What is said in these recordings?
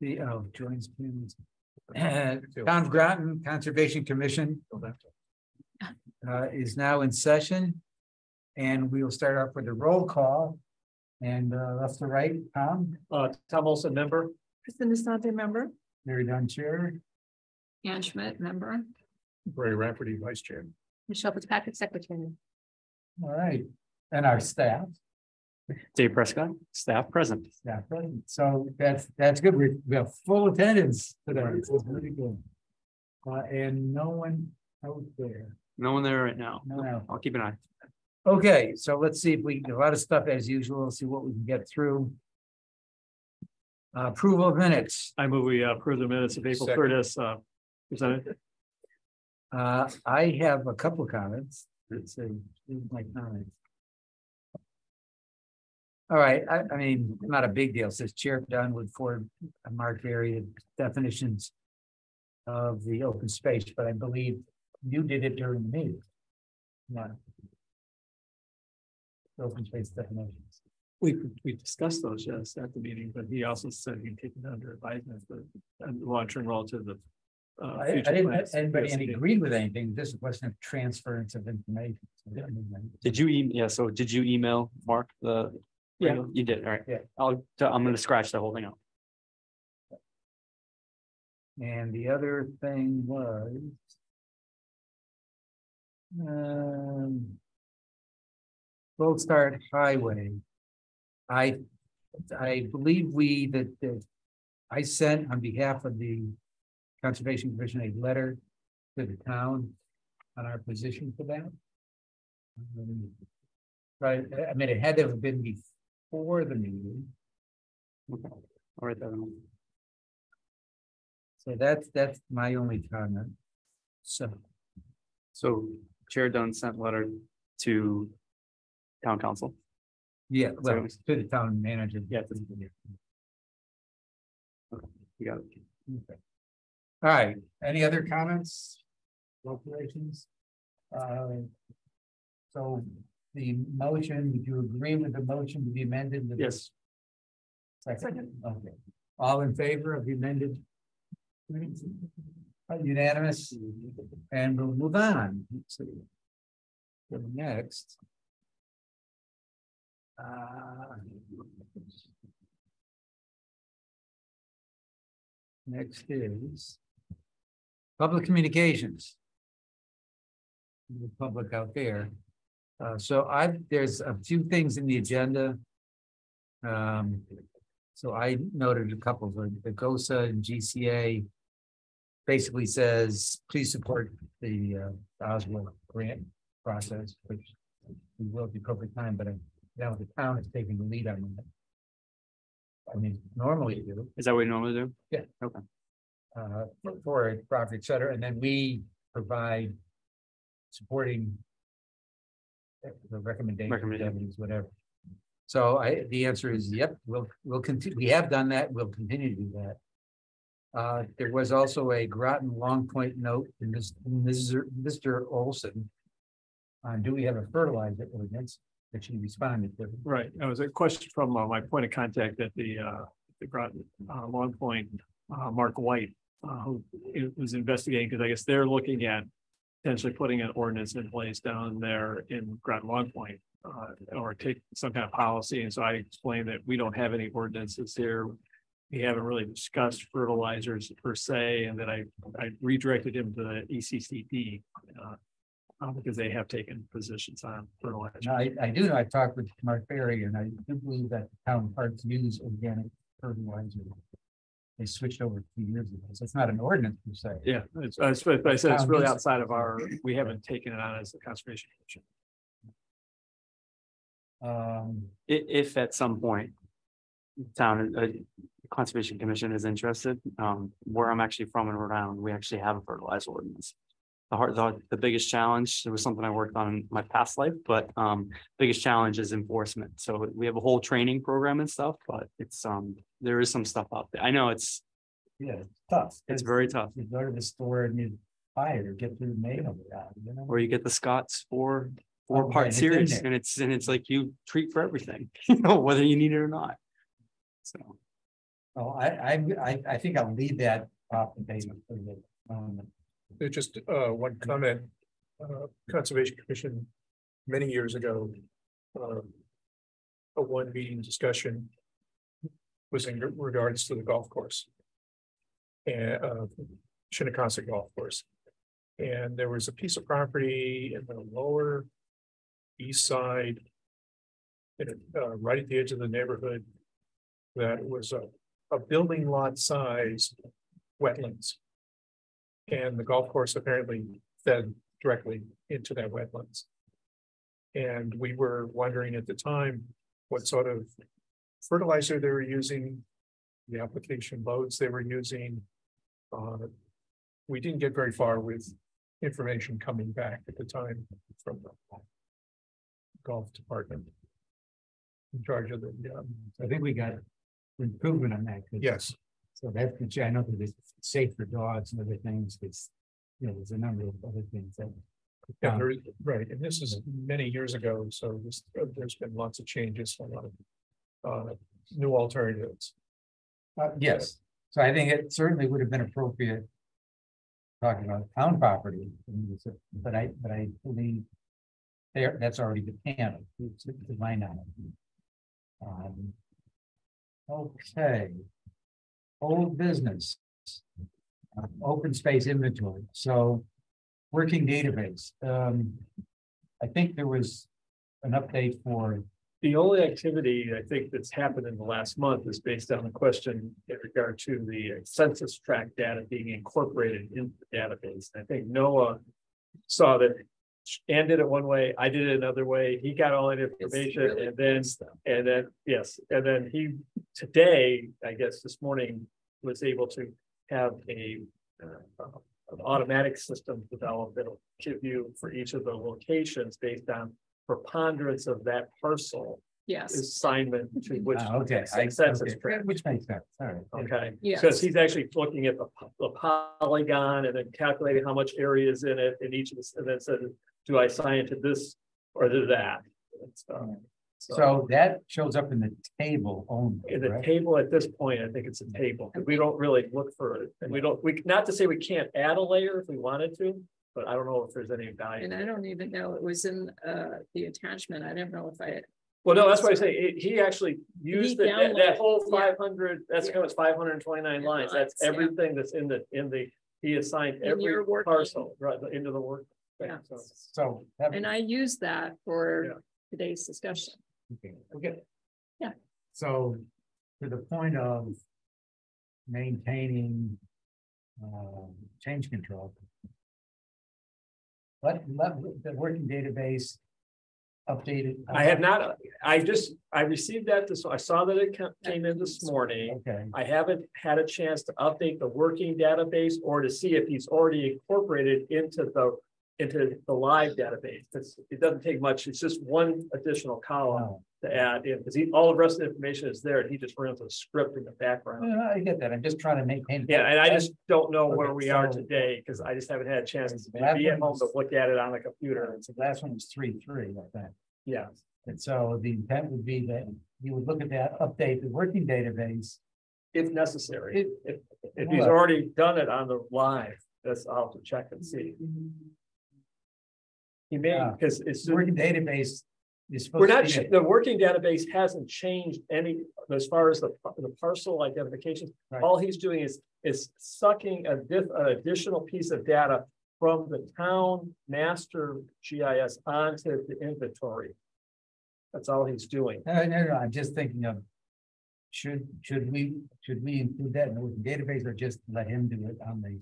joins Town of Groton Conservation Commission is now in session, and we will start off with a roll call. And left to right, Tom. Tom Olson, member. Kristen DeSante, member. Mary Dunn, chair. Ann Schmidt, member. Ray Rafferty, vice chair. Michelle Fitzpatrick, secretary. All right, and our staff. Dave Prescott, staff present. Staff present. So that's good. We have full attendance today. It's really good. And no one out there. No one there right now. No. I'll keep an eye. Okay, so let's see if we a lot of stuff as usual. See what we can get through. Approval of minutes. I move we approve the minutes of April 3rd as presented. I have a couple of comments. Let's see, my comments. All right, I mean, not a big deal. It says Chair done with four marked area definitions of the open space, but I believe you did it during the meeting. Yeah. Open space definitions. We discussed those, yes, at the meeting, but he also said he'd take it under advisement for long-term relative to I didn't anybody agreed with anything. This is a question of transference of information. So Did you did you email Mark the? Yeah, you did. All right. Yeah. I'm going to scratch the whole thing out. And the other thing was Gold Star Highway. I believe that I sent on behalf of the Conservation Commission a letter to the town on our position for that. Right, I mean, it had to have been before the meeting. Okay. All right, then. So that's my only comment. So Chair Dunn sent letter to town council. Yeah, well, to the town manager. Yeah. Okay, you got it. Okay. All right, any other comments? Operations? So the motion, would you agree with the motion to be amended? yes. Second. Okay. All in favor of the amended? Unanimous. And we'll move on. Let's see. So next. Next is public communications. The public out there. So there's a few things in the agenda. So I noted a couple of the GOSA and GCA basically says, please support the Oswald grant process, which we will at the appropriate time, but now the town is taking the lead on that. I mean, normally you do. Is that what you normally do? Yeah. Okay. For a project, et cetera, and then we provide supporting the recommendations, whatever. So the answer is yep. We'll continue. We have done that. We'll continue to do that. There was also a Groton Long Point note in this Mr. Olson. Do we have a fertilizer ordinance that she responded to? Right. That was a question from my point of contact at the Groton Long Point, Mark White, who was investigating, because I guess they're looking at potentially putting an ordinance in place down there in Groton Long Point, or take some kind of policy. And so I explained that we don't have any ordinances here. We haven't really discussed fertilizers per se, and that I redirected him to the ECCD because they have taken positions on fertilizer. No, I do know. I talked with Mark Berry, and I do believe that town parks use organic fertilizer. They switched over 2 years ago, so it's not an ordinance per se. Yeah, but I said it's really outside of our. We haven't taken it on as the Conservation Commission. If at some point town Conservation Commission is interested, where I'm actually from in Rhode Island, we actually have a fertilizer ordinance. The biggest challenge, it was something I worked on in my past life, but biggest challenge is enforcement. So we have a whole training program and stuff, but it's there is some stuff out there. I know it's tough. It's very tough. You go to the store and you buy it or get through the mail, you know? Or you get the Scott's four-part series, and it's like you treat for everything, you know, whether you need it or not. So Oh, I think I'll leave that off the table for the moment. There's just one comment. Conservation Commission many years ago. A one meeting discussion was in regards to the golf course. And Shinnecock Golf Course. And there was a piece of property in the lower east side. Right at the edge of the neighborhood. That was a building lot size wetlands. And the golf course apparently fed directly into that wetlands. And we were wondering at the time what sort of fertilizer they were using, the application loads they were using. We didn't get very far with information coming back at the time from the golf department. In charge of the, I think we got improvement on that. 'cause- yes, So that's, which I know that it's safe for dogs and other things, because, you know, there's a number of other things that. yeah, there is, right, and this is many years ago, so there's been lots of changes, a lot of new alternatives. Yes, so I think it certainly would have been appropriate. Talking about town property, but I believe. There, that's already been handled, to my knowledge. Okay. Old business. Open space inventory, so. Working database, I think there was an update for. The only activity I think that's happened in the last month is based on the question in regard to the census tract data being incorporated into the database. I think Noah saw that Ann did it one way, I did it another way. He got all that information really and then, yes, and then he today, I guess this morning, was able to have an automatic system developed that'll give you for each of the locations based on preponderance of that parcel Yes, assignment to which Okay, census okay, tract. which makes sense, all right. Okay, Yes. because he's actually looking at the polygon and then calculating how much area is in it in each of this, and then said, do I assign it to this or to that? And stuff. So that shows up in the table only. In the correct? table at this point, I think it's a table. We don't really look for it, and we not to say we can't add a layer if we wanted to, but I don't know if there's any value. and I don't even know, it was in the attachment. I don't know if I. Well, no, that's why I say he actually used that downloaded, whole yeah. 500. That's Yeah. kind of 529 lines. That's Yeah. everything that's in the. He assigned In every your working. parcel right into the work. Yeah. So. that- And I used that for Yeah. today's discussion. Okay. Yeah. So to the point of maintaining change control. Let the working database updated. I have not. I received that I saw that it came in this morning. Okay, I haven't had a chance to update the working database or to see if he's already incorporated into the live database. It doesn't take much. It's just one additional column wow. to add in because all the rest of the information is there and he just runs a script in the background. Well, I get that. I'm just trying to maintain. Yeah, and I just don't know where Okay, we are so- today because I just haven't had a chance to Well, be at home to that's- look at it on the computer. So the last one was 3.3, I think. Yeah. And so the intent would be that you would look at that, update the working database. If necessary. It- If he's already done it on the live, I'll have to check and see. He may, Yeah. because it's. The working database is We're supposed not, to be. the working database hasn't changed any, as far as the parcel identification. Right. All he's doing is sucking an additional piece of data from the town master GIS onto the inventory. That's all he's doing. No, I'm just thinking of. Should we include that in the working database or just let him do it on the?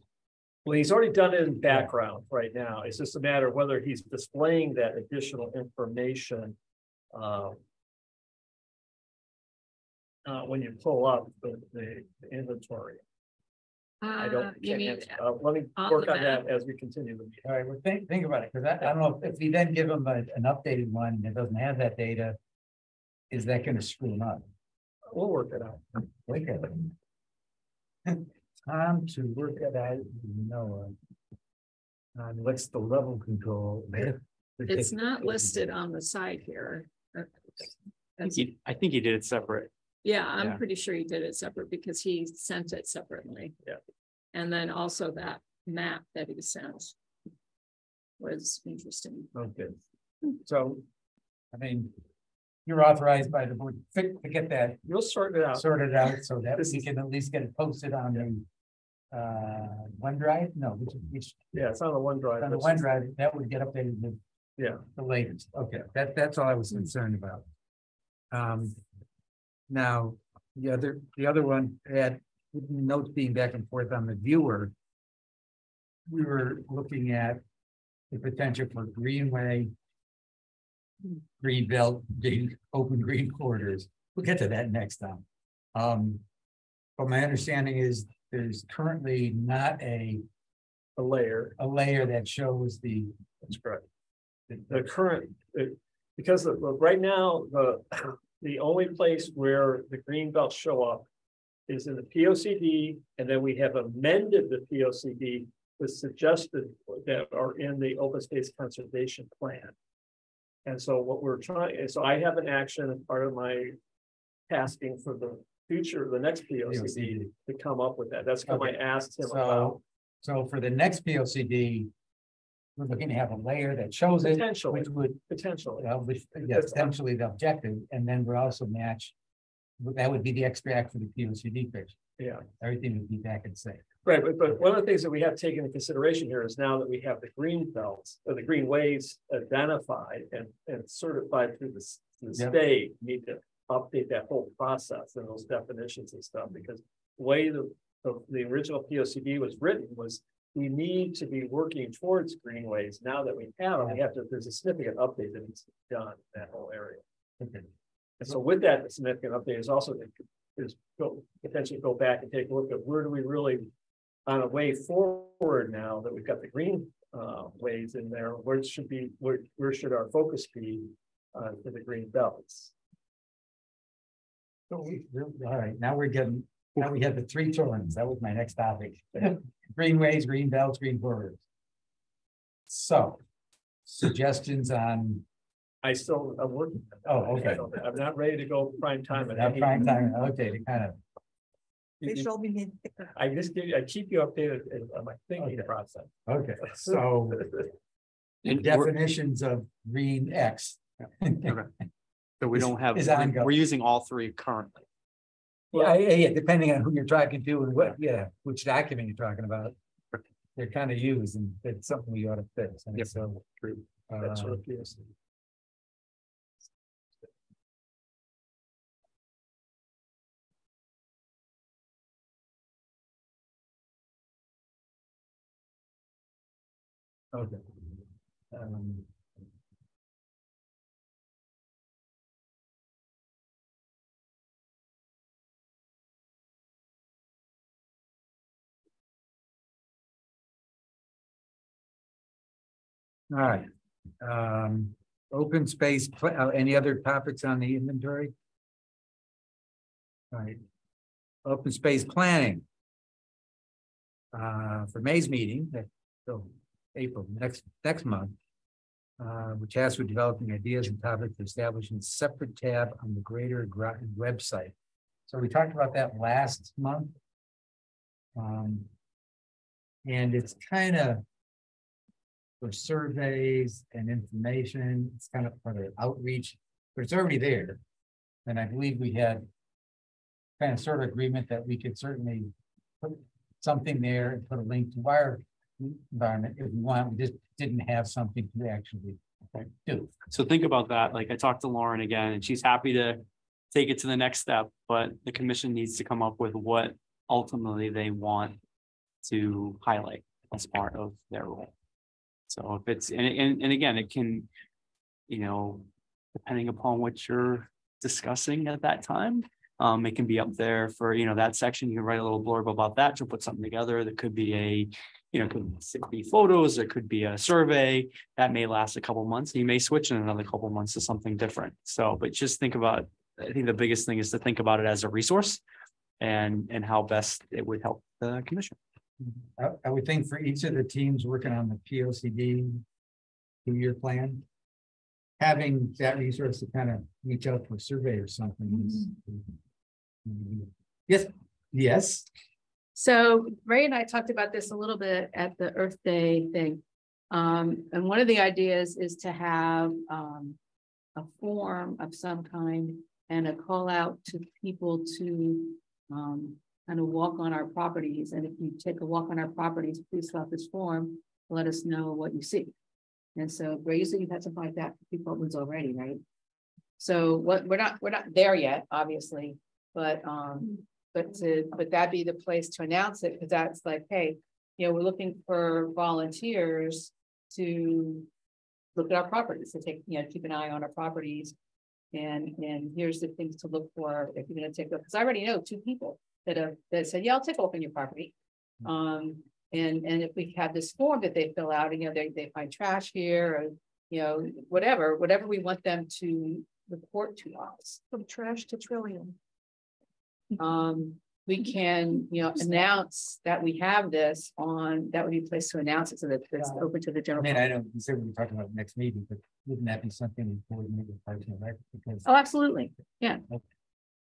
Well, he's already done it in background right now. It's just a matter of whether he's displaying that additional information. When you pull up the inventory. I don't. You mean Let me on work the on that map? as we continue the meeting. All right, well, think about it, because I don't know if we then give him an updated one that doesn't have that data. Is that gonna screw him up? We'll work it out. Okay. Time to work it out, Noah. And what's the level control? It's not listed on the side here. I think he did it separate. Yeah, I'm Yeah. pretty sure he did it separate because he sent it separately. Yeah. And then also that map that he sent was interesting. Okay. So, I mean, you're authorized by the board to get that You'll sort it out. sorted out so that we can at least get it posted on the OneDrive? No, which Yeah, it's on the OneDrive. on the OneDrive, that would get updated with Yeah. the latest. Okay, that's all I was concerned about. Now, the other one had notes being back and forth on the viewer. We were looking at the potential for greenway, green belt, open green corridors. We'll get to that next time. But my understanding is there's currently not a layer that shows the. That's correct. The current, because right now, the only place where the green belts show up is in the POCD, and then we have amended the POCD with suggested that are in the open space conservation plan. And so what we're trying, so I have an action as part of my tasking for the future, the next POCD to come up with that. That's what I asked him about. So for the next POCD, we're looking to have a layer that shows it, Potentially, which would, potentially. potentially the objective, and then we're also match. That would be the extract for the POCD picture. Yeah. Everything would be back and safe. Right, but one of the things that we have taken into consideration here is now that we have the green belts or the green ways identified and certified through the Yep. state, we need to update that whole process and those definitions and stuff, because the way the original POCD was written was we need to be working towards greenways. Now that we have them, there's a significant update that needs to be done in that whole area. Okay. And so with that, the significant update is also potentially go back and take a look at where do we really, on a way forward now that we've got the green ways in there, where should our focus be for the green belts? All right, now we have the three terms. That was my next topic. Greenways, green belts, green corridors. So, suggestions on. I'm working. Oh, okay. I'm not ready to go prime time. Not prime time, okay, to kind of. I keep you updated on my thinking process. Okay, so definitions of green X. So we don't have, is ongoing. we're using all three currently. Yeah, depending on who you're talking to and which document you're talking about. They're kind of used, and it's something we ought to fix. And so That's what it is. okay. All right. Open space, any other topics on the inventory? All right. Open space planning. For May's meeting, so April, next month. Which has with developing ideas and topics for establishing a separate tab on the Greater Groton website. So we talked about that last month. And it's kind of for surveys and information, it's kind of for the outreach, but it's already there. And I believe we had kind of sort of agreement that we could certainly put something there and put a link to our environment if we want. We just didn't have something to actually do. So think about that. Like I talked to Lauren again, and she's happy to take it to the next step, but the commission needs to come up with what ultimately they want to highlight as part of their role. So if it's, and again, it can, depending upon what you're discussing at that time, it can be up there for, that section. You can write a little blurb about that to put something together. That could be could be photos, it could be a survey that may last a couple months. You may switch in another couple months to something different. So, but just think about, I think the biggest thing is to think about it as a resource and how best it would help the commission. I would think for each of the teams working on the POCD 2-year plan, having that resource to kind of reach out to a survey or something is Yes, yes. So Ray and I talked about this a little bit at the Earth Day thing. And one of the ideas is to have a form of some kind and a call out to people to kind of walk on our properties. And if you take a walk on our properties, please fill out this form, let us know what you see. And so Ray, you said you've had something like that for people already, right? So we're not there yet, obviously, but that'd be the place to announce it, because that's like, hey, we're looking for volunteers to look at our properties, to take, keep an eye on our properties. And here's the things to look for if you're going to take a look. Because I already know 2 people that said, yeah, I'll take a look on your property. And if we have this form that they fill out, and they find trash here, or whatever we want them to report to us. From trash to trillium. We can, announce that we have this on, that would be a place to announce it so that it's open to the I general. mean, I know you said we were talking about next meeting, but wouldn't that be something we coordinate with Parks and Rec? Because Oh, absolutely. Yeah. Okay.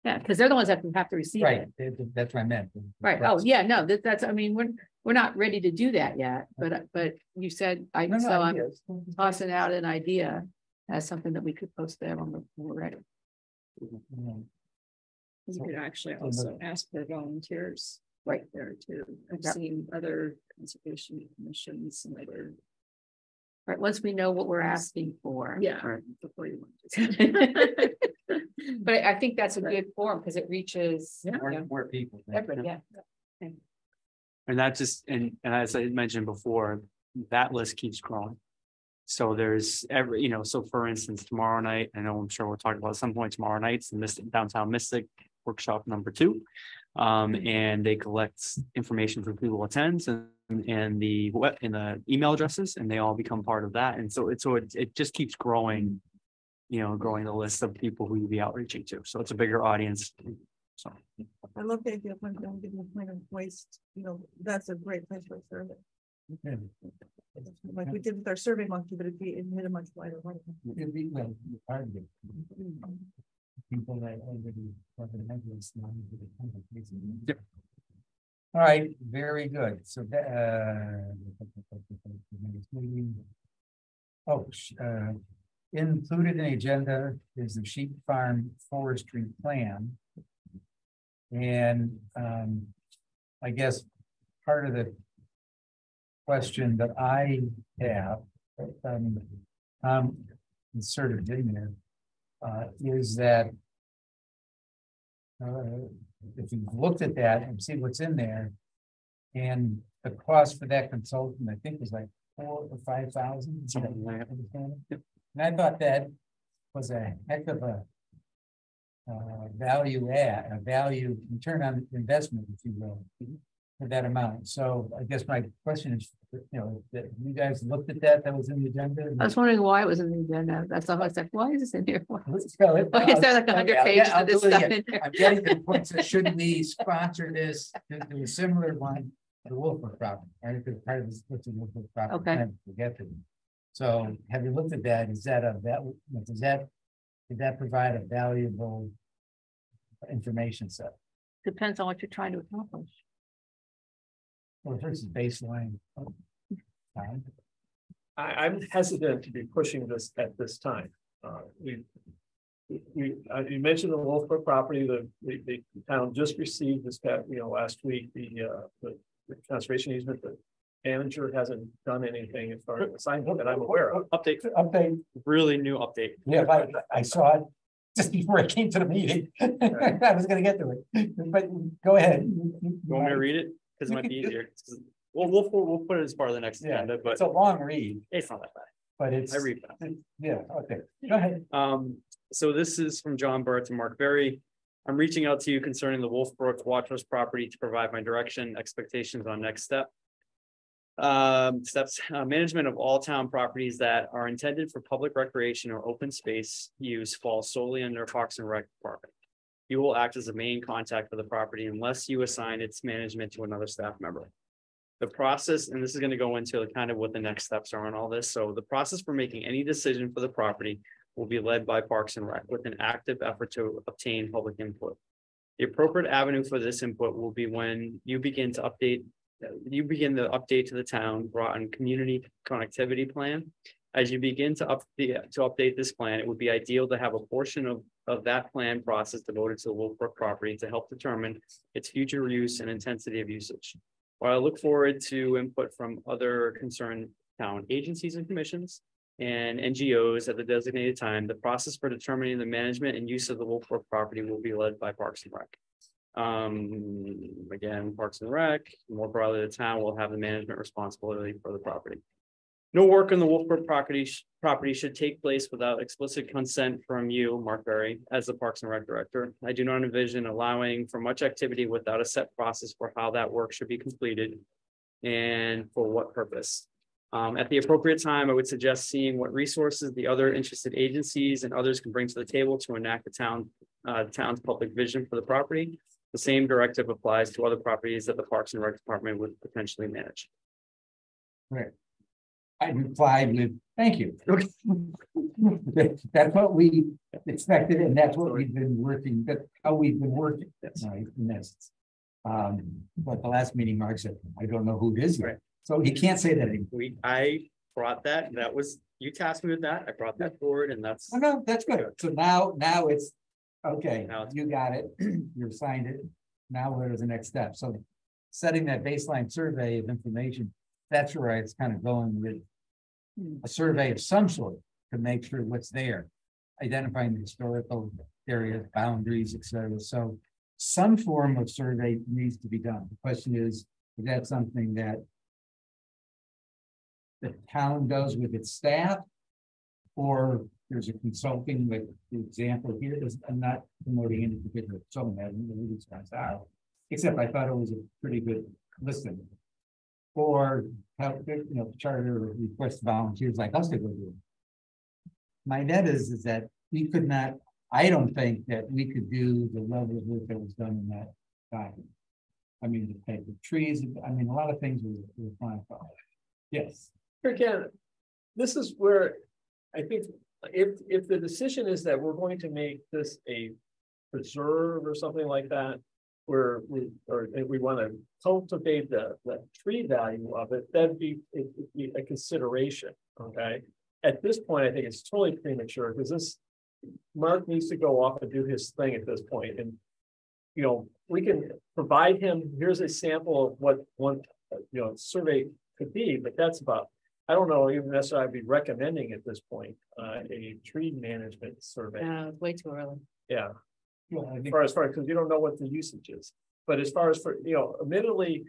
Yeah, because they're the ones that have to receive right, it. that's what I meant. Right. Oh, yeah, no, that's, I mean, we're not ready to do that yet, but you said, No, so I'm ideas. tossing out an idea as something that we could post there when we're ready. You could actually So also ask for volunteers right there too. I've Yep. seen other conservation commissions and other, Right, once we know what we're asking for. yeah. Right. Before you want to. But I think that's a good form because it reaches. More people. Everybody, yeah. And that just, and as I mentioned before, that list keeps growing. So there's so for instance, tomorrow night, I know I'm sure we'll talk about at some point tomorrow night's the Mystic Downtown Mystic Workshop number 2. And they collect information from people who attend and the email addresses, and they all become part of that. And so it just keeps growing, growing the list of people who you'll be outreaching to. So it's a bigger audience. So I love the idea of when don't give them point of waste, that's a great place for a survey. Like we did with our Survey Monkey, but it hit a much wider one. It'd be well, hard to get people that already have an interest now. Yep. All right, very good. So that included in the agenda is the sheep farm forestry plan. And I guess part of the question that I have, inserted in there, is that if you've looked at that and see what's in there, and the cost for that consultant, I think was like 4,000 or 5,000. And I thought that was a heck of a value add, a value return on investment, if you will, for that amount. So I guess my question is, that you guys looked at that was in the agenda? I was wondering why it was in the agenda. That's all I was like, why is this in here? Why Let's go. is there like 100 pages of this stuff in there? I'm getting to the point, so should we sponsor this to a similar one, the Wolfbrook property, right? Because part of this, what's the Wolfbrook property? Okay. plan to get to. So have you looked at that? Is that did that provide a valuable information set? Depends on what you're trying to accomplish. Well, first is baseline. I'm hesitant to be pushing this at this time. You mentioned the Wolfbrook property, the town just received this past, last week, the conservation easement. The manager hasn't done anything as far as the sign that I'm aware of. update, really new update. Yeah, I saw it just before I came to the meeting. I was gonna get to it, but go ahead. You want me to read it? Because it might be easier. Well, we'll put it as part of the next agenda, but It's a long read, it's not that bad. but it's. I read fast. Yeah, okay, go ahead. So this is from John Burt and Mark Berry. I'm reaching out to you concerning the Wolfbrook Watchers property to provide my direction, expectations on next steps. Management of all town properties that are intended for public recreation or open space use falls solely under Parks and Rec department. You will act as the main contact for the property unless you assign its management to another staff member. The process, and this is going to go into kind of what the next steps are on all this. So the process for making any decision for the property will be led by Parks and Rec with an active effort to obtain public input. The appropriate avenue for this input will be when you begin the update to the town Groton community connectivity plan. As you begin to update this plan, it would be ideal to have a portion of that plan process devoted to the Wolfbrook property to help determine its future use and intensity of usage. While I look forward to input from other concerned town agencies and commissions and NGOs at the designated time, the process for determining the management and use of the Wolfbrook property will be led by Parks and Rec. Again, Parks and Rec, more broadly, the town will have the management responsibility for the property. No work on the Wolfbrook property should take place without explicit consent from you, Mark Berry, as the Parks and Rec Director. I do not envision allowing for much activity without a set process for how that work should be completed and for what purpose. At the appropriate time, I would suggest seeing what resources the other interested agencies and others can bring to the table to enact the town's public vision for the property. The same directive applies to other properties that the Parks and Rec Department would potentially manage. Right. I replied with, thank you. That's what we expected, and that's what we've been working, that's how we've been working. That's right. And that's, but the last meeting, Mark said, I don't know who it is yet. So he can't say that anymore. I brought that was, you tasked me with that. I brought that forward, and that's. Oh, no, that's good. So now it's, okay, Now it's- you got it. You've signed it. Now what is the next step? So setting that baseline survey of information, that's where it's kind of going with a survey of some sort to make sure what's there, identifying the historical areas, boundaries, etc. So some form of survey needs to be done. The question is that something that the town does with its staff, or there's a consulting, like the example here is, I'm not promoting any particular consulting, I don't know who these guys are, except I thought it was a pretty good listing. Or have, you know, charter request volunteers like us to go do it. My net is that we could not, I don't think that we could do the level of work that was done in that document. I mean, the type of trees, I mean, a lot of things were fine. Yes. Again, this is where I think if the decision is that we're going to make this a preserve or something like that, where we want to cultivate the tree value of it, that'd be a consideration. Okay. At this point, I think it's totally premature because this Mark needs to go off and do his thing at this point. And you know, we can provide him, here's a sample of what one survey could be, but that's about, I don't know even necessarily I'd be recommending at this point a tree management survey. Way too early. Yeah. Well, I think As far because you don't know what the usage is. But as far as for admittedly,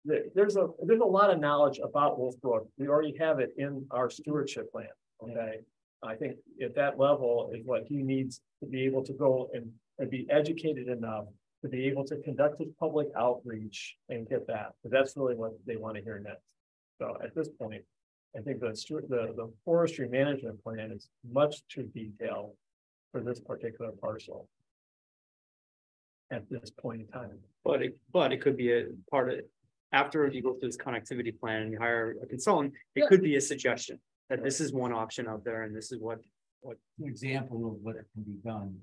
there's a lot of knowledge about Wolfbrook. We already have it in our stewardship plan. Okay. I think at that level is what he needs to be able to go and be educated enough to be able to conduct his public outreach and get that. Because that's really what they want to hear next. So at this point, I think the forestry management plan is much too detailed for this particular parcel at this point in time. But it could be a part of, after you go through this connectivity plan and you hire a consultant, it could be a suggestion that this is one option out there and this is what an example of what can be done,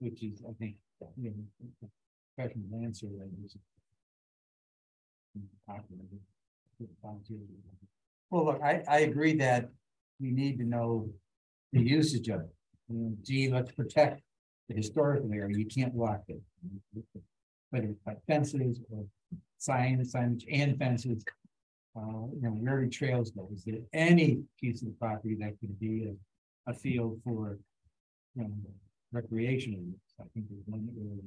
which is, I think, professional answer that is. Well, look, I agree that we need to know the usage of it. Gee, let's protect the historical area. You can't walk it. Whether it's by fences or signage and fences, where the trails go. Is there any piece of the property that could be a field for recreational use? I think there's one area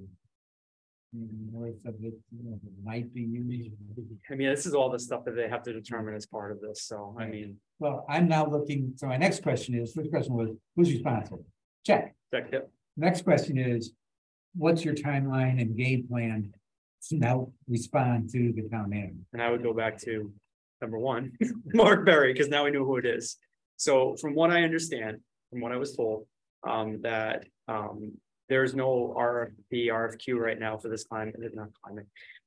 north of it, might be used. I mean, this is all the stuff that they have to determine as part of this. So, I mean, well, I'm now looking. So my next question is, first question was, who's responsible? Check. Next question is, what's your timeline and game plan to now respond to the town manager? and I would go back to number one, Mark Berry, because now we know who it is. So from what I understand, from what I was told, that there's no RFP, RFQ right now for this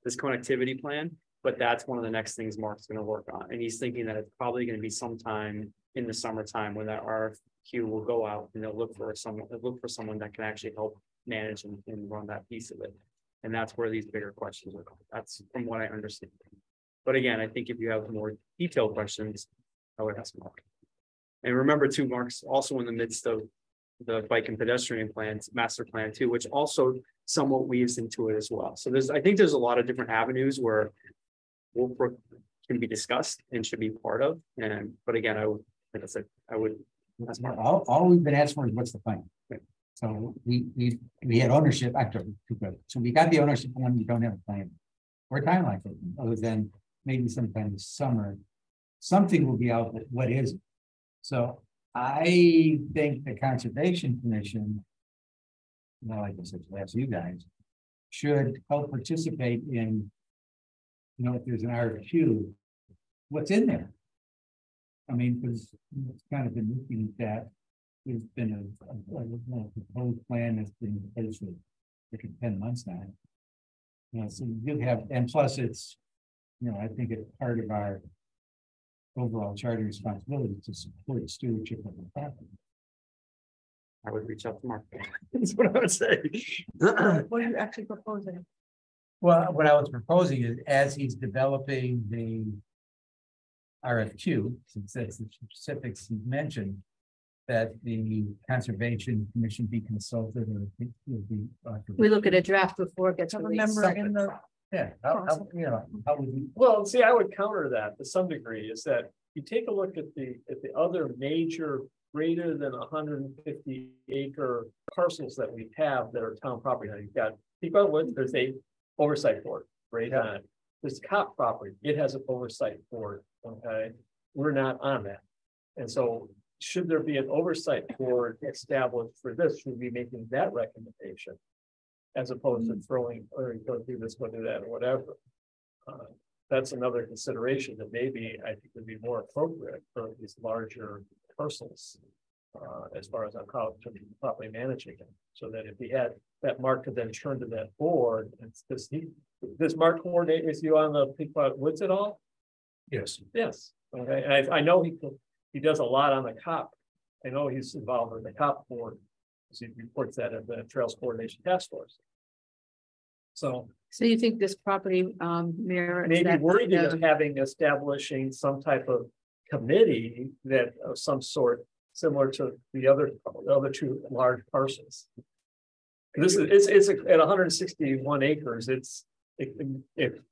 this connectivity plan, but that's one of the next things Mark's going to work on. And he's thinking that it's probably going to be sometime in the summertime when that RFQ will go out and they'll look for someone that can actually help manage and run that piece of it. And that's where these bigger questions are. That's from what I understand. But again, I think if you have more detailed questions, I would ask Mark. And remember too, Mark's also in the midst of the bike and pedestrian plans, master plan too, which also somewhat weaves into it as well. So I think there's a lot of different avenues where Wolfbrook can be discussed and should be part of. But again, like I said, I would. All we've been asked for is what's the plan? Right. So we had ownership, actually, so we got the ownership when we don't have a plan. Or a timeline for it, other than maybe sometime this summer. Something will be out, but what is it? So I think the Conservation Commission, like I said, ask you guys, should help participate in, if there's an RFQ, what's in there? I mean, because it's kind of been looking at that. There's been a proposed plan that's been in place for 10 months now. So you do have, and plus it's, I think it's part of our overall charter responsibility to support stewardship of the property. I would reach out to Mark. That's what I would say. What are you actually proposing? Well, what I was proposing is, as he's developing the RFQ, since that's the specifics he mentioned, that the Conservation Commission be consulted, or will be. We look at a draft before it gets I released. remember in the, Yeah, how would we? Well, see, I would counter that to some degree, is that you take a look at the other major greater than 150 acre parcels that we have that are town property. Now you've got Pequot Woods, there's a oversight board, right on. There's COP property, it has an oversight board, okay? We're not on that. And so should there be an oversight board established for this, should we be making that recommendation? As opposed to throwing, or go do this, go do that, or whatever. That's another consideration that maybe I think would be more appropriate for these larger parcels. As far as I'm properly managing it, so that if he had that Mark could then turn to that board, and does Mark coordinate with you on the Pequot Woods at all? Yes. Yes. Okay, and I know he does a lot on the COP. I know he's involved in the COP board. He reports that at the Trails Coordination Task Force. So you think this property mirrors maybe that worthy kind of establishing some type of committee that of some sort similar to the other two large parcels. This is it's at 161 acres. It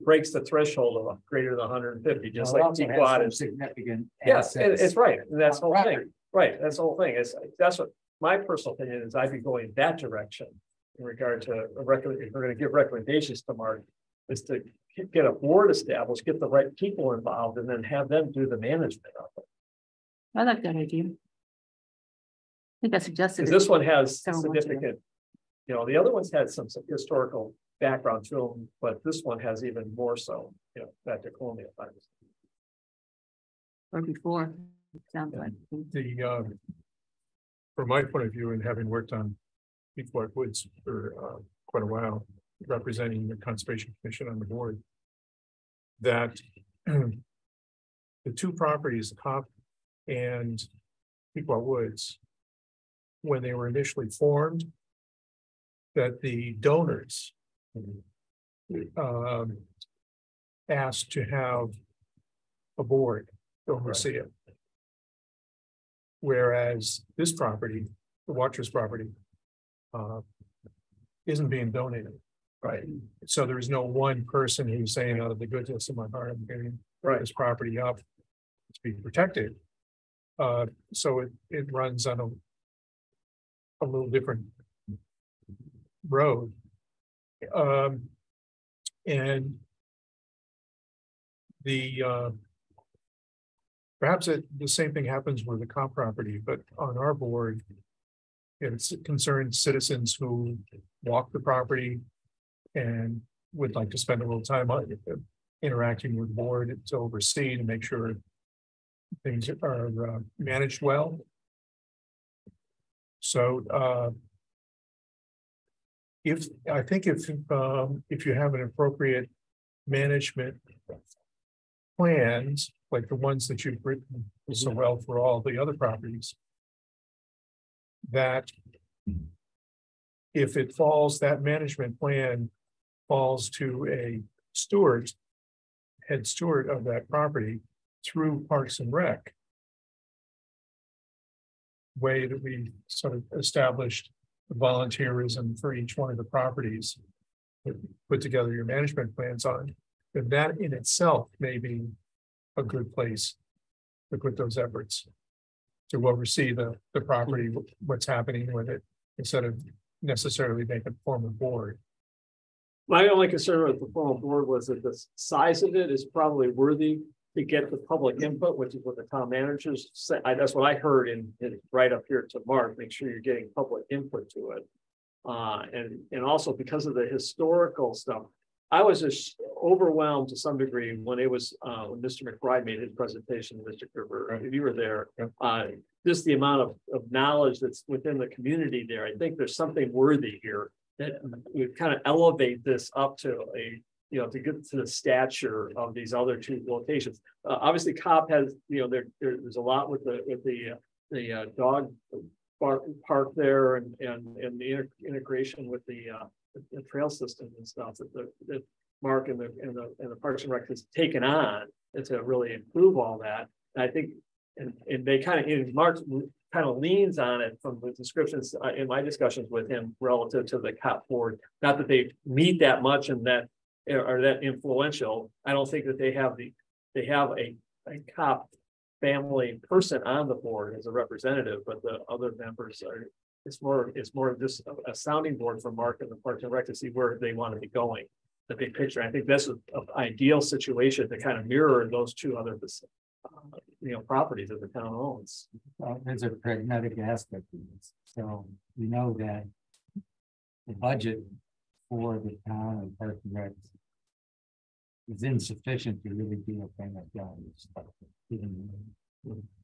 breaks the threshold of greater than 150, just like Pequot is significant. Yes, assets. it's right. And that's the whole Property. thing. Right. That's the whole thing. That's what my personal opinion is. I'd be going that direction in regard to if we're going to give recommendations to Mark, is to get a board established, get the right people involved, and then have them do the management of it. I like that idea. I think I suggested. Because this one has several months ago. significant, the other ones had some historical background to them, but this one has even more so, back to colonial times. Or before, it sounds like. From my point of view, and having worked on Pequot Woods for quite a while, representing the Conservation Commission on the board, that the two properties, the COP and Pequot Woods, when they were initially formed, that the donors asked to have a board oversee it. Whereas this property, the Watchers property, isn't being donated. Right. So there is no one person who's saying, out of the goodness of my heart, I'm getting this property up to be protected. So it runs on a little different road. And the perhaps the same thing happens with the COP property, but on our board, it concerns citizens who walk the property and would like to spend a little time on it, interacting with the board to oversee to make sure things are managed well. So if you have an appropriate management plans, like the ones that you've written so well for all the other properties, that if it falls, that management plan falls to a steward, head steward of that property through Parks and Rec. Way that we sort of established volunteerism for each one of the properties. Put together your management plans on, and that in itself may be a good place to put those efforts. To oversee the property, what's happening with it, instead of necessarily make it form a board. My only concern with the formal board was that the size of it is probably worthy to get the public input, which is what the town managers say. That's what I heard in right up here to Mark, make sure you're getting public input to it. And also because of the historical stuff, I was just overwhelmed to some degree when it was, when Mr. McBride made his presentation, Mr. Gerber, if you were there, just the amount of knowledge that's within the community there. I think there's something worthy here that would kind of elevate this up to a, to get to the stature of these other two locations. Obviously, COP has, there's a lot with the dog park there and the integration with the trail system and stuff that Mark and the Parks and Rec has taken on to really improve all that. And I think, and they kind of, Mark kind of leans on it from the descriptions in my discussions with him relative to the COP board. Not that they meet that much and that are that influential. I don't think that they have a COP family person on the board as a representative, but the other members are. It's more just a sounding board for Mark and the Parks and Rec to see where they want to be going. The big picture. I think that's an ideal situation to kind of mirror those two other, properties that the town owns. Well, there's a pragmatic aspect to this. So we know that the budget for the town and Parks and Rec is insufficient to really do a thing like that.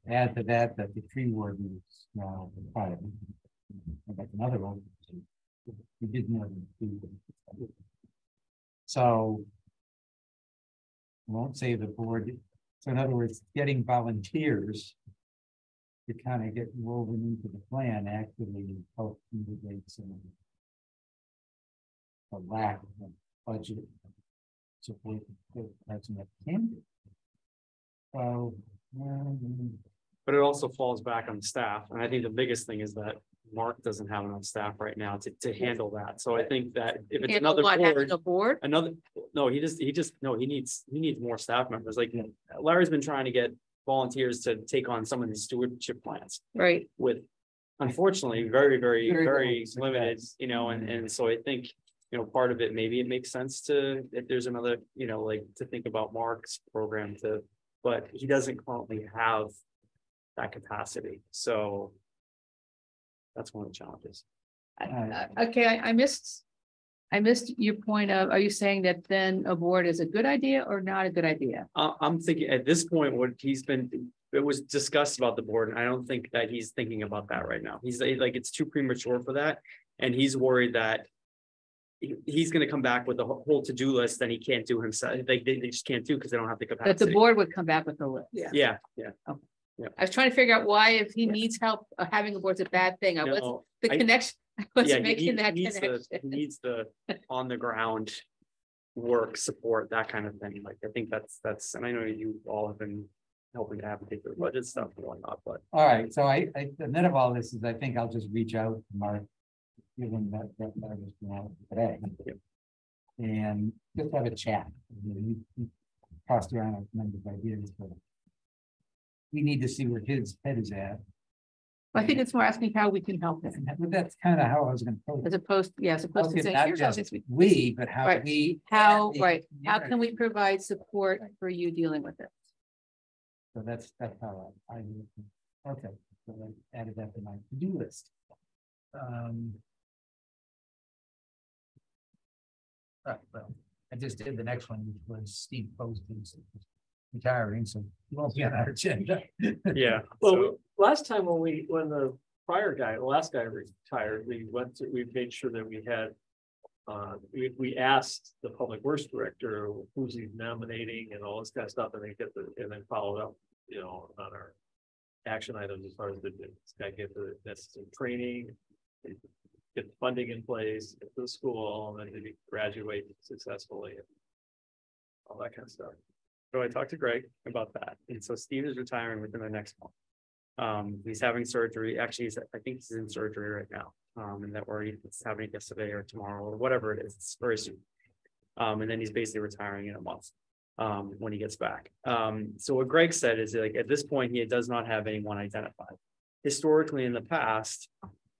Add to that the tree warden is now private. Like another one, we didn't have to. So I won't say the board. So in other words, getting volunteers to kind of get woven into the plan actually help mitigate some of the lack of budget support that Parks and Rec can do. So, but it also falls back on staff, and I think the biggest thing is that Mark doesn't have enough staff right now to handle that. So I think that if it's another board, he needs more staff members. Like Larry's been trying to get volunteers to take on some of these stewardship plans, right? With unfortunately very limited, and so I think part of it maybe it makes sense to if there's another to think about Mark's program but he doesn't currently have that capacity. So that's one of the challenges. Okay, I missed your point of, are you saying that then a board is a good idea or not a good idea? I'm thinking at this point, it was discussed about the board, and I don't think that he's thinking about that right now. He's like, it's too premature for that. And he's worried that he's going to come back with a whole to-do list that he can't do himself. They just can't do because they don't have the capacity. That the board would come back with the list. Yeah. Okay. Yeah. I was trying to figure out why, if he needs help, having a board's a bad thing. Connection. I was making that connection. He needs the on the ground work support, that kind of thing. Like I think that's, and I know you all have been helping to advocate for the budget stuff and whatnot. But all right, so I the net of all this is I think I'll just reach out to Mark, given that letter was going out today, and just have a chat. He tossed around a number of ideas, but we need to see where his head is at. I think it's more asking how we can help him. But that's kind of how I was going to pose it. As opposed to saying, not here's how just we, but how right. How can we provide support for you dealing with it? So that's how I okay. So I added that to my to-do list. Right, well, I just did the next one, which was Steve Poston's retiring, so he won't be on our agenda. Yeah. Well, last time when the last guy retired, we made sure that we had we asked the public works director who's he nominating and all this kind of stuff, and then followed up, on our action items as far as this guy get the necessary training. get the funding in place, get to the school, and then maybe graduate successfully. All that kind of stuff. So I talked to Greg about that. And so Steve is retiring within the next month. He's having surgery. Actually, I think he's in surgery right now. And that we're having it yesterday or tomorrow or whatever it is. It's very soon. And then he's basically retiring in a month when he gets back. So what Greg said is like at this point, he does not have anyone identified. Historically, in the past,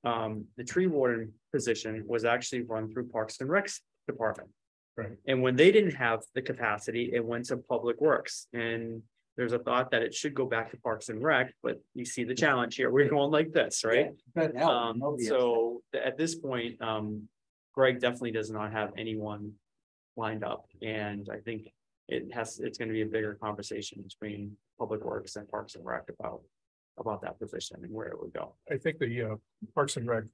the tree warden position was actually run through Parks and Recs department. Right. And when they didn't have the capacity, it went to Public Works. And there's a thought that it should go back to Parks and Rec, but you see the challenge here. We're going like this, right? So at this point, Greg definitely does not have anyone lined up. And I think it's going to be a bigger conversation between Public Works and Parks and Rec about that position and where it would go. I think the Parks and Rec,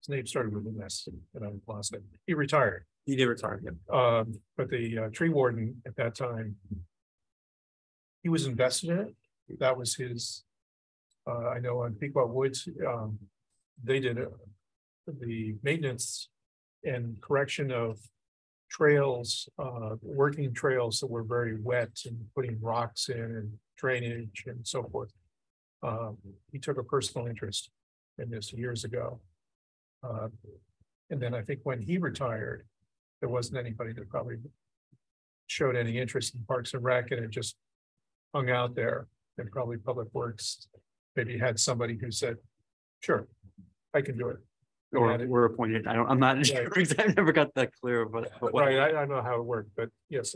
his name started with an S, and I lost it. He retired. He did retire. Yeah. But the tree warden at that time, he was invested in it. That was his. I know on Pequot Woods, they did the maintenance and correction of trails, working trails that were very wet and putting rocks in and drainage and so forth. He took a personal interest in this years ago. And then I think when he retired, there wasn't anybody that probably showed any interest in Parks and Rec, and it just hung out there. And probably Public Works maybe had somebody who said, sure, I can do it. Or we're appointed. I'm not sure because I've never got that clear, but Right, I don't know how it worked, but yes,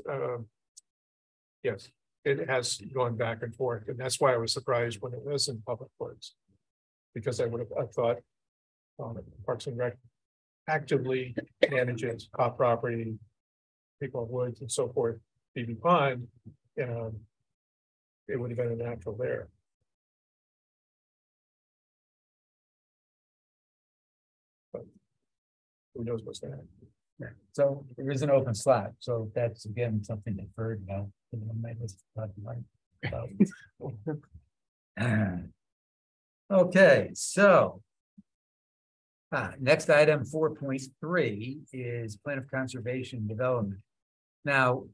yes, it has gone back and forth, and that's why I was surprised when it was in Public Works. Because I thought Parks and Rec actively manages top property, Pequot Woods and so forth, BB Pond, it would have been a natural there. But who knows what's going to happen. Yeah. So there is an open slot. So that's again something deferred now. Okay, so next item 4.3 is plan of conservation development. Now,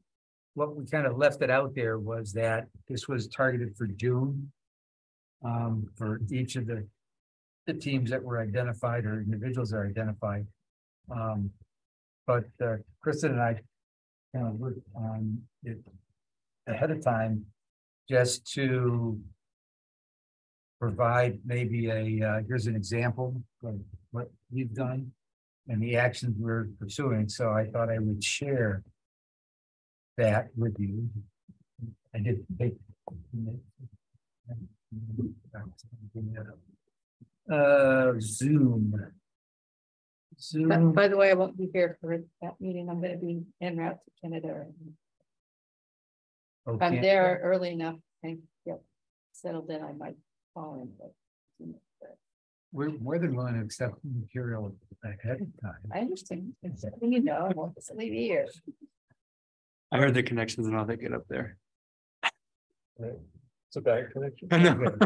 what we kind of left it out there was that this was targeted for June for each of the teams that were identified or individuals that are identified. But Kristen and I kind of worked on it ahead of time just to provide maybe here's an example of what we've done and the actions we're pursuing. So I thought I would share that with you. I did take Zoom. By the way, I won't be here for that meeting. I'm going to be en route to Canada. If I'm there early enough and get settled in, I might fall in. But we're more than willing to accept material ahead of time. I understand. It's something you know, I won't just leave you here. I heard the connections are not that good up there. Right. It's a bad connection. I know.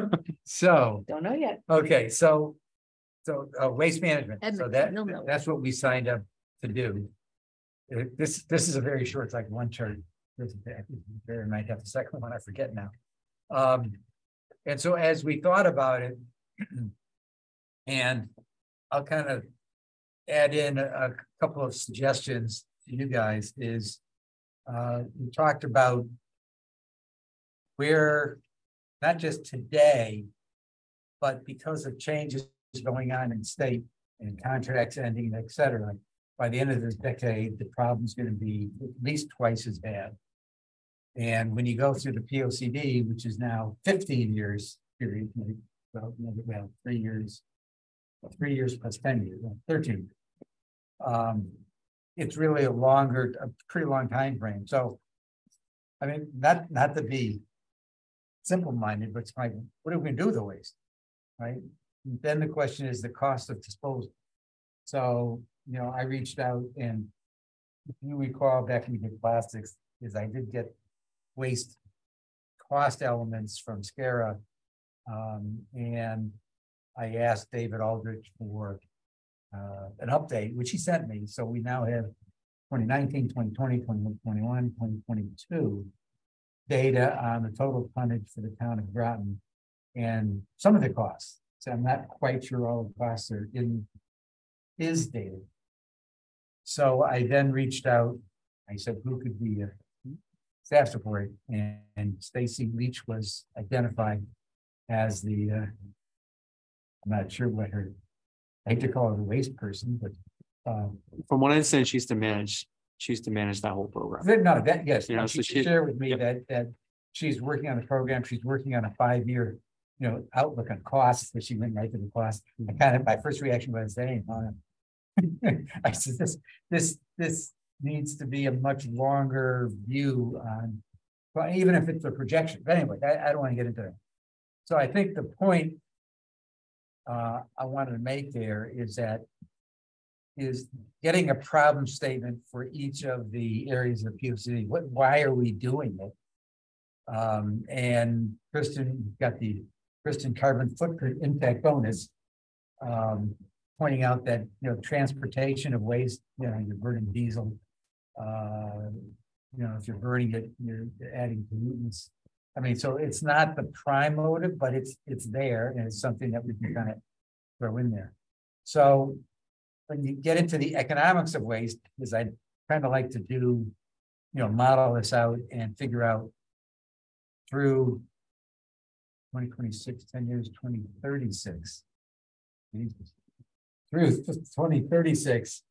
So Don't know yet. okay, so waste management. So No. that's what we signed up to do. This is a very short, it's like one chart. There might have the second one, I forget now. And so as we thought about it, and I'll kind of add in a couple of suggestions to you guys is we talked about where not just today, but because of changes going on in state and contracts ending, et cetera, by the end of this decade, the problem's going to be at least twice as bad. And when you go through the POCD, which is now 15 years period, well, 3 years, 3 years plus 10 years, 13. It's really a pretty long time frame. So, I mean, not to be simple-minded, but it's like, what are we going to do with the waste, right? And then the question is the cost of disposal. So, I reached out, and if you recall back when we did plastics, is I did get waste cost elements from SCARA, and I asked David Aldrich for an update, which he sent me. So we now have 2019, 2020, 2021, 2022 data on the total tonnage for the town of Groton and some of the costs. So I'm not quite sure all the costs are in his data. So I then reached out. I said, who could be a staff support? And Stacy Leach was identified as the, I'm not sure what her, I hate to call her the waste person, but. From what I understand, she used to manage that whole program. No, that, yes, You know, she so she- shared with me yep. that she's working on the program, she's working on a 5-year, outlook on costs, but she went right to the cost. My first reaction was, hey, I said, this needs to be a much longer view on, well, even if it's a projection, but anyway, I don't want to get into that. So I think the point I wanted to make there is getting a problem statement for each of the areas of POC. Why are we doing it? And Kristen got the Kristen carbon footprint impact bonus, pointing out that, transportation of waste, you're burning diesel. If you're burning it, you're adding pollutants. I mean, so it's not the prime motive, but it's there, and it's something that we can kind of throw in there. So when you get into the economics of waste, because I kind of like to do, model this out and figure out through 2026, 10 years, 2036. Through 2036,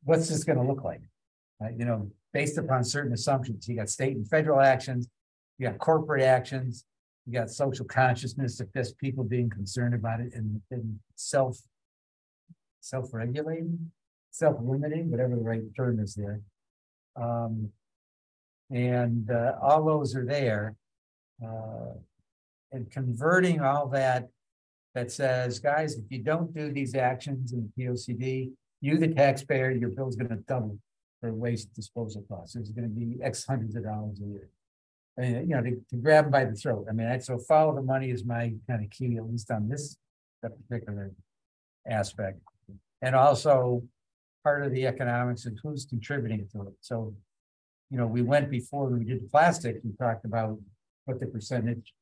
what's this going to look like? Based upon certain assumptions. You got state and federal actions, you got corporate actions, you got social consciousness of just people being concerned about it and self-regulating, self-limiting, whatever the right term is there. All those are there. And converting all that says, guys, if you don't do these actions in the POCD, you, the taxpayer, your bill's going to double for waste disposal costs. It's going to be X hundreds of dollars a year. And, to grab them by the throat. I mean, so follow the money is my kind of key, at least on this particular aspect. And also part of the economics is who's contributing to it. So, we went before we did the plastic, we talked about what the percentage,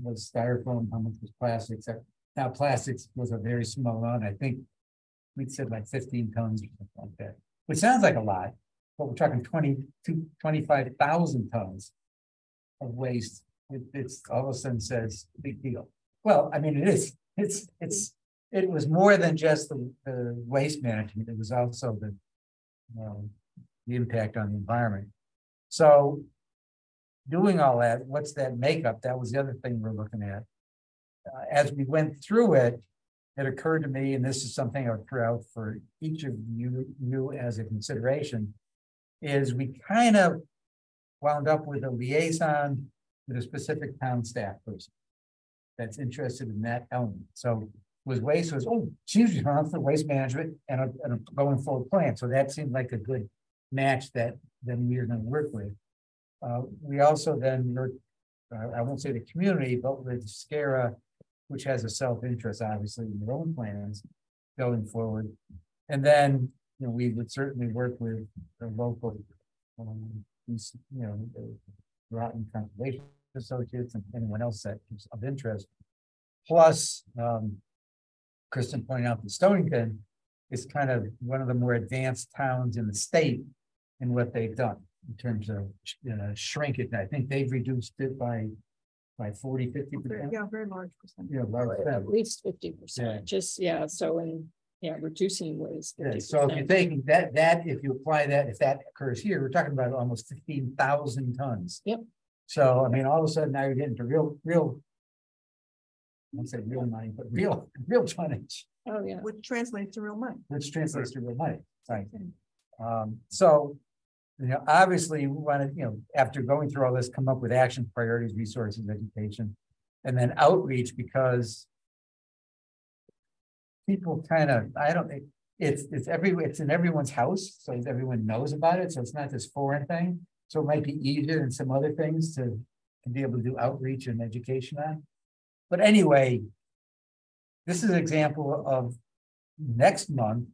was styrofoam, how much was plastics. Now plastics was a very small amount. I think we said like 15 tons or something like that, which sounds like a lot, but we're talking 25,000 tons of waste. It's all of a sudden says big deal. Well, I mean, it is. It was more than just the waste management. It was also the impact on the environment. So doing all that, what's that makeup? That was the other thing we're looking at. As we went through it, it occurred to me, and this is something I'll throw out for each of you as a consideration, is we kind of wound up with a liaison with a specific town staff person that's interested in that element. So was waste was, she's responsible for waste management and a going forward plan. So that seemed like a good match that then we were going to work with. We also then worked, I won't say the community, but with SCARA, which has a self-interest, obviously, in their own plans going forward. And then, we would certainly work with the local, the Groton Conservation Associates and anyone else that is of interest. Plus, Kristen pointed out that Stonington is kind of one of the more advanced towns in the state in what they've done in terms of shrinkage. I think they've reduced it by 40, 50%. Yeah, very large percentage. At least 50%, Yeah. so reducing waste. Yeah, so if you're taking that, if you apply that, if that occurs here, we're talking about almost 15,000 tons. Yep. So, I mean, all of a sudden now you're getting to real, I won't say real money, but real tonnage. Oh, yeah. Which translates to real money. Which translates to real money. Right. So, obviously we want to, after going through all this, come up with action priorities, resources, education, and then outreach, because people kind of, I don't think it's in everyone's house, so everyone knows about it. So it's not this foreign thing. So it might be easier than some other things to be able to do outreach and education on. But anyway, this is an example of next month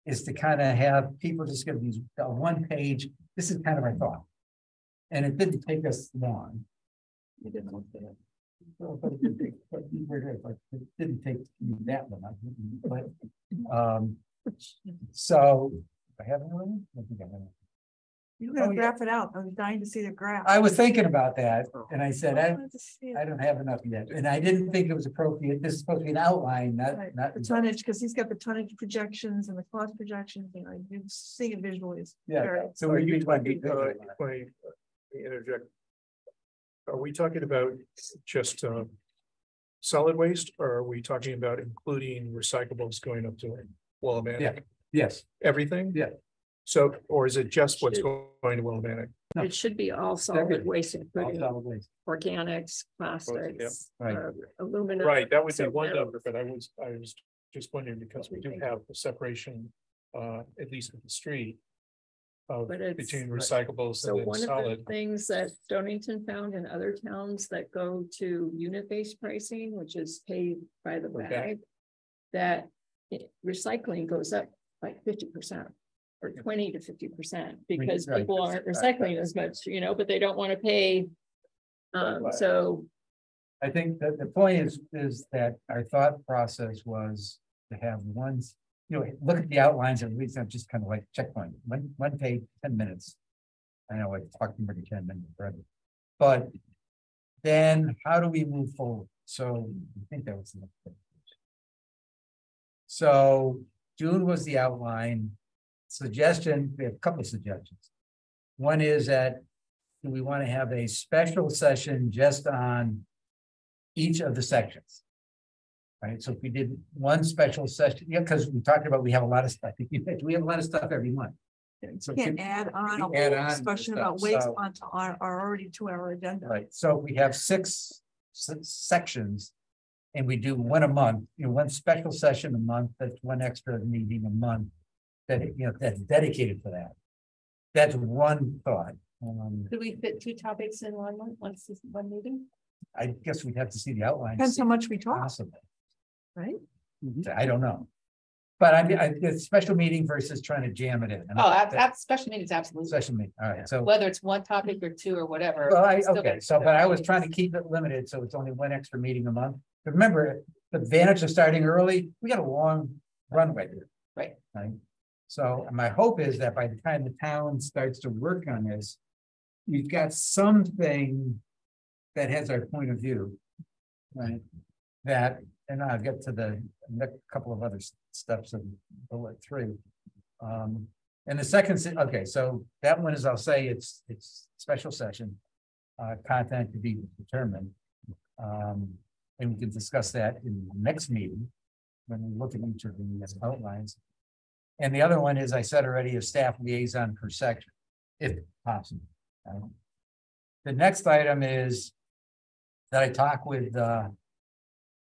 is to kind of have people just give these one page. This is kind of our thought. And it didn't take us long. You didn't look at it. Well, but it didn't take me that long. So I haven't really. I think I haven't. You gotta Oh, yeah. graph it out. I was dying to see the graph. I was thinking about that, and I said, I wanted to see it. don't have enough yet, and I didn't think it was appropriate. This is supposed to be an outline, Right, not. the tonnage, because he's got the tonnage projections and the cost projections, you know, you can see it visually. It's Yeah, very- so Are we you need one. talking, if I interject? Are we talking about just solid waste, or are we talking about including recyclables going up to Willimantic? Yeah. Yes, Everything? Yeah. So, or is it just what's going to Willimantic? No. It should be all solid Everything. waste, all including solid waste. organics, plastics, Right. aluminum. Right, that would be so one metal. number, but I was just wondering, because we do have a separation, at least with the street. Of But it's- between recyclables So and then one of the solid. things that Stonington found in other towns that go to unit-based pricing, which is paid by the Okay. bag, that recycling goes up like 50%. Or 20 to 50%, because Right. people aren't recycling as much, you know, but they don't want to pay. So I think that the point is that our thought process was to have ones, look at the outlines and read them, just kind of like checkpoint, one page, 10 minutes. I know I talked more than 10 minutes, forever. But then how do we move forward? So I think that was the next page. So June was the outline. Suggestion, we have a couple of suggestions. One is that do we want to have a special session just on each of the sections? Right, so if we did one special session, because we talked about, we have a lot of stuff. We have a lot of stuff every month. So Can't add on a add whole on discussion stuff, about waste so- onto our already 2-hour agenda. Right, so we have six sections. And we do one a month, one special session a month, that's one extra meeting a month. That's dedicated to that. That's one thought. Could we fit 2 topics in one month, one meeting? I guess we'd have to see the outline. Depends how much we talk, Possible. right? I don't know. But I mean, it's special meeting versus trying to jam it in. Oh, that's special meetings, absolutely. Special meeting, all right, so. Whether it's one topic or 2 or whatever. Well, it's still okay, gotta so, fit but I our was meetings. trying to keep it limited, so it's only one extra meeting a month. But remember, the advantage of starting early, we got a long runway here. Right. Right, so my hope is that by the time the town starts to work on this, we've got something that has our point of view. Right, that, and I'll get to the next couple of other steps of bullet 3. And the second, okay, so that one is, I'll say it's special session, content to be determined. And we can discuss that in the next meeting when we look at each of the outlines. And the other one is, I said already, a staff liaison per section, if possible. The next item is that I talk with,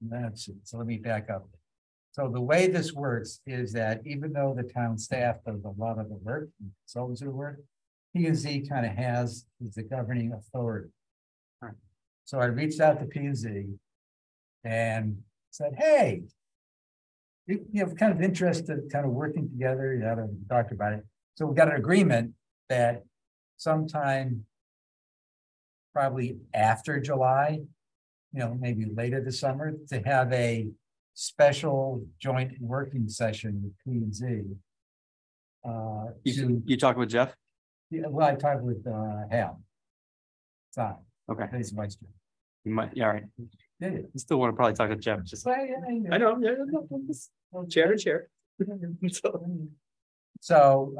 let's see, so let me back up. So the way this works is that even though the town staff does a lot of the work, consultants do the work, P&Z kind of is the governing authority. So I reached out to P&Z and said, hey, you have kind of interest in kind of working together, we talked about it. So we got an agreement that sometime probably after July, maybe later this summer, to have a special joint working session with P&Z. You talking with Jeff? Yeah, well, I talked with Hal. Sorry, Okay, he's vice chair. you might, yeah, all right. Yeah, You still want to probably talk to Jeff, just. yeah. I know, yeah, chair to chair. So,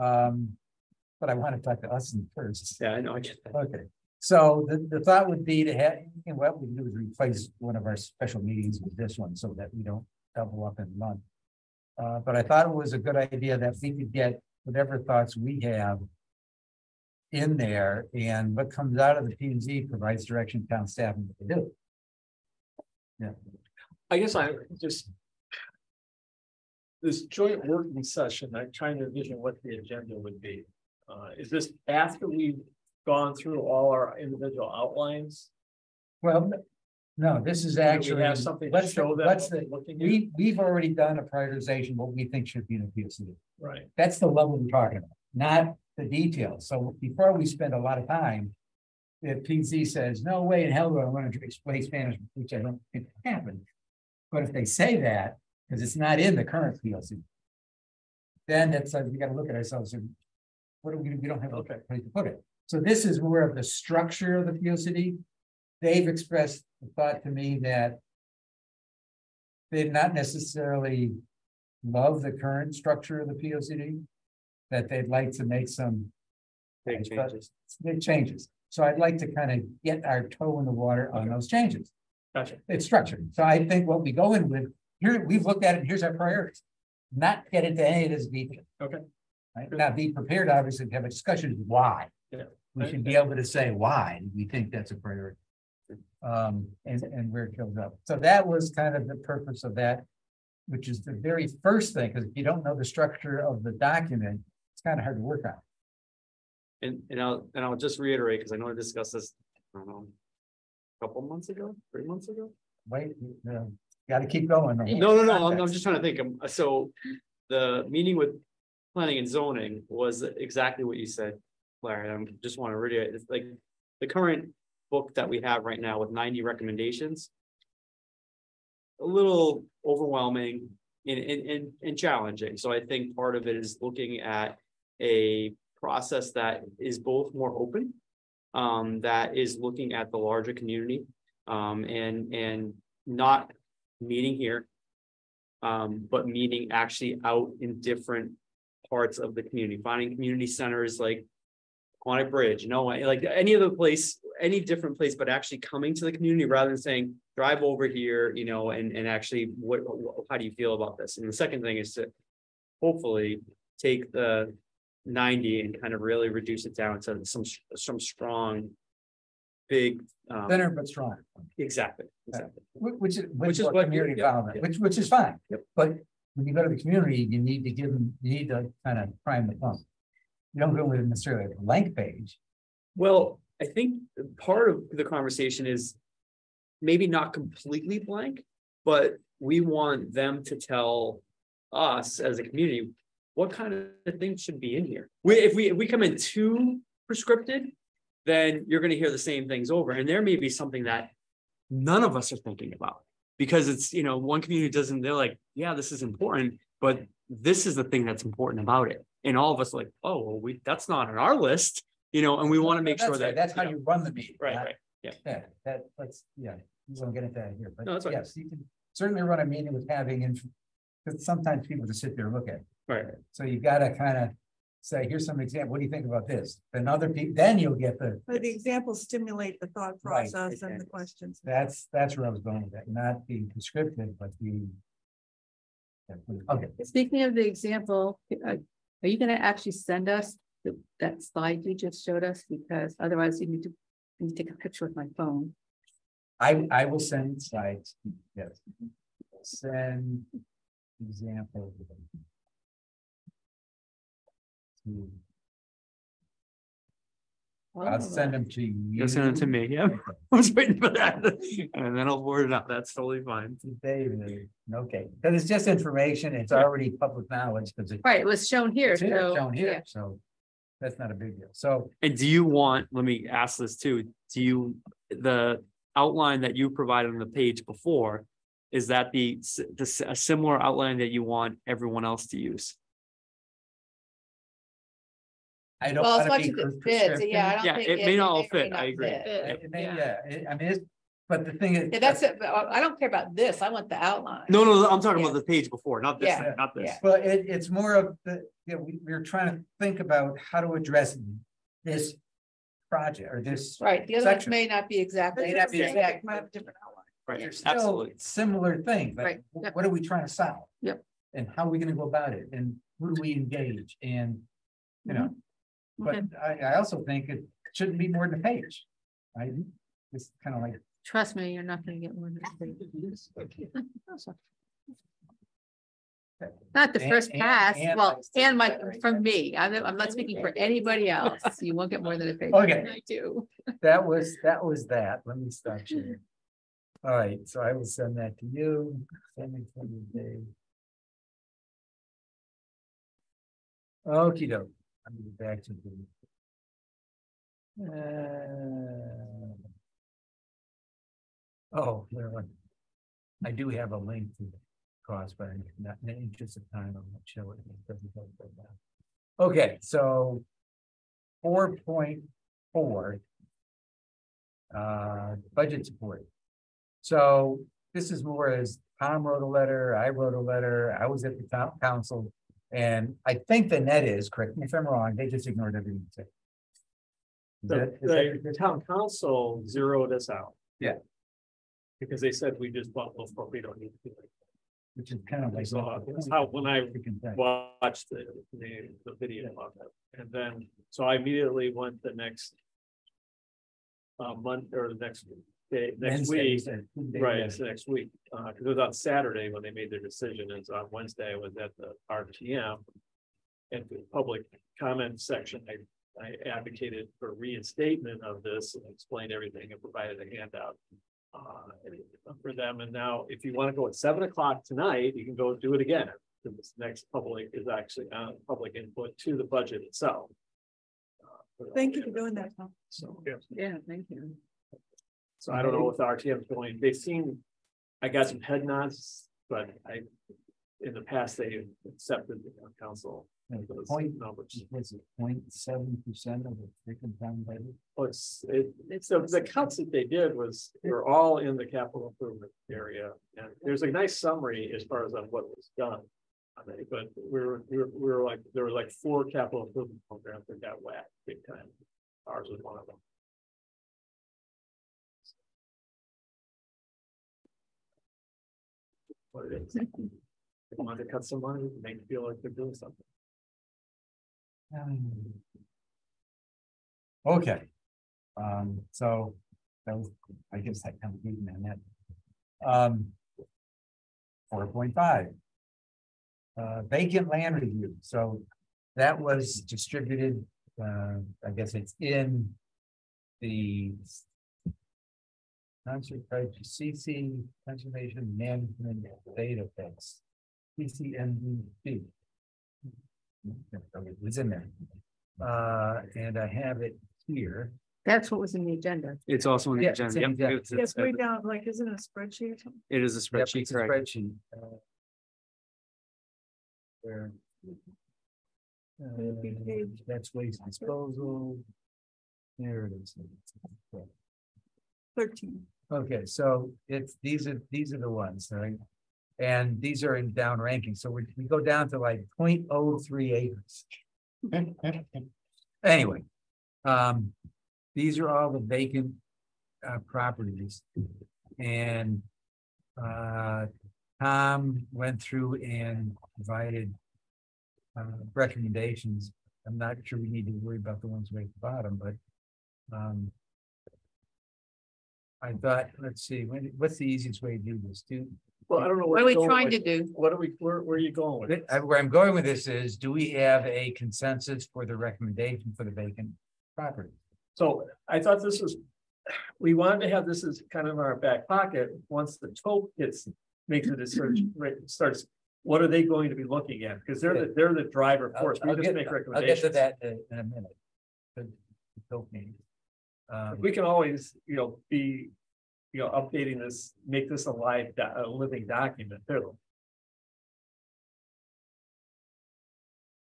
but I want to talk to us first. Yeah, I know, I get that. Okay, so the thought would be to have, and what we can do is replace one of our special meetings with this one so that we don't double up in a month. But I thought it was a good idea that we could get whatever thoughts we have in there, and what comes out of the P&Z provides direction to town staff and what they do. Yeah. I guess I just. This joint working session, I'm trying to envision what the agenda would be. Is this after we've gone through all our individual outlines? Well, No, this is we actually, have something to what's show them what's what the, we're looking at? we've already done a prioritization, what we think should be in the POCD. Right, That's the level we're talking about, not the details. So before we spend a lot of time, if PZ says, no way in hell do I want to do waste management, which I don't think will happen. But if they say that, because it's not in the current PLC, then that's, we got to look at ourselves and what do we don't have a place to put it. So this is more of the structure of the POCD. They've expressed the thought to me that they not necessarily love the current structure of the POCD, that they'd like to make some Big changes. big changes. So I'd like to kind of get our toe in the water on those changes. gotcha. It's structured. So I think what we go in with, here, we've looked at it, here's our priorities. Not get into any of this detail. Okay. Right? Now be prepared, obviously, to have a discussion of why. Yeah. We should be able to say why we think that's a priority. And where it comes up. So that was kind of the purpose of that, which is the very first thing, because if you don't know the structure of the document, it's kind of hard to work on. And I'll just reiterate, because I know I discussed this, I don't know, a couple months ago, 3 months ago. Wait, got to keep going. No, I'm just trying to think. So the meeting with planning and zoning was exactly what you said, Larry. I just want to reiterate, it's like the current book that we have right now with 90 recommendations, a little overwhelming and challenging. So I think part of it is looking at a process that is both more open, that is looking at the larger community, and not meeting here, but meeting actually out in different parts of the community, finding community centers like Quantic Bridge, like any other place, any different place, but actually coming to the community rather than saying, drive over here, and actually how do you feel about this? And the second thing is to hopefully take the 90 and kind of really reduce it down to some strong, big, Thinner but strong. exactly. Which is what what community involvement, which is fine. Yep. But when you go to the community, you need to give them, you need to kind of prime the pump. You don't go with necessarily a blank page. Well, I think part of the conversation is maybe not completely blank, but we want them to tell us as a community what kind of things should be in here. If we come in too prescriptive, then you're going to hear the same things over, and there may be something that none of us are thinking about because it's one community doesn't. They're like, yeah, this is important, but this is the thing that's important about it. And all of us are like, oh, well, that's not on our list, and we want to make sure that that's how you run the meeting. right. Yeah. We won't get into that here, but No, that's right. yes, you can certainly run a meeting with having, because sometimes people just sit there and look at it. Right. So you got to kind of say, here's some example. What do you think about this? Then other people, then you'll get the. But the examples stimulate the thought Right, process and the questions. That's where I was going with that, not being prescriptive, but being. Okay. Speaking of the example, are you gonna actually send us that slide you just showed us? Because otherwise you need to take a picture with my phone. I will send slides. Yes. Send example. I'll send them to you. You'll send it to me. Yeah. I was waiting for that. And then I'll forward it out. That's totally fine. David, okay, because it's just information. It's already public knowledge because Right, it was shown here, it's here, so. shown here, yeah. so that's not a big deal. So And do you want, let me ask this too, the outline that you provided on the page before, is that a similar outline that you want everyone else to use? I don't Well, want as to much be as it fits, prescriptive. yeah, I don't Yeah, think. it may not all or may fit, I not agree. fit. I mean, but the thing is. Yeah, that's it, but I don't care about this, I want the outline. No, I'm talking Yeah. about the page before, not this, Yeah, not this. yeah. Well, it's more of we're trying to think about how to address this project or this. Right, the other ones section. may not be exactly. May not be the same. exact. Might have a different outline. Right, They're still absolutely. similar things, like Right, yep. what are we trying to solve? Yep. And how are we gonna go about it? And who do we engage? And, but I also think it shouldn't be more than a page. Right? It's kind of like. Trust me, you're not gonna get one. Not the first pass, well, and from me, I'm not speaking for anybody else, you won't get more than a page. Okay. I do. That was that. Let me stop sharing. All right, so I will send that to you. Send it to me, Dave. Okey doke. I'm gonna go back to the. Oh, never mind. I do have a link to the cost, but I'm not in the interest of time, I'm not sure what it doesn't go right now. Okay, so 4.4. Budget support. So this is more as Tom wrote a letter, I wrote a letter, I was at the town council. And I think the net is, correct me if I'm wrong, they just ignored everything. you said. Is The town council zeroed us out. Yeah. Because they said we just bought those, we don't need to do it. Which is kind of like. So that's how, when I freaking thing. watched the video of it, and then, so I immediately went the next month or the next day, next Wednesday, you week. said. Right, it's next week, because it was on Saturday when they made their decision, and so on Wednesday I was at the RTM. And the public comment section, I advocated for reinstatement of this and explained everything and provided a handout. For them, and now if you want to go at 7 o'clock tonight, you can go do it again. This next public is actually public input to the budget itself. Thank you for doing that, Tom. So, Yeah, thank you. so I don't know if the RTM is going, they seem, I got some head nods, but in the past, they accepted the council. Those Point numbers. Was it 0.7% of the freaking town budget? Oh, so the cuts that they did was, they're all in the capital improvement area, and there's a nice summary as far as on what was done. But we were like, there were like 4 capital improvement programs that got whacked big time. Ours was one of them. What it is. They wanted to cut some money, make you feel like they're doing something. Okay. So that was, I guess that kind of gave me that. 4.5. Vacant land review. So that was distributed. I guess it's in the CC Conservation Management Database. CCMDB. It was in there. And I have it here. That's what was in the agenda. It's also on the Yeah, agenda. it's in Yep, the agenda. it's- Yes, way down, like, isn't it a spreadsheet or something? It is a Yep, spreadsheet, it's a correct? spreadsheet. Where? That's waste disposal. There it is. 13. Okay, so it's, these are the ones, right? And these are in down ranking, so we go down to like 0.03 acres. Anyway, these are all the vacant properties. And Tom went through and provided recommendations. I'm not sure we need to worry about the ones right at the bottom, but I thought, let's see, what's the easiest way to do this? Well, I don't know. What are we trying to do? What are we, where are you going with this? Where I'm going with this is, do we have a consensus for the recommendation for the vacant property? So I thought this was, we wanted to have this as kind of in our back pocket, once the TOP makes a decision, starts, what are they going to be looking at? Because they're the driver force. We just make recommendations. I'll get to that in a minute. The TOP meeting. We can always, be, updating this, make this a living document too.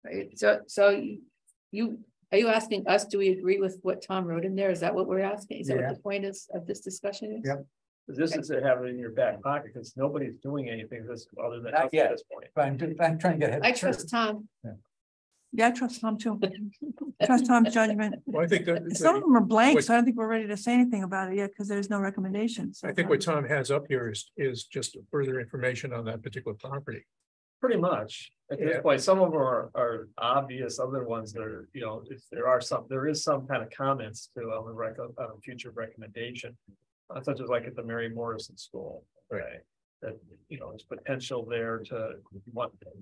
Right, so are you asking us, do we agree with what Tom wrote in there? Is that what we're asking? Is that what the point is of this discussion is? Yep. This is to have it in your back pocket, because nobody's doing anything this other than Not us at yet. this point. But I'm trying to get ahead. I trust Tom. Yeah, I trust Tom too. Trust Tom's judgment. Well, I think that. Some of them are blank, so I don't think we're ready to say anything about it yet because there's no recommendations. I think what Tom has up here is just further information on that particular property. Pretty much at this Yeah. point, some of them are obvious, other ones that are, if there is some kind of comments to on a future recommendation. Such as like at the Mary Morrison School, right? That, there's potential there to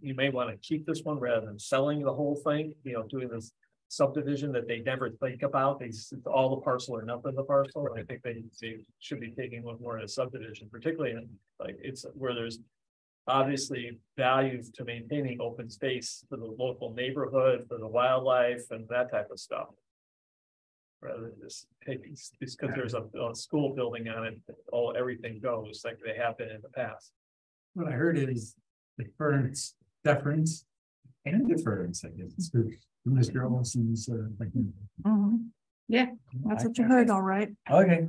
you may want to keep this one rather than selling the whole thing, doing this subdivision that they never think about. It's all the parcel or nothing the parcel. I think they should be taking one more as subdivision, particularly in like it's where there's obviously value to maintaining open space for the local neighborhood, for the wildlife and that type of stuff. Rather than just taking, because there's a school building on it, everything goes like they have been in the past. What I heard is deference, deference and deference, I guess, to Mr. Olson's. Yeah, That's what you heard, all right. Okay.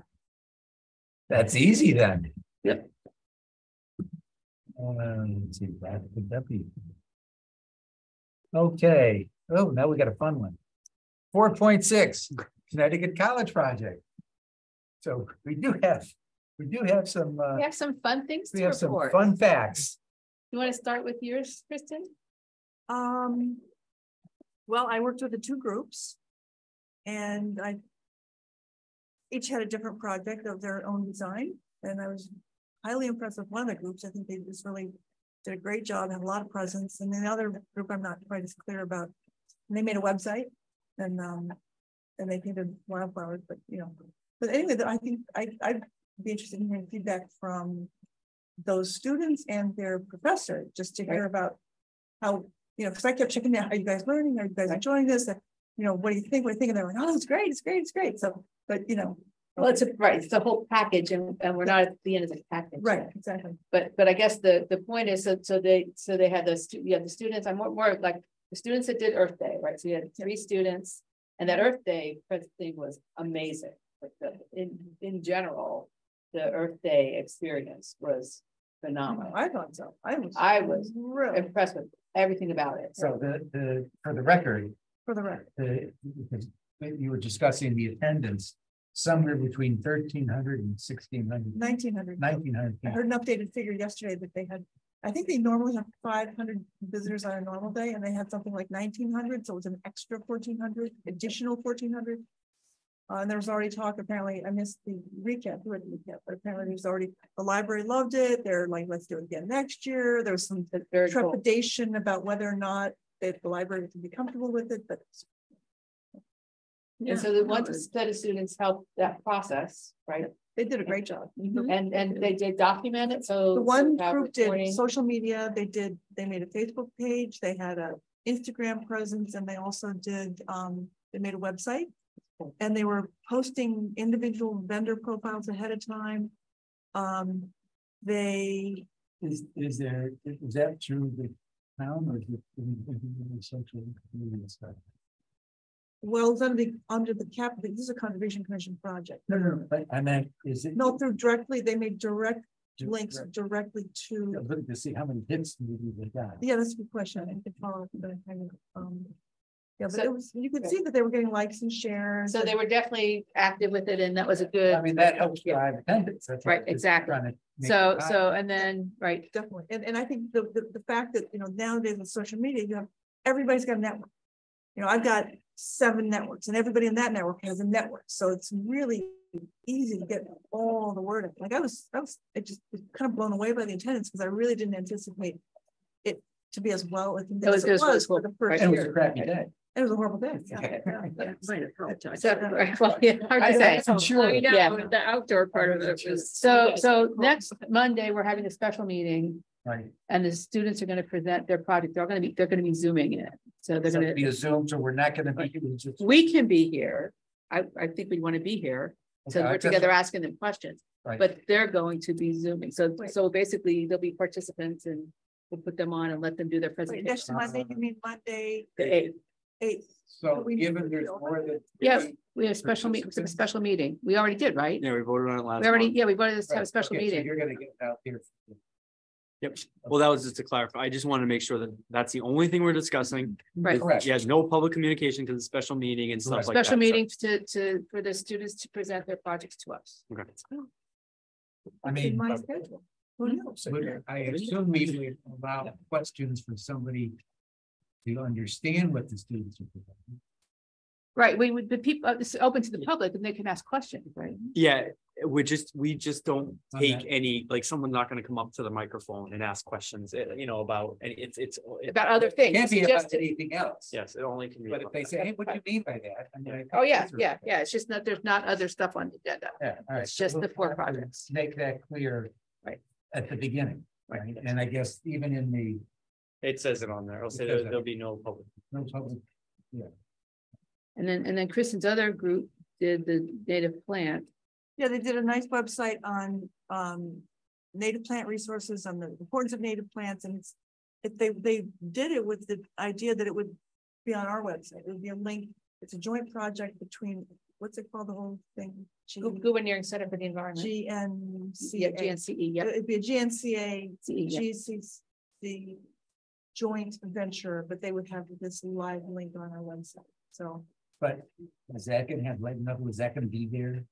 That's easy then. Yep. Let's see, that could that be? Okay, oh, now we got a fun one. 4.6, Connecticut College Project. So we do have some, we have some fun things we to have some report. fun facts. You want to start with yours, Kristen? Well, I worked with the two groups. And I each had a different project of their own design. And I was highly impressed with one of the groups. I think they just really did a great job, had a lot of presence. And then the other group I'm not quite as clear about. And they made a website and they painted wildflowers, but but anyway, I think I'd be interested in hearing feedback from those students and their professor, just to hear about how, because I kept checking out, are you guys learning? Are you guys enjoying this? What do you think? What do you think? And they're like, oh, it's great, it's great, it's great. So, but Well, it's it's the whole package, and we're not at the end of the package. right, exactly. But I guess the point is, so they had the students. I'm more like the students that did Earth Day, right? So you had 3 students, and that Earth Day thing was amazing. Like in general, the Earth Day experience was phenomenal. I thought so. I was really impressed with everything about it. So for the record, for the record. because you were discussing the attendance, somewhere between 1,300 and 1,600. 1,900. 1,900. I heard an updated figure yesterday that they had, I think they normally have 500 visitors on a normal day, and they had something like 1,900. So it was an extra 1,400, additional 1,400. And there was already talk, apparently, I missed the recap, but apparently there's already, the library loved it. They're like, let's do it again next year. There was some trepidation about whether or not that the library would be comfortable with it, but. And so the one set of students helped that process, right? They did a great job. And they did document it, so. The one have group did reporting. social media, they made a Facebook page, they had a Instagram presence, and they also did, they made a website. And they were posting individual vendor profiles ahead of time. Is that through the town or is it in social media stuff? Well, it's under the cap, this is a Conservation Commission project. No, but I meant, is it? No, through directly, they made direct links directly to. Look to see how many hits maybe they got. Yeah, that's a good question. I could follow up, but yeah, but So- it was, you could see that they were getting likes and shares. So they were definitely active with it, and that was a good. I mean, that helps drive attendance. That's what Right, it's exactly. trying to make So, it high. and then, right, Definitely. And I think the fact that, nowadays with social media, everybody's got a network. I've got 7 networks and everybody in that network has a network. So it's really easy to get all the word. Like I just was kind of blown away by the attendance because I really didn't anticipate it to be as well. It was for the first And it year. was a crappy day. It was a horrible day. Yeah. so, right, well, yeah, hard to say. I'm sure. Yeah. The outdoor part of it was. So next Monday, we're having a special meeting, Right. and the students are gonna present their project. They're gonna be zooming in. So they're So gonna, it'll be a Zoom, so we're not gonna be. we can be here. I think we want to be here. So Okay, we're together asking them questions, Right. but they're going to be zooming. So basically they'll be participants, and we'll put them on and let them do their Wait, presentation. next Monday, you mean Monday, The 8th. 8th? So given there's more than. Yeah, we have a special meeting, a special meeting. We already did, right? Yeah, we voted on it last. We already, month. yeah, we voted to have a Right, special okay, so meeting. you're gonna get it out here. Yep. Well, that was just to clarify. I just wanted to make sure that that's the only thing we're discussing. Right. Correct. Yeah, no public communication because it's a special meeting and stuff like that. Special so- meetings for the students to present their projects to us. Okay. I In mean, my schedule. Who knows? but I assume we would allow questions for somebody to understand what the students are presenting. Right, we would, the people, it's open to the public and they can ask questions, right? Yeah, we just don't Okay. take any, like, someone's not gonna come up to the microphone and ask questions, about, and it's. About other things. Can't be It's about just- anything else. Yes, it only can be. But if they say, hey, what do you mean by that? I mean, I Oh, yeah, think these yeah, are- yeah. It's just not, there's not other stuff on the agenda. Yeah, all right. It's just So the four we'll have to projects. Make that clear. Right. At the beginning, Right. right? And I guess even in the, It says it on there. I'll say It says there'll be no public. no public, And then Kristen's other group did the native plant. Yeah, they did a nice website on native plant resources, on the importance of native plants, and it's. If they did it with the idea that it would be on our website, it would be a link. It's a joint project between, what's it called, the whole thing? Gouverneering Center for the Environment. Yeah, GNCA. GNCE, yep. It'd be a GNCA, CE, yep. GCC joint venture, but they would have this live link on our website, so. but is that gonna have, like, in other words, is that gonna be there?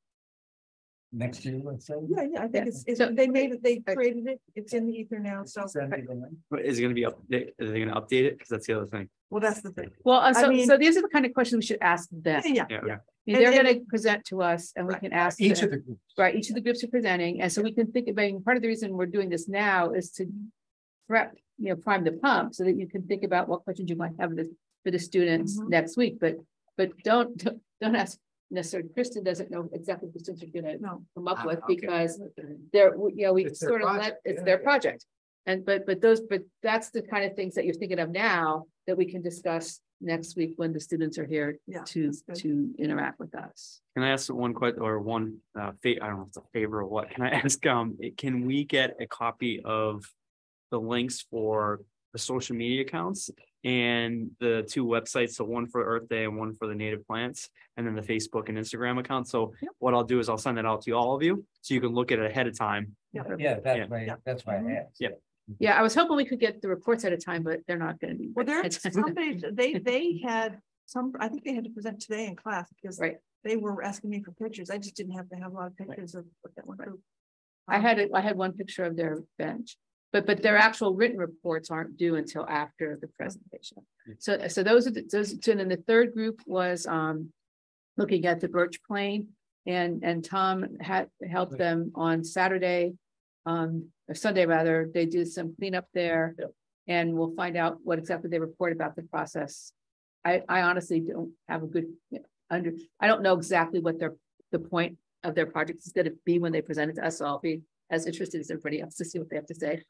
Next year, let's say? Yeah, I think it's, So- they made it, they created it, it's in the ether now, so, Send me the link. But is it gonna be update? Are they gonna update it? Because that's the other thing. well, that's the thing. Well, I mean- so these are the kind of questions we should ask them. Yeah, Yeah. I mean, They're And- gonna present to us and we Right. can ask. Each them. of the groups. Right, each of the groups are presenting, and so we can think about, part of the reason we're doing this now is to prep, prime the pump, so that you can think about what questions you might have for the students Mhm. next week, but don't ask necessarily, Kristen doesn't know exactly what the students are gonna no, come up with, Okay. because they're, we It's their sort of project, it's yeah. their project. And, but that's the kind of things that you're thinking of now, that we can discuss next week when the students are here Yeah, to, that's good. to interact with us. Can I ask one question or one I don't know if it's a favor or what? Can I ask, can we get a copy of the links for the social media accounts and the two websites, so one for Earth Day and one for the native plants, and then the Facebook and Instagram account? So what I'll do is I'll send it out to all of you, so you can look at it ahead of time. Yeah, Yeah. that's why I asked. Yeah. Yeah, I was hoping we could get the reports at a time, but they're not gonna be. well, there's somebody, they had some, I think they had to present today in class, because Right. they were asking me for pictures, I just didn't have to have a lot of pictures of what that one group. I had one picture of their bench, but their actual written reports aren't due until after the presentation. So those are those two, and then the third group was looking at the Birch Plain, and Tom had helped them on Saturday, or Sunday rather. They did some cleanup there, and we'll find out what exactly they report about the process. I honestly don't have a good I don't know exactly what the point of their project is going to be when they present it to us, so I'll be as interested as everybody else to see what they have to say.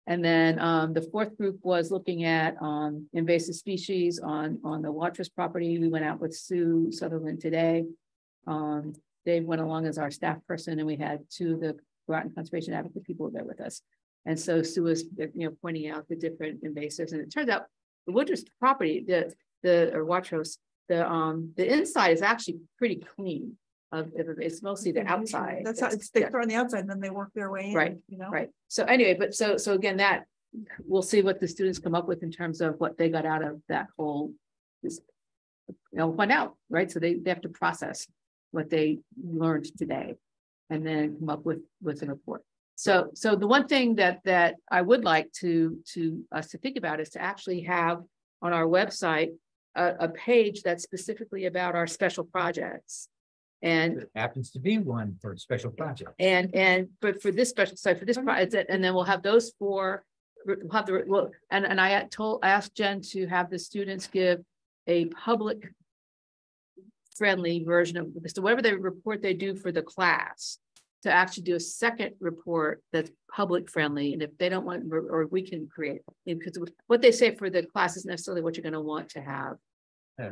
And then the fourth group was looking at invasive species on the Watrous property. We went out with Sue Sutherland today. Dave went along as our staff person, and we had two of the Groton Conservation Advocate people there with us. And so Sue was, pointing out the different invasives, and it turns out the Watrous property, Watrous, the inside is actually pretty clean. It's mostly the outside. That's how they start on the outside, and then they work their way in. Right, Right. So anyway, but so again, that we'll see what the students come up with in terms of what they got out of that whole. We'll find out, right? So they have to process what they learned today, and then come up with a report. So the one thing that I would like to us to think about is to actually have on our website a page that's specifically about our special projects. And It happens to be one for a special project. but for this special site, for this project, and then we'll have those four, we'll have and I asked Jen to have the students give a public friendly version of this. So whatever they report they do for the class, to actually do a second report that's public friendly. And if they don't want, or we can create, because what they say for the class isn't necessarily what you're going to want to have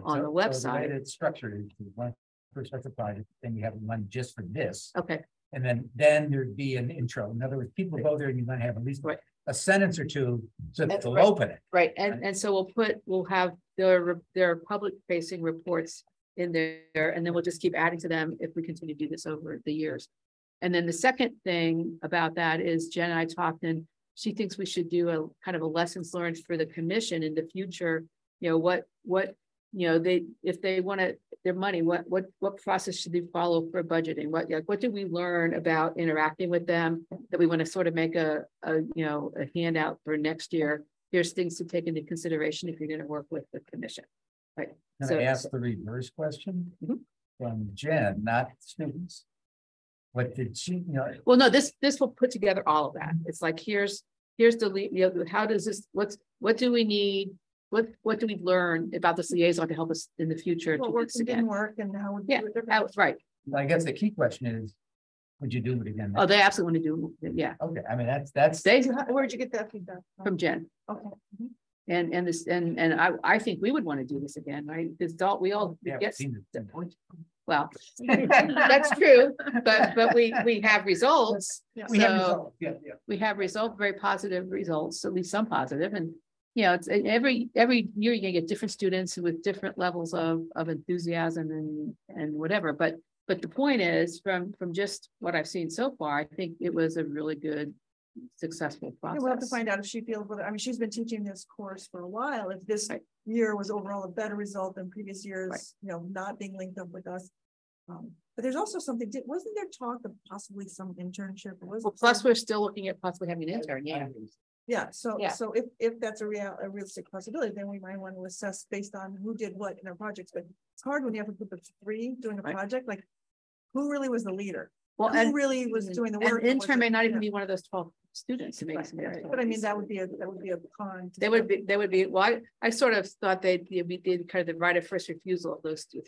on the website. So the way that it's structured is one for a special project, then you have one just for this. Okay, And then there'd be an intro. In other words, people go there and you're gonna have at least Right. a sentence or two, so that That's they'll right. open it. right. And so we'll have their public facing reports in there, and then we'll just keep adding to them if we continue to do this over the years. And then the second thing about that is Jen and I talked, and she thinks we should do a kind of a lessons learned for the commission in the future. What if they want their money, what process should they follow for budgeting? What did we learn about interacting with them that we want to sort of make a handout for next year? Here's things to take into consideration if you're going to work with the commission. Right. Can So- I ask the reverse question Mhm. from Jen, not students? what did she, you know, Well, no, this will put together all of that. It's like, here's the lead, you know, how does this, what do we need? What do we learn about this liaison to help us in the future? What to do worked this and didn't again? work and how would we Yeah, do it differently? that was right. I guess the key question is, would you do it again? Oh, they absolutely want to do, yeah. Okay, I mean, that's. They, Where'd you get that feedback from Jen. Okay. And this, and I think we would want to do this again, right? Because we all Yeah, get, seen it. well, that's true, but we have results. We have So results, yeah. we have results, very positive results, at least some positive, and you know, it's every year you're gonna get different students with different levels of enthusiasm and whatever. But the point is, from just what I've seen so far, I think it was a really good, successful process. We'll have to find out if she feels, I mean, she's been teaching this course for a while. If this Right. year was overall a better result than previous years, Right. you know, not being linked up with us. But there's also something, wasn't there talk of possibly some internship? Well, plus we're still looking at possibly having an intern, yeah. Yeah, so Yeah. if that's a realistic possibility, then we might want to assess based on who did what in our projects. But it's hard when you have a group of 3 doing a Right. project, like who really was the leader? Well, Who and really was doing the work? an intern may not even be. be one of those 12 students who makes. But I mean, that would be a con. They would be, well, I sort of thought we did kind of the right of first refusal of those two,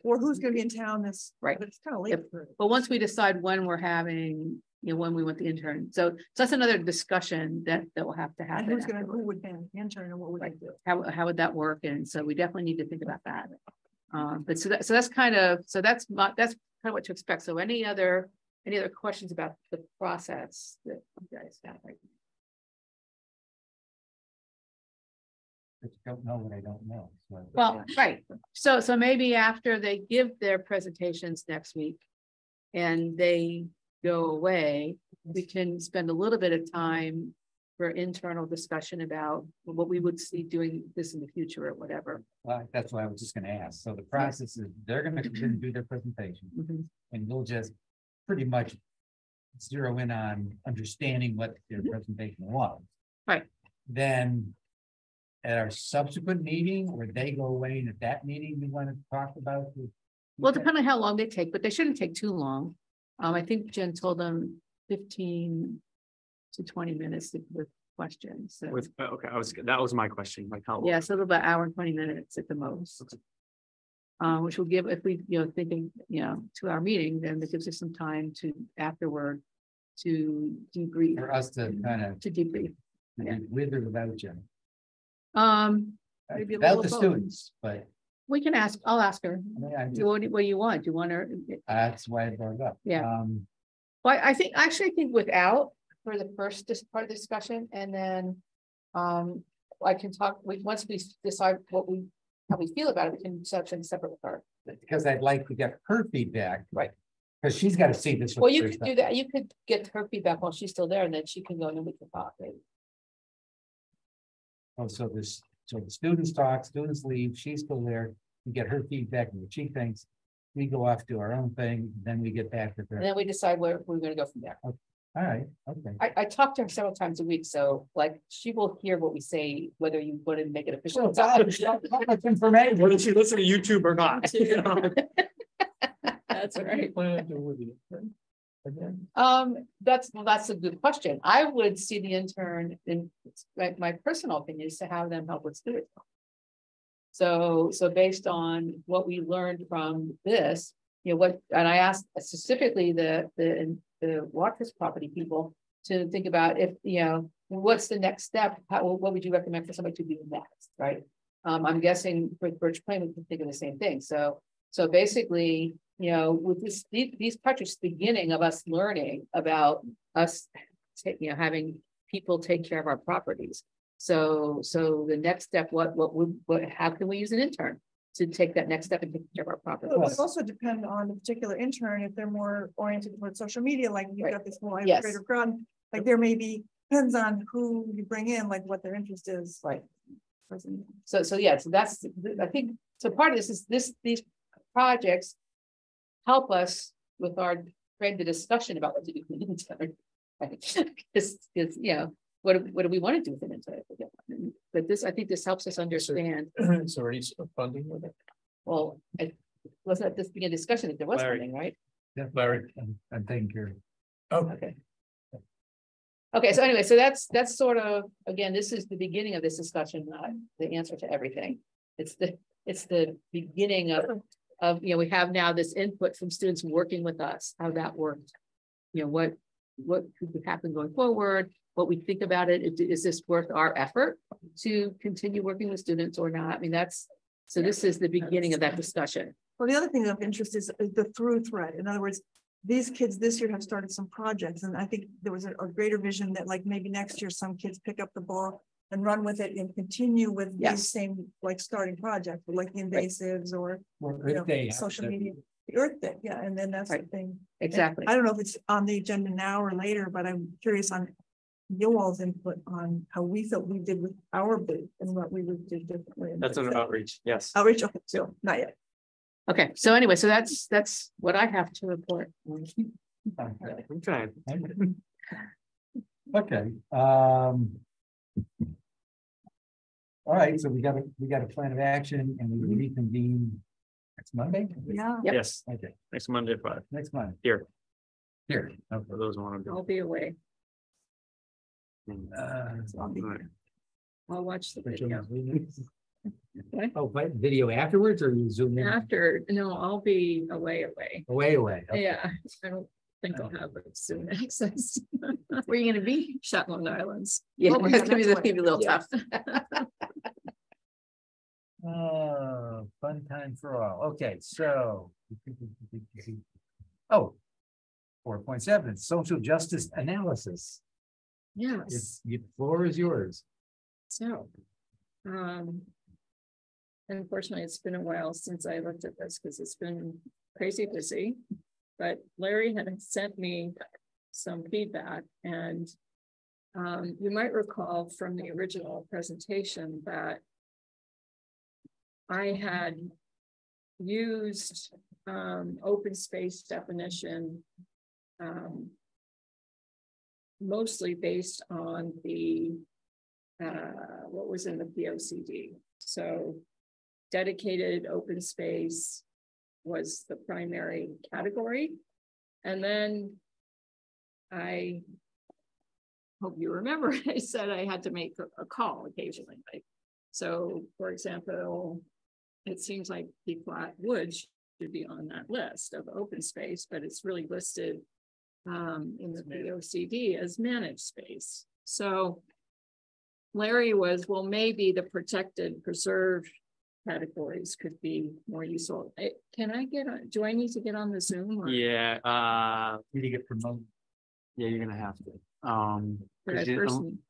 Or who's gonna be in town this. Right. But it's kind of late. Yep. But once we decide when we're having, you know, when we want the intern, so that's another discussion that will have to And happen. who's gonna, afterward. who would be the intern and what would they do? How would that work? And so we definitely need to think about that. But so that's kind of, that's kind of what to expect. So any other questions about the process that you guys have right now? But you don't know what I don't know. So. Well, right. So maybe after they give their presentations next week and they go away, we can spend a little bit of time for internal discussion about what we would see doing this in the future or whatever. Well, that's what I was just gonna ask. So the process is, they're gonna come in and do their presentation, Mhm. and you'll just pretty much zero in on understanding what their presentation was. Right. Then at our subsequent meeting, or they go away, and at that meeting, we want to talk about. Well, depending on how long they take, but they shouldn't take too long. I think Jen told them 15 to 20 minutes with questions. So, With, okay, that was my question, like how? yeah, so about an hour and 20 minutes at the most. Which will give, if we, you know, thinking, you know, 2-hour meeting, then it gives us some time to afterward to debrief. For us to kind of, To debrief. Yeah. with or without Jen. Maybe a Without little the of both. students, but We can ask, I'll ask her. I mean, I'm Do just- you want, what do you want? Do you want her? that's why I brought it up. Yeah. Well, I think without for the first part of the discussion, and then I can talk, once we decide how we feel about it, we can set something separate with her. Because I'd like to get her feedback. Right. Because she's got to see this. for Well, the you first could time. do that. You could get her feedback while she's still there, and then she can go and then we can talk. Maybe. Oh, so the students talk, students leave, she's still there, we get her feedback and what she thinks. We go off to our own thing, then we get back to And her. then we decide where we're gonna go from there. All right, okay. I talk to her several times a week, so like she will hear what we say, whether you want to make it official. or not. That's information. Whether she listen to YouTube or not. You know? That's right. Plan to do with the intern again? That's a good question. I would see the intern in my personal opinion is to have them help with students. So based on what we learned from this, you know, and I asked specifically the Watkins property people to think about if, you know, what's the next step? What would you recommend for somebody to do next, right? I'm guessing with Birch Plain, we can think of the same thing. So basically, you know, with these projects, beginning of us learning about us, you know, having people take care of our properties. So the next step, how can we use an intern to take that next step and take care of our property? It would also depend on the particular intern, if they're more oriented towards social media, like you've Right. got this whole Yes. Greater Groton, like there may be, depends on who you bring in, like what their interest is. Right. So yeah, so that's, I think, so part of this is these projects help us with the discussion about what to do with an intern. Right? Because, you know, what do we want to do with an intern? But I think this helps us understand. Is there any funding with it? Well, it wasn't at this beginning discussion that there was Larry. funding, right? Yeah, Larry. I'm taking care of it. Oh, Okay. Okay, so anyway, so that's sort of, again, this is the beginning of this discussion, not the answer to everything. It's the beginning of, you know, we have now this input from students working with us, how that worked. You know, what could happen going forward, what we think about it. Is this worth our effort to continue working with students or not? I mean, so this is the beginning of that discussion. Well, the other thing of interest is the through thread. In other words, these kids this year have started some projects, and I think there was a greater vision that like maybe next year some kids pick up the ball and run with it and continue with these same like starting projects, like the invasives or social media. The Earth Day, yeah, and then that's the thing. Exactly. And I don't know if it's on the agenda now or later, but I'm curious on your all's input on how we felt we did with our booth and what we would do differently. That's an outreach, yes. Outreach, okay, so not yet. Okay, so anyway, so that's what I have to report. Okay. Okay. All right, so we got a plan of action and we reconvene next Monday? Yeah. Yep. Yes, Okay, next Monday at 5. next Monday. Here, Here. for those who want to I'll go. be away. I'll be here. I'll watch the video. Oh, but video afterwards or you zoom in? After, no, I'll be away. Away. Okay. Yeah, I don't think I'll have Zoom access. Where are you gonna be? Shetland Islands. Yeah, Oh, yeah, that's gonna that's be a little tough. Fun time for all. Okay, so. Oh. 4.7, social justice analysis. Yes, The floor is yours. so. Unfortunately, it's been a while since I looked at this because it's been crazy busy. But Larry had sent me some feedback, and you might recall from the original presentation that I had used open space definition mostly based on the what was in the POCD. So dedicated open space was the primary category. And then I hope you remember, I said I had to make a call occasionally. Like, so for example, it seems like the flat woods should be on that list of open space, but it's really listed in the POCD as managed space. So Larry was, well, maybe the protected, preserved categories could be more useful. Can I get on? Do I need to get on the Zoom? Or? Yeah, Did you get promoted? yeah, you're gonna have to.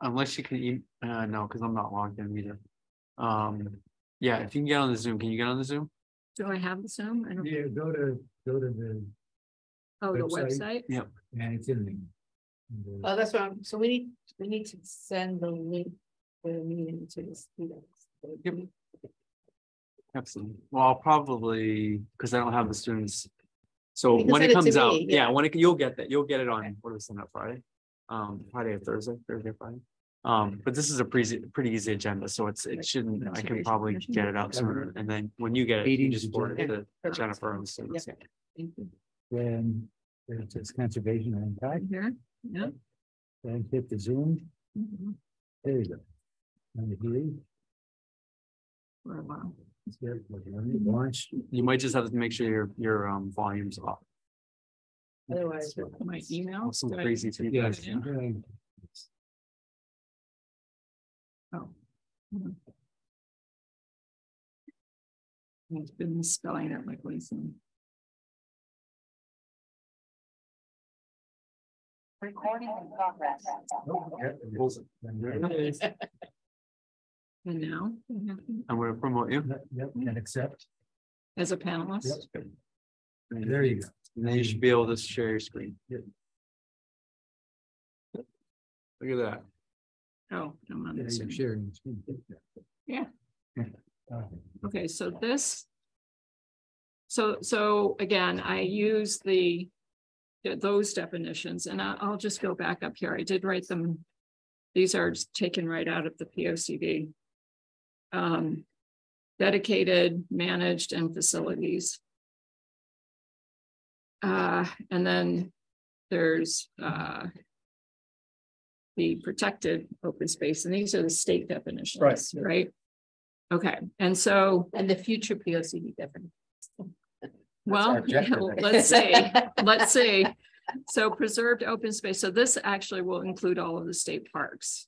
Unless you can, no, because I'm not logged in either. Yeah, if you can get on the Zoom, can you get on the Zoom? Do I have the Zoom? I don't. Yeah, go to the. Oh, the website. website. Yep. And it's in the. Oh, that's wrong. So we need to send the link for the meeting to the students. Yep. Absolutely. Well, I'll probably, because I don't have the students. So You can when send it it to comes out, me, yeah, yeah. when you'll get that, you'll get it on, what do we send out Friday? Friday or Thursday, Friday. But this is a pretty easy agenda, so it shouldn't, I can probably get it out sooner. And then when you get it, you just forward it to Jennifer and the students. Yeah. Thank you. Then it's conservation and impact. Here, yeah. Then hit the Zoom. Mhm. There you go. And here. For a while. Launch. You might just have to make sure your volume's off. Otherwise, with my email. Some do I crazy need to- feedback. Oh. Mhm. I've been spelling it like Lisa. Recording in progress. And now, I'm gonna promote you. Yep, and accept. as a panelist, There you go. And then you should be able to share your screen. Yep. Look at that. oh, I'm on Yeah, this. you're sharing the screen. Yeah. Okay. Okay, so this. So again, I use those definitions, and I'll just go back up here. I did write them. These are taken right out of the POCD. Dedicated, managed, and facilities. And then there's the protected open space, and these are the state definitions, right? Okay, and so, And the future POCD definition. well, objective. let's see. So preserved open space. So this actually will include all of the state parks.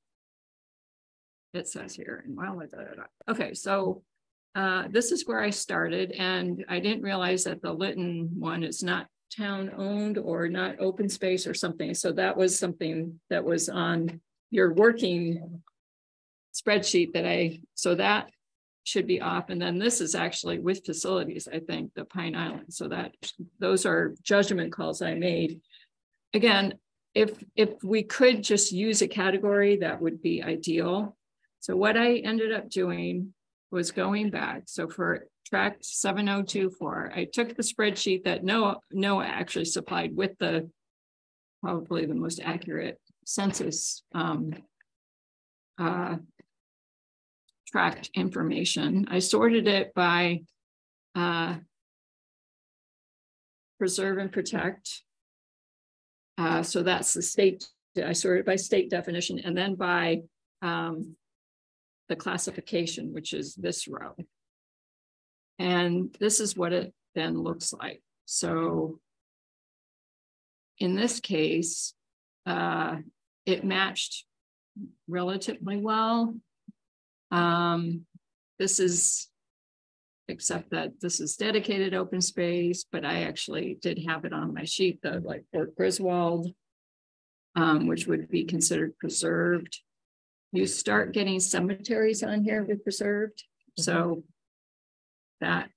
It says here, and well, okay, so this is where I started, and I didn't realize that the Lytton one is not town owned or not open space or something. So that was something that was on your working spreadsheet so that should be off. And then this is actually with facilities, I think, the Pine Island. So that those are judgment calls I made. Again, if we could just use a category, that would be ideal. So what I ended up doing was going back. So for tract 7024, I took the spreadsheet that Noah actually supplied with probably the most accurate census tract information. I sorted it by preserve and protect. So that's the state. I sorted by state definition, and then by the classification, which is this row. And this is what it then looks like. So in this case, it matched relatively well. This is, except that this is dedicated open space, but I actually did have it on my sheet, like Fort Griswold, which would be considered preserved. You start getting cemeteries on here with preserved. So that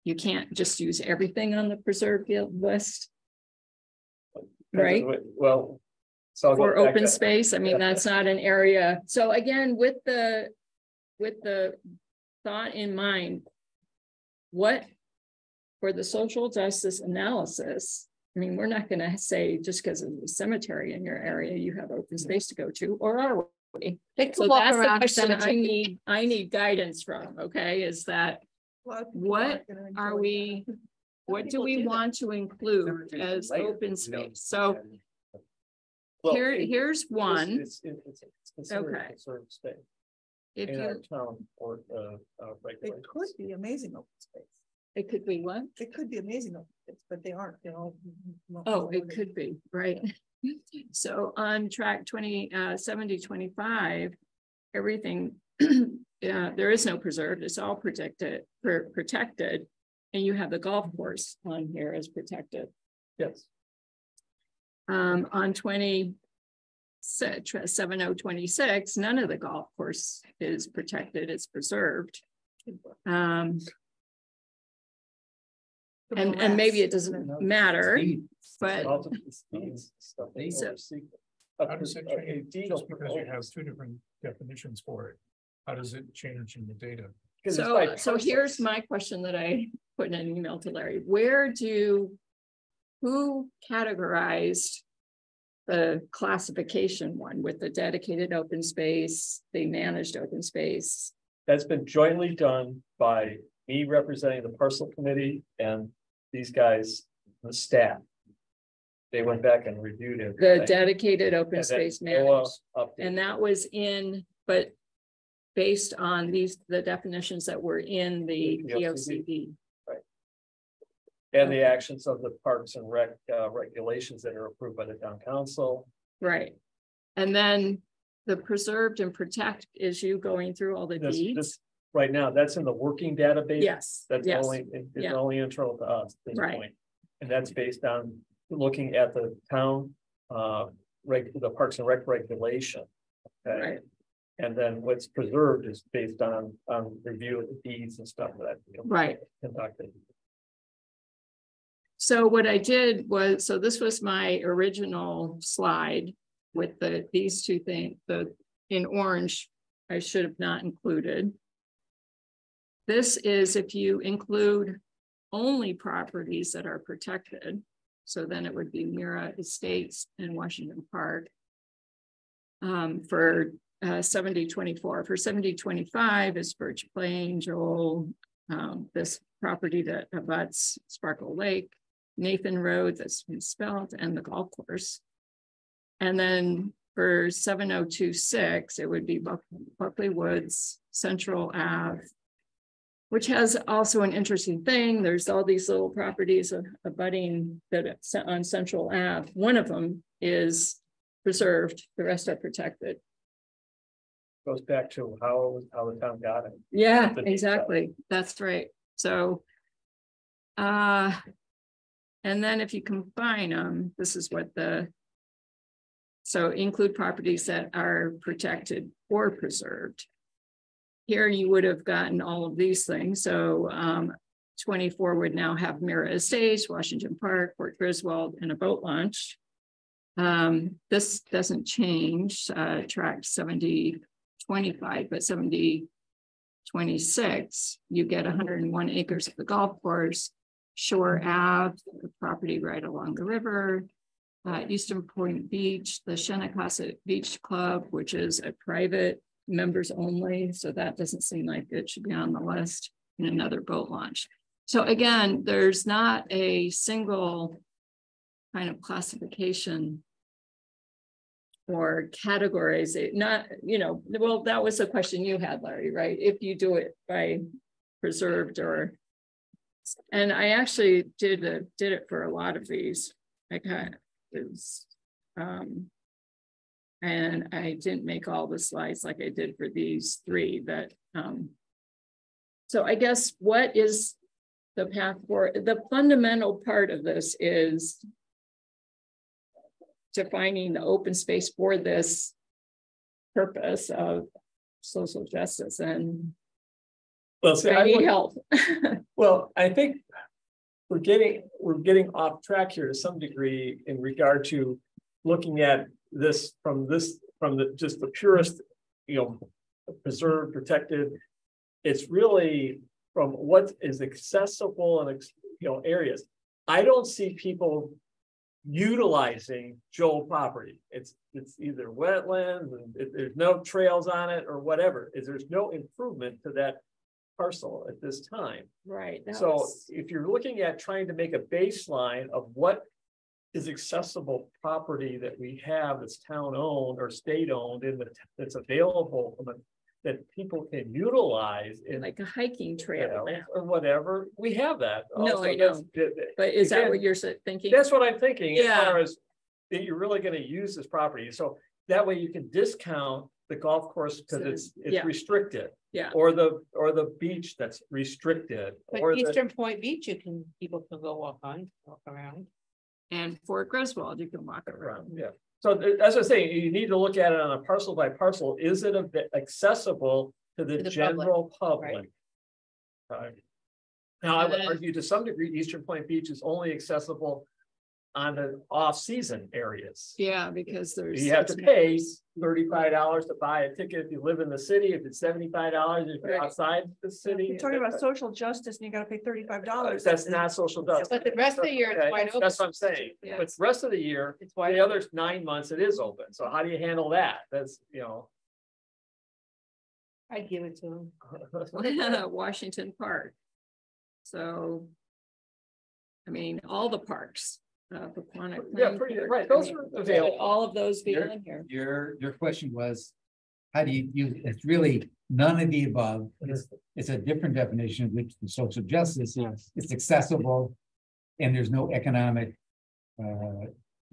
you can't just use everything on the preserved list. Right? Well, so for open space. I mean, that's not an area. So again, with the thought in mind, what for the social justice analysis, I mean, we're not going to say just because of the cemetery in your area, you have open space to go to, or are we? So that's the question I need guidance from. Okay, is that what are we? What do we want to include as open space? So here's one. It's okay. Space. If in you, our town or It could be amazing open space. it could be what? It could be amazing open space, but they aren't. They're all. Oh, it could be, right. So on track 7025, everything, there is no preserved, it's all protected, and you have the golf course on here as protected. Yes. On 7026, none of the golf course is protected, it's preserved. And maybe it doesn't matter, but How does it change? Just because you have two different definitions for it, how does it change in the data? so here's my question that I put in an email to Larry. Who categorized the classification one with the dedicated open space, the managed open space? That's been jointly done by me representing the parcel committee and these guys, the staff. They went back and reviewed it. The dedicated open space managed. And that was but based on the definitions that were in the POCD. Right. And the actions of the parks and rec regulations that are approved by the town council. Right. And then the preserved and protect is you going through all the deeds. Right now, that's in the working database. Yes. That's only internal to us at this point. And that's based on looking at the town, the parks and rec regulation. Okay. Right. And then what's preserved is based on review of the deeds and stuff that conducted. So what I did was, so this was my original slide with these two things, in orange, I should have not included. This is if you include only properties that are protected. So then it would be Mira Estates and Washington Park. For 7024, for 7025 is Birch Plain, Joel, this property that abuts Sparkle Lake, Nathan Road, that's been spelled, and the golf course. And then for 7026, it would be Buckley Woods, Central Ave, which has also an interesting thing. There's all these little properties abutting that it's on Central Ave. One of them is preserved, the rest are protected. Goes back to how the town got it. Yeah, exactly. That's right. So, and then if you combine them, this is what so include properties that are protected or preserved. Here you would have gotten all of these things. So 24 would now have Mira Estates, Washington Park, Fort Griswold, and a boat launch. This doesn't change, track 7025, but 7026, you get 101 acres of the golf course, Shore Ave, the property right along the river, Eastern Point Beach, the Shinnecock Beach Club, which is a private members only. So that doesn't seem like it should be on the list, in another boat launch. So again, there's not a single kind of classification or categories. Not, well, that was a question you had, Larry, right? If you do it by preserved or, and I actually did it for a lot of these. I kind of was, and I didn't make all the slides like I did for these three, but so I guess what is the path forward? The fundamental part of this is defining the open space for this purpose of social justice, and Well, see, I need help. Well, I think we're getting off track here to some degree in regard to looking at this from just the purest, preserved, protected. It's really from what is accessible and areas. I don't see people utilizing Joel property. It's either wetlands and there's no trails on it or whatever. There's no improvement to that parcel at this time. Right. So if you're looking at trying to make a baseline of what is accessible property that we have that's town owned or state owned that's available that people can utilize in like a hiking trail or whatever, we have that. No, also, I know. But is that what you're thinking? That's what I'm thinking. Yeah. As far as that you're really going to use this property. So that way you can discount the golf course because it's restricted. Yeah. Or the beach that's restricted. But or Eastern Point Beach, people can go walk around. And Fort Griswold, you can walk around. Yeah. So that's what I'm saying. You need to look at it on a parcel by parcel. Is it accessible to the general public? Right. Now, I would argue to some degree, Eastern Point Beach is only accessible on the off-season areas. Yeah, because you have to pay $35 to buy a ticket if you live in the city. If it's $75 if you're outside the city. You're talking about social justice and you gotta pay $35. That's not social justice. But the rest of the year, it's wide open. That's what I'm saying. Yeah. But the rest of the year, It's wide the open. other 9 months, it is open. So how do you handle that? That's, I'd give it to them. Washington Park. So, I mean, all the parks. Yeah, pretty right. Those are available. All of those be on here. Your question was, how do you use it? It's really none of the above. It's a different definition, which the social justice, it's accessible and there's no economic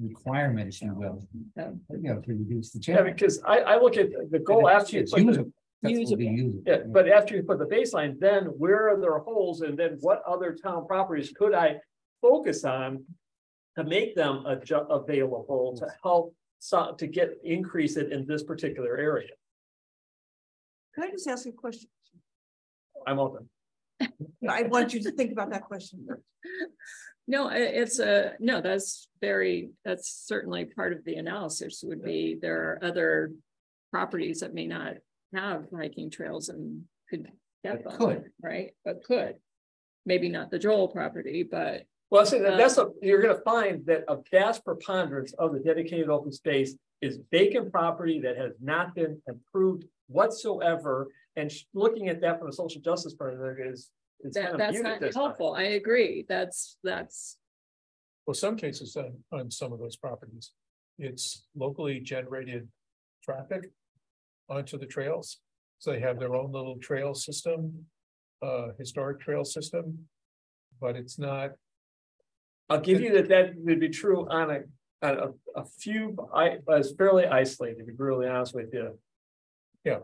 requirements, you will, to reduce the Yeah, challenge. because I look at the goal after you It's put usable. That's what Usable. we use it. yeah, but after you put the baseline, then where are there holes, and then what other town properties could I focus on to make them available to help to increase it in this particular area? Can I just ask you a question? I'm open. I want you to think about that question. No, that's certainly part of the analysis would be there are other properties that may not have hiking trails and could get them, right? But could, maybe not the Joel property, but. Well, so you're going to find that a vast preponderance of the dedicated open space is vacant property that has not been improved whatsoever. And looking at that from a social justice point of view that's not helpful. I agree. That's Well, some cases on some of those properties, it's locally generated traffic onto the trails. So they have their own little trail system, historic trail system, but it's not. I'll give you that would be true on a few, but it's fairly isolated, to be brutally honest with you. Yeah.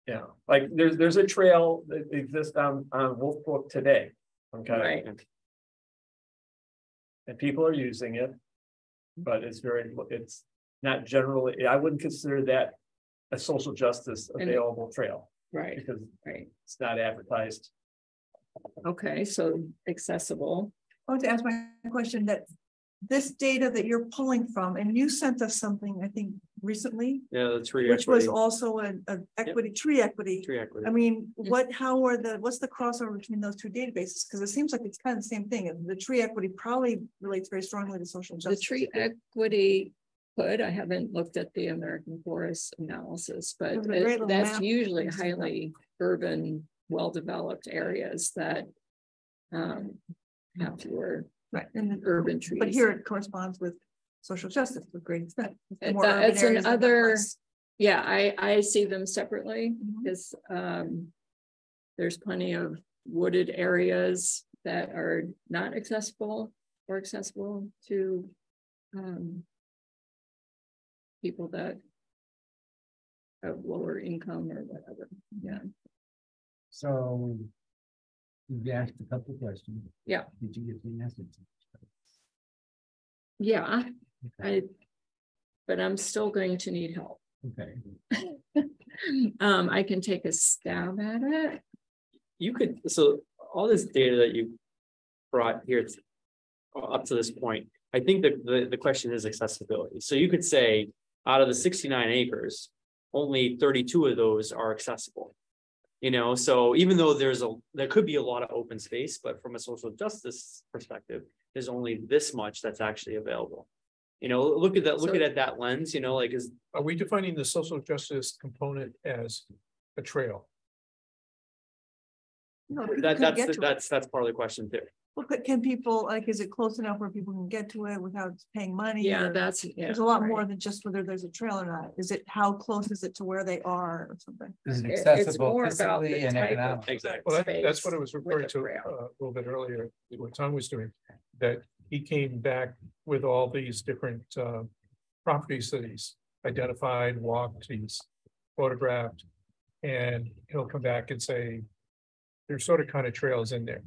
Yeah, like there's a trail that exists on Wolf Brook today, okay? Right. And people are using it, but it's not generally, I wouldn't consider that a social justice available trail, Right, because right. it's not advertised. Okay, so accessible. I want to ask my question that this data that you're pulling from, and you sent us something, I think, recently, Yeah, the tree. which was equity, also an equity, tree equity. tree equity. I mean, what's the crossover between those two databases? Because it seems like it's kind of the same thing. And the tree equity probably relates very strongly to social The justice. tree equity could, I haven't looked at the American Forest analysis, but There's a great little that's map. usually highly urban, well-developed areas that have fewer Right, and urban trees. but here it corresponds with social justice to a great extent. The more urban It's areas, the another, less. yeah, I see them separately Mhm. because there's plenty of wooded areas that are not accessible or accessible to people that have lower income or whatever. Yeah. So you've asked a couple of questions. Yeah. Did you get the answers? Yeah, but I'm still going to need help. Okay. I can take a stab at it. You could, so all this data that you brought here up to this point, I think that the question is accessibility. So you could say out of the 69 acres, only 32 of those are accessible. You know, so even though there could be a lot of open space, but from a social justice perspective, there's only this much that's actually available. You know, look at that lens, you know, like Are we defining the social justice component as a trail? No, people couldn't get to it. that's part of the question too. Well, but can people, like, is it close enough where people can get to it without paying money? Yeah, or- There's a lot more than just whether there's a trail or not. Is it how close is it to where they are or something? Is it It's accessible more about the physically and type of- economically? Exactly. Well, that's space what I was with referring the to trail. a little bit earlier, what Tom was doing, that he came back with all these different properties that he's identified, walked, he's photographed, and he'll come back and say, there's sort of kind of trails in there,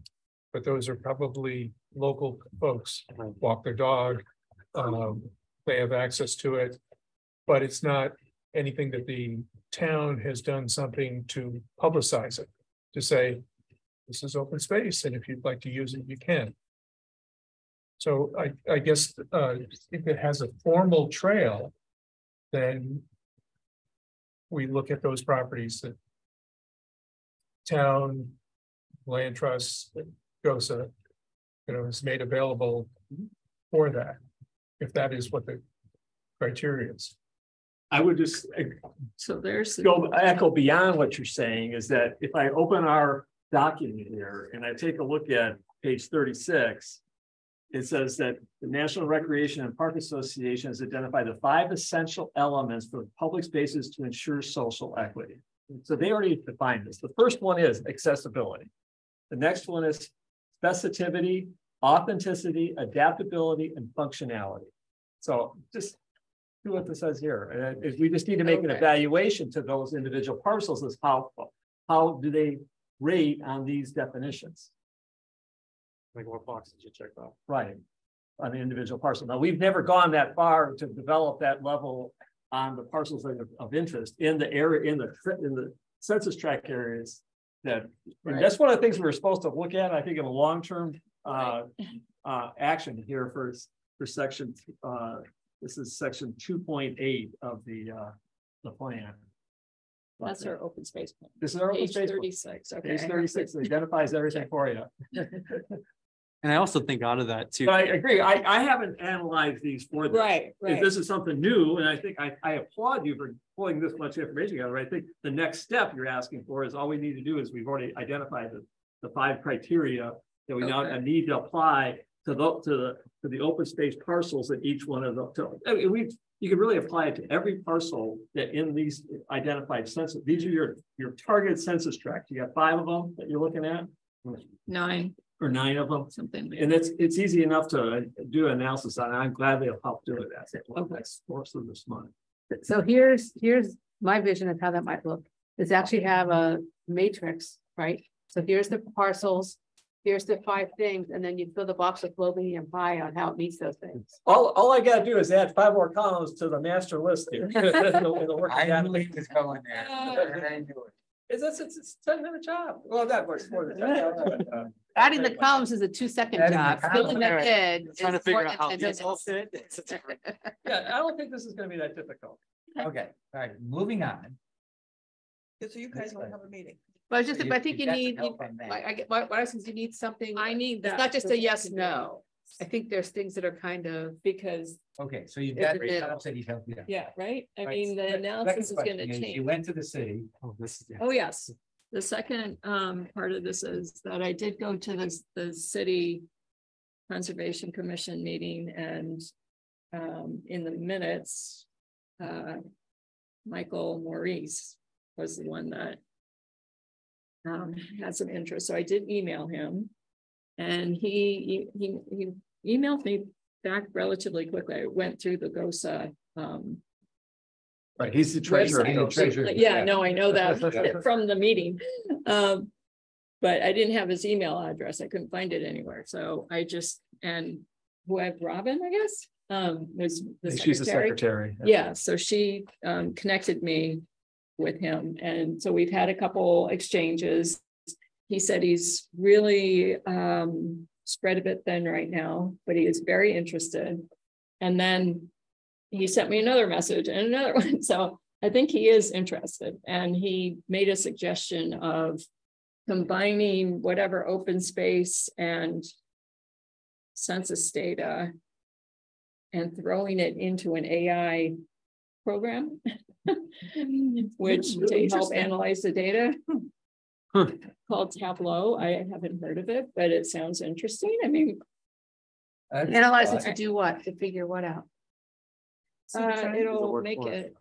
but those are probably local folks, walk their dog, they have access to it, but it's not anything that the town has done something to publicize it, to say, this is open space, and if you'd like to use it, you can. So I guess if it has a formal trail, then we look at those properties that town, land trusts, GOSA, is made available for that, if that is what the criteria is. I would just So there's, echo beyond what you're saying is that if I open our document here and I take a look at page 36, it says that the National Recreation and Park Association has identified the 5 essential elements for public spaces to ensure social equity. So they already defined this. The first one is accessibility. The next one is specificity, authenticity, adaptability, and functionality. So just do what this says here. We just need to make an evaluation to those individual parcels as how do they rate on these definitions? Like what boxes you check off? Right, on the individual parcel. Now, we've never gone that far to develop that level on the parcels of interest in the area, in the census tract areas. And that's one of the things we're supposed to look at, I think, in a long-term action here for section, this is section 2.8 of the plan. that's our open space plan. This is our open Page space. 36. Okay. Page 36 identifies everything for you. And I also think out of that too. But I agree. I haven't analyzed these for this. Right, If right. this is something new, and I think I applaud you for pulling this much information together. I think the next step you're asking for is all we need to do is we've already identified the 5 criteria that we now Okay. need to apply to for the open space parcels that each one of them. I mean, you could really apply it to every parcel that in these identified census. These are your targeted census tracts. You got 5 of them that you're looking at, 9, or 9 of them. something. And it's easy enough to do an analysis on. I'm glad they'll help do it. That's next course of this month. So here's my vision of how that might look, is actually have a matrix, right? So here's the parcels, here's the 5 things, and then you fill the box with low, medium, high on how it meets those things. All I gotta do is add 5 more columns to the master list here. I knew he was going there. I knew it. It's a 10-minute job. Well, that works more than 10 minutes. Adding the columns is a 2-second Adding the job, columns. filling that in. Trying to is figure more out how than 10 these all minutes. fit. Yeah, I don't think this is gonna be that difficult. Okay, all right, moving on. So you guys will have a meeting. But I You- I think you you got some need, help on that. I get, what I was, you need something. I need that. It's not just before a yes, I can do no. I think there's things that are kind of, Because, Okay, so you've It's got, a bit- Tom said he'd help you out. yeah, right? I Right, mean, the second analysis is question gonna is, change. You went to the city. Oh, this is. Oh, yes. The second part of this is that I did go to the city Conservation Commission meeting, and in the minutes, Michael Maurice was the one that had some interest. So I did email him, and he emailed me back relatively quickly. I went through the GOSA Right, he's the treasurer. He's the website. treasurer. Yeah, no, I know that from the meeting. But I didn't have his email address. I couldn't find it anywhere. So I just, and who I have, Robin, I guess, was the She's the secretary. secretary. Yeah, so she connected me with him. And so we've had a couple exchanges. He said he's really spread a bit thin right now, but he is very interested. And then he sent me another message and another one. So I think he is interested. And he made a suggestion of combining whatever open space and census data and throwing it into an AI program, which to help analyze the data. Called Tableau. I haven't heard of it, but it sounds interesting. I mean, analyze it to do what, to figure what out? it'll make it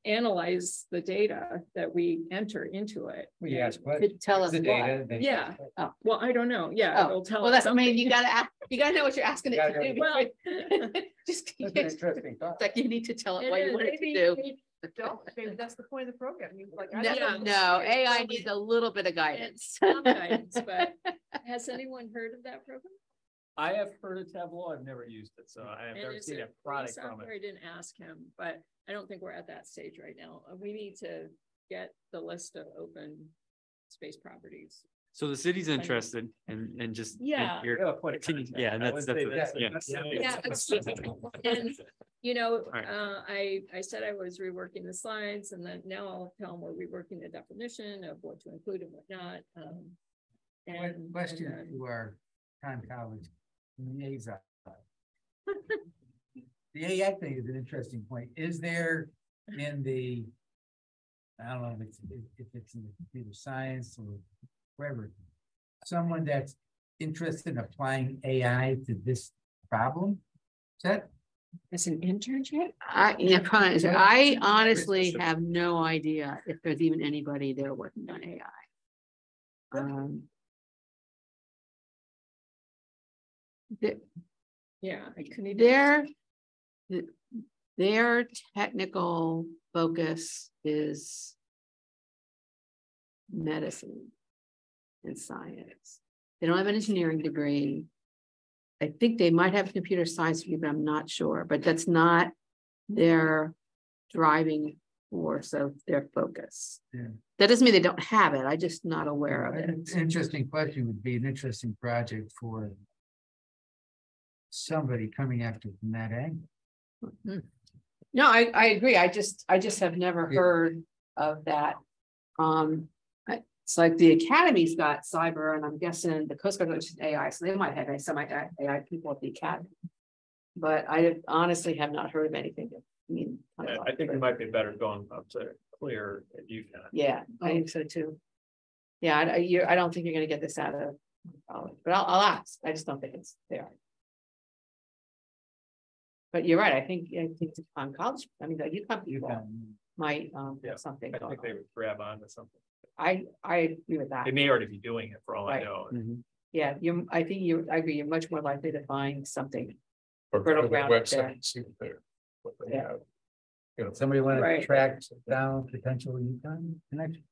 analyze the data that we enter into it. We asked what To tell us the what. data. they- Yeah, Oh. well, I don't know. Yeah, Oh, it'll tell. well, us that's, I mean, you gotta know what you're asking it to Gotta do. Well, Just, That's an it's interesting thought. like you need to tell it what you want it to Maybe- do. maybe- Maybe that's the point of the program. You like. No, AI needs a little bit of guidance. Some guidance, but has anyone heard of that program? I have heard of Tableau. I've never used it, so I have And never is seen it a free product from software? it. I didn't ask him, but I don't think we're at that stage right now. We need to get the list of open space properties. So the city's interested and just. and Yeah. We you're- have a point of continue- contact. yeah, and I that's- wouldn't say that's- that's- yeah. Yeah, and you know, Right. I said I was reworking the slides, and then now I'll tell them we're reworking the definition of what to include and what not. And Question then- to our time college liaison. The AI thing is an interesting point. Is there in the, I don't know if it's in the computer science or wherever, someone that's interested in applying AI to this problem set? As an internship? I honestly have no idea if there's even anybody there working on AI. Yeah, I couldn't even. Their technical focus is medicine and science. They don't have an engineering degree. I think they might have a computer science degree, but I'm not sure, but that's not their driving force of their focus. Yeah. That doesn't mean they don't have it. I'm just not aware of An it. interesting question would be an interesting project for somebody coming after from that angle. No, I agree. I just have never Yeah. heard of that. It's like the academy's got cyber, and I'm guessing the Coast Guard is AI, so they might have some AI people at the academy. But I honestly have not heard of anything. I mean, I think we might be better going up to clear at UConn. yeah, I think so too. Yeah, I don't think you're gonna get this out of college, but I'll ask. I just don't think it's there. But you're right, I think on college, I mean, the UConn people might, Yeah, something I going think they on. would grab on to something. I agree with that. They may already be doing it for all I Right. know. Yeah, I agree, you're much more likely to find something. Or Fertile go to the ground up website there. and see what they Yeah. have. You know, Somebody want to Right. track down potential UConn connection?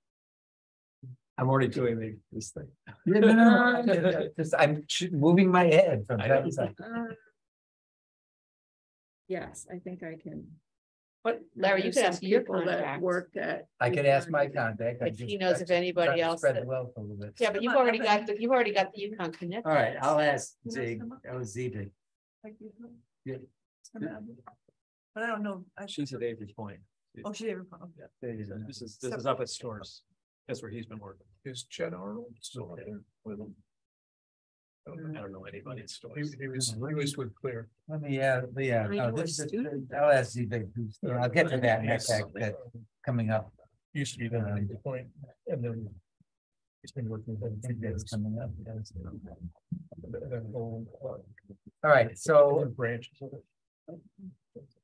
I'm already doing this thing. Yeah, no, just, I'm moving my head from I side know. to side. Yes, I think I can. But Larry, you There's could some ask your people that contact. work at. I could ask my contact. I If he just- knows I if just anybody try to else Spread that- the wealth a little bit. Yeah, but you've Come on, already got the UConn Connect. All right, I'll ask You know, Zig, some- that was Zig. Yeah. But I don't know. She's at Avery Point. Oh, she didn't. Yeah. This is up at Stores. That's where he's been working. Is Chet Arnold still there with him? I don't know anybody at He Stores. was with Clear. Let me, I no, know a this is, student. I'll ask Zig, I'll get to that in a sec, that coming up. Used to be there at the point, and then he's been working with them. That's coming up. yes. And then whole, All right, so, branches of it.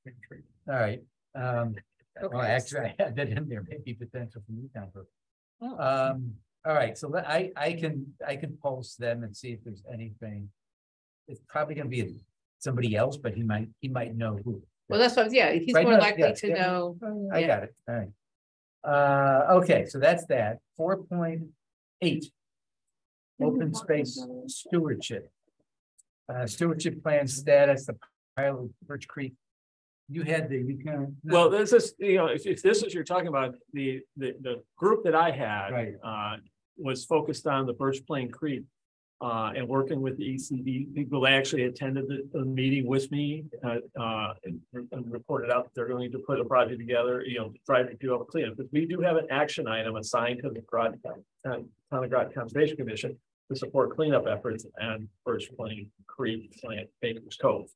Big tree. all right, well, Okay. actually, I had that in there, maybe potential for UConn. Oh. All right, so I can post them and see if there's anything. It's probably gonna be somebody else, but he might know who. Well, that's what, yeah, he's Right, more no, likely yeah, to yeah. know. I Yeah. got it, all right. Okay, so that's that, 4.8. Open space stewardship. Stewardship plan status, the pilot Birch Creek. You had you can. Well, this is, if this is, you're talking about the group that I had. Right. Was focused on the Birch Plain Creek. And working with the ECD people. They actually attended the meeting with me. And reported out that they're going to put a project together, to try to do a cleanup. But we do have an action item assigned to the Groton Town of Groton Conservation Commission to support cleanup efforts and Birch Plain Creek, Plant Baker's Cove.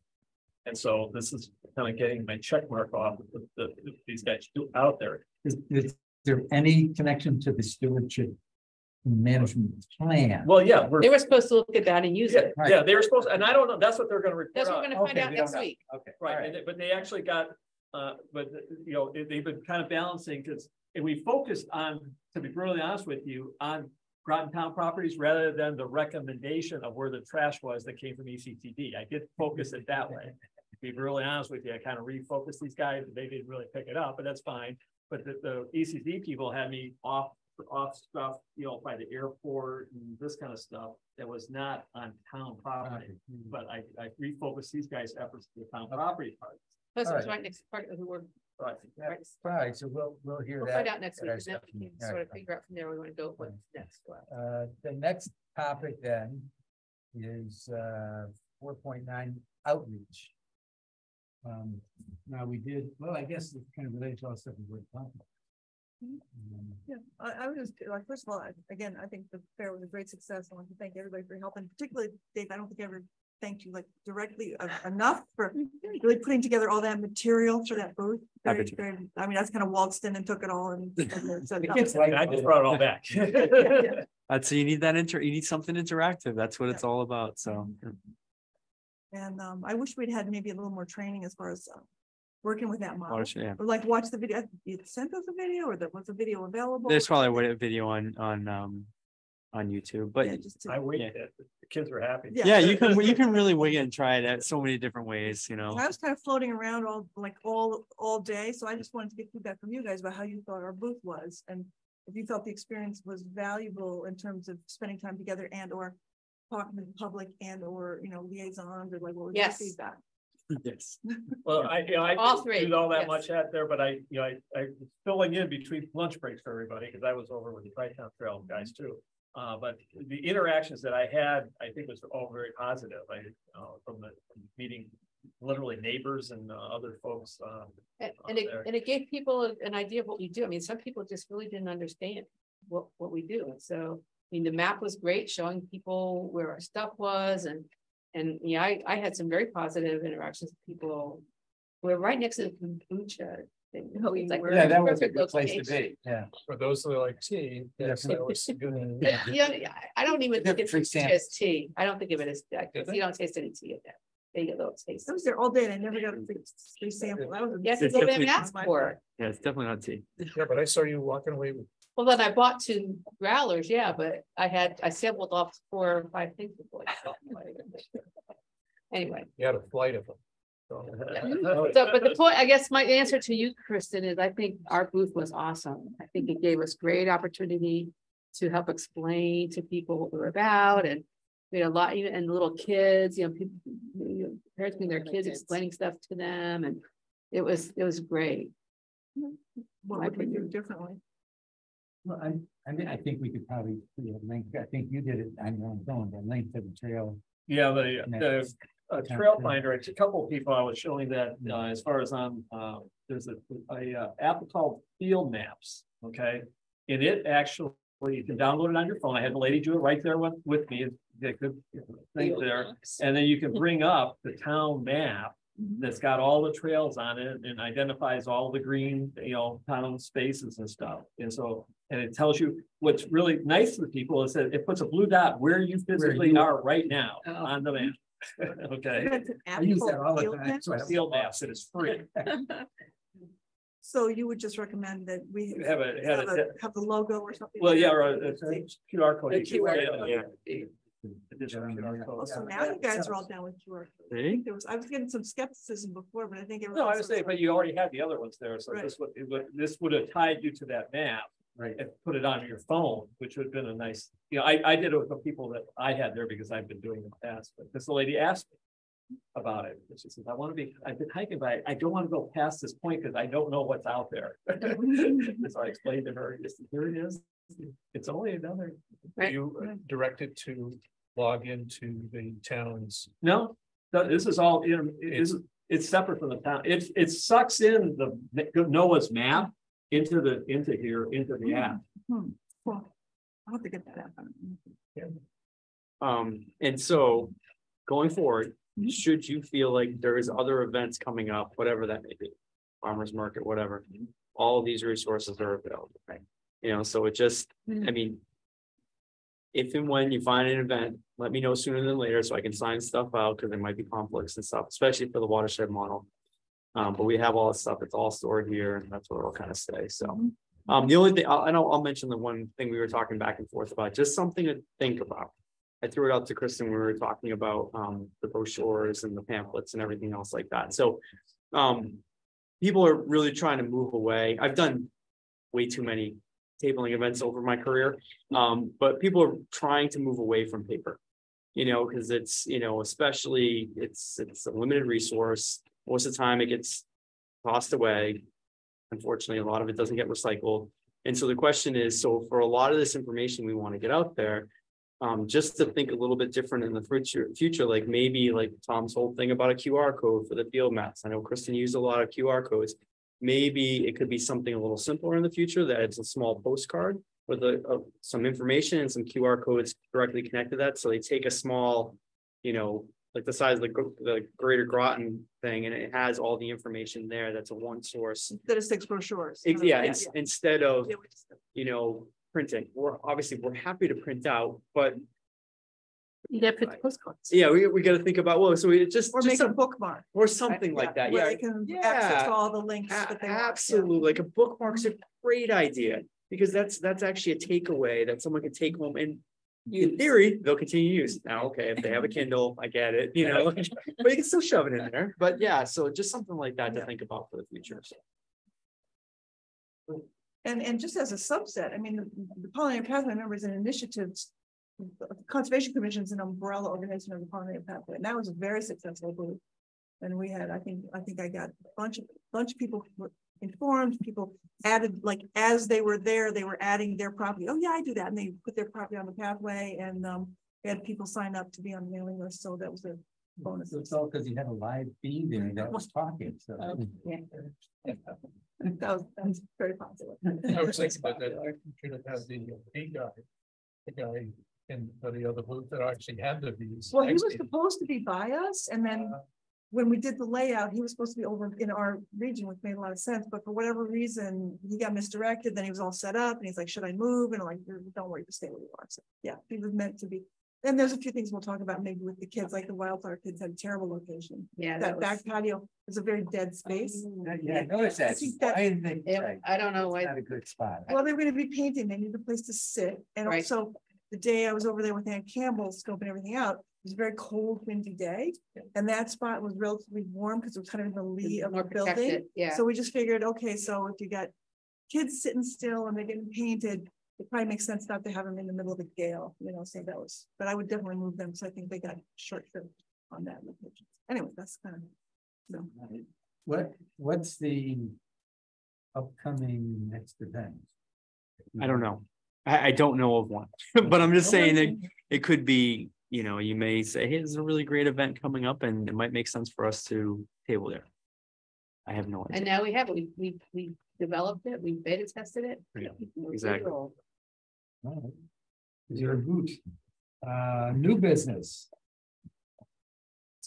And so this is kind of getting my check mark off of these guys do out there. Is there any connection to the stewardship management plan? Well, yeah, They were supposed to look at that and use it. yeah, they were supposed, and I don't know, that's what they're gonna report That's what we're out. gonna find Okay, out we don't next know. week. Okay, Right, all and but they actually got, they've been kind of balancing, because we focused on, to be brutally honest with you, on Groton Town properties rather than the recommendation of where the trash was that came from ECTD. I did focus it that way. To be really honest with you, I kind of refocused these guys, they didn't really pick it up, but that's fine. But the ECD people had me off stuff, by the airport and this kind of stuff that was not on town property. But I refocused these guys' efforts to the town property part. Plus, it All was right. right next part of who were, Right. right. All right, so we'll hear We'll that. find out next at week, our and then staff we meeting. can All sort of right. figure out from there, where we want to go what's next. The next topic then is 4.9 outreach. Now we did, well, I guess it's kind of related to all the stuff we were talking about. Yeah, I was just like, first of all, again, I think the fair was a great success. I want to thank everybody for helping, particularly Dave. I don't think I ever thanked you like directly enough for really putting together all that material for that booth. Happy to. I mean, that's kind of waltzed in and took it all and. So, The kids like I just brought it all back. So you need you need something interactive. That's what it's all about. So And I wish we'd had maybe a little more training as far as working with that model. yeah. Or like watch the video. You sent us a video, or was the video available? There's probably a video on YouTube, but Yeah, just to- I waited, the kids were happy. Yeah. yeah, you can really wig it and try it at so many different ways, I was kind of floating around all day, so I just wanted to get feedback from you guys about how you thought our booth was, and if you felt the experience was valuable in terms of spending time together and or talking to the public and or liaisons, or like what was your Yes. feedback? Yes. Well, I All didn't three, do all that yes. much out there, but I was filling in between lunch breaks for everybody, because I was over with the Tri-Town Trail guys too. But the interactions that I had, I think was all very positive. From the meeting, literally neighbors and other folks. And it gave people an idea of what we do. I mean, some people just really didn't understand what we do. And so, I mean, the map was great, showing people where our stuff was, and I had some very positive interactions with people. We're right next to the kombucha thing. Oh, It's like, Yeah, that was a perfect good place to location. be, yeah. For those that like tea, yes, that was good. Yeah, I don't even think it's Free sample. just tea. I don't think of it as that, Did because you don't taste any tea in there. They get little taste. I was there all day and I never got a free sample. That was. Yes, It's they definitely- didn't ask for it. Yeah, it's definitely not tea. Yeah, but I saw you walking away with, Well, then I bought 2 growlers, yeah, but I sampled off 4 or 5 things before. Anyway. you had a flight of them. So, but the point, I guess my answer to you, Kristen, is I think our booth was awesome. I think it gave us great opportunity to help explain to people what we were about, and we had a lot, even and little kids, people, parents bring their kids explaining stuff to them, and it was great. What would we do differently? Well, I mean, I think we could probably, link, I think you did it on your own phone, the link to the trail. Yeah, the trail finder, it's a couple of people I was showing that, as far as on, there's a app called Field Maps, okay? And it actually, you can download it on your phone. I had the lady do it right there with me. They could think there, and then you can bring up the town map that's got all the trails on it and identifies all the green, town spaces and stuff. And so, and it tells you what's really nice to the people is that it puts a blue dot where you physically are right now on the map. Okay. That's an app I use that called all the Field time. Maps? So I don't- Field Maps, it is free. So you would just recommend that we Have have the logo or something? well, yeah, or a QR code. A QR Yeah. code. Additional QR code. Oh, so now you guys are all down with QR. code. I think I was getting some skepticism before, but I think. No, I was saying, but you already had the other ones there, so Right. this would have tied you to that map. Right. And put it on your phone, which would have been a nice, I did it with the people that I had there because I've been doing it in the past, but this lady asked me about it. And she says, I've been hiking, but I don't want to go past this point because I don't know what's out there. So I explained to her, here it is. It's only another. Right. You directed to log into the town's. No, this is all, it's separate from the town. It sucks in the Noah's map into the app. Well, I'll have to get that app. And so going forward, should you feel like there is other events coming up, whatever that may be, farmers market, whatever, all of these resources are available, right? So it just, I mean, if and when you find an event, let me know sooner than later so I can sign stuff out because there might be conflicts and stuff, especially for the watershed model. But we have all this stuff, it's all stored here, and that's where it'll kind of stay. So the only thing I'll mention the one thing we were talking back and forth about, just something to think about. I threw it out to Kristen when we were talking about the brochures and the pamphlets and everything else like that. So people are really trying to move away. I've done way too many tabling events over my career, but people are trying to move away from paper, because it's, especially it's a limited resource. Most of the time it gets tossed away. Unfortunately, a lot of it doesn't get recycled. And so the question is, so for a lot of this information we want to get out there, just to think a little bit different in the future, like maybe like Tom's whole thing about a QR code for the field maps. I know Kristen used a lot of QR codes. Maybe it could be something a little simpler in the future, that it's a small postcard with some information and some QR codes directly connected to that. So they take a small, like the size of the greater Groton thing, and it has all the information there. That's a one source. Instead of 6 brochures. Instead of, printing. We're happy to print out, but You gotta put the postcards. yeah, we got to think about, well, so we just Make a bookmark. or something like that. Where Yeah, they can access yeah. all the links that they want. Absolutely. Like a bookmark's a great idea, because that's actually a takeaway that someone can take home, and in theory they'll continue to use. Now, okay, if they have a Kindle, I get it, but you can still shove it in there. But yeah, so just something like that to think about for the future. And just as a subset, I mean, the Pollinator Pathway members and initiatives, Conservation Commission is an umbrella organization of the Pollinator Pathway, and that was a very successful group. And we had, I think I got a bunch of people were informed, people added, like, as they were there, they were adding their property. Oh yeah, I do that. And they put their property on the pathway, and they had people sign up to be on the mailing list. So that was a bonus. It's all because you had a live feed there that was talking, so. Yeah. That was very positive. I was thinking about that. I should have had the guy in the other booth that actually had the views. Well, he was supposed to be by us, and then when we did the layout, he was supposed to be over in our region, which made a lot of sense, but for whatever reason, he got misdirected. Then he was all set up, and he's like, should I move? And I'm like, don't worry, just stay where you are. So yeah, he was meant to be. And there's a few things we'll talk about maybe with the kids, like the wildflower kids had a terrible location. Yeah. That back patio is a very dead space. Yeah, I noticed that. I think that- Why didn't they say I don't know it's why. not a good spot? Well, they're gonna be painting, they need a place to sit, and Right. also the day I was over there with Aunt Campbell scoping everything out, it was a very cold, windy day. And that spot was relatively warm because it was kind of in the lee of More the building. protected, yeah. So we just figured, okay, so if you got kids sitting still and they're getting painted, it probably makes sense not to have them in the middle of a gale, you know, so that was, but I would definitely move them, so I think they got short shrift on that location. Anyway, that's kind of, no. What's the upcoming next event? I don't know. I don't know of one, but I'm just saying that it could be, you know, you may say, hey, there's a really great event coming up and it might make sense for us to table there. I have no And idea. now we have it. We developed it, we beta tested it. Yeah, We're exactly. good. All right. Zero boot. New business.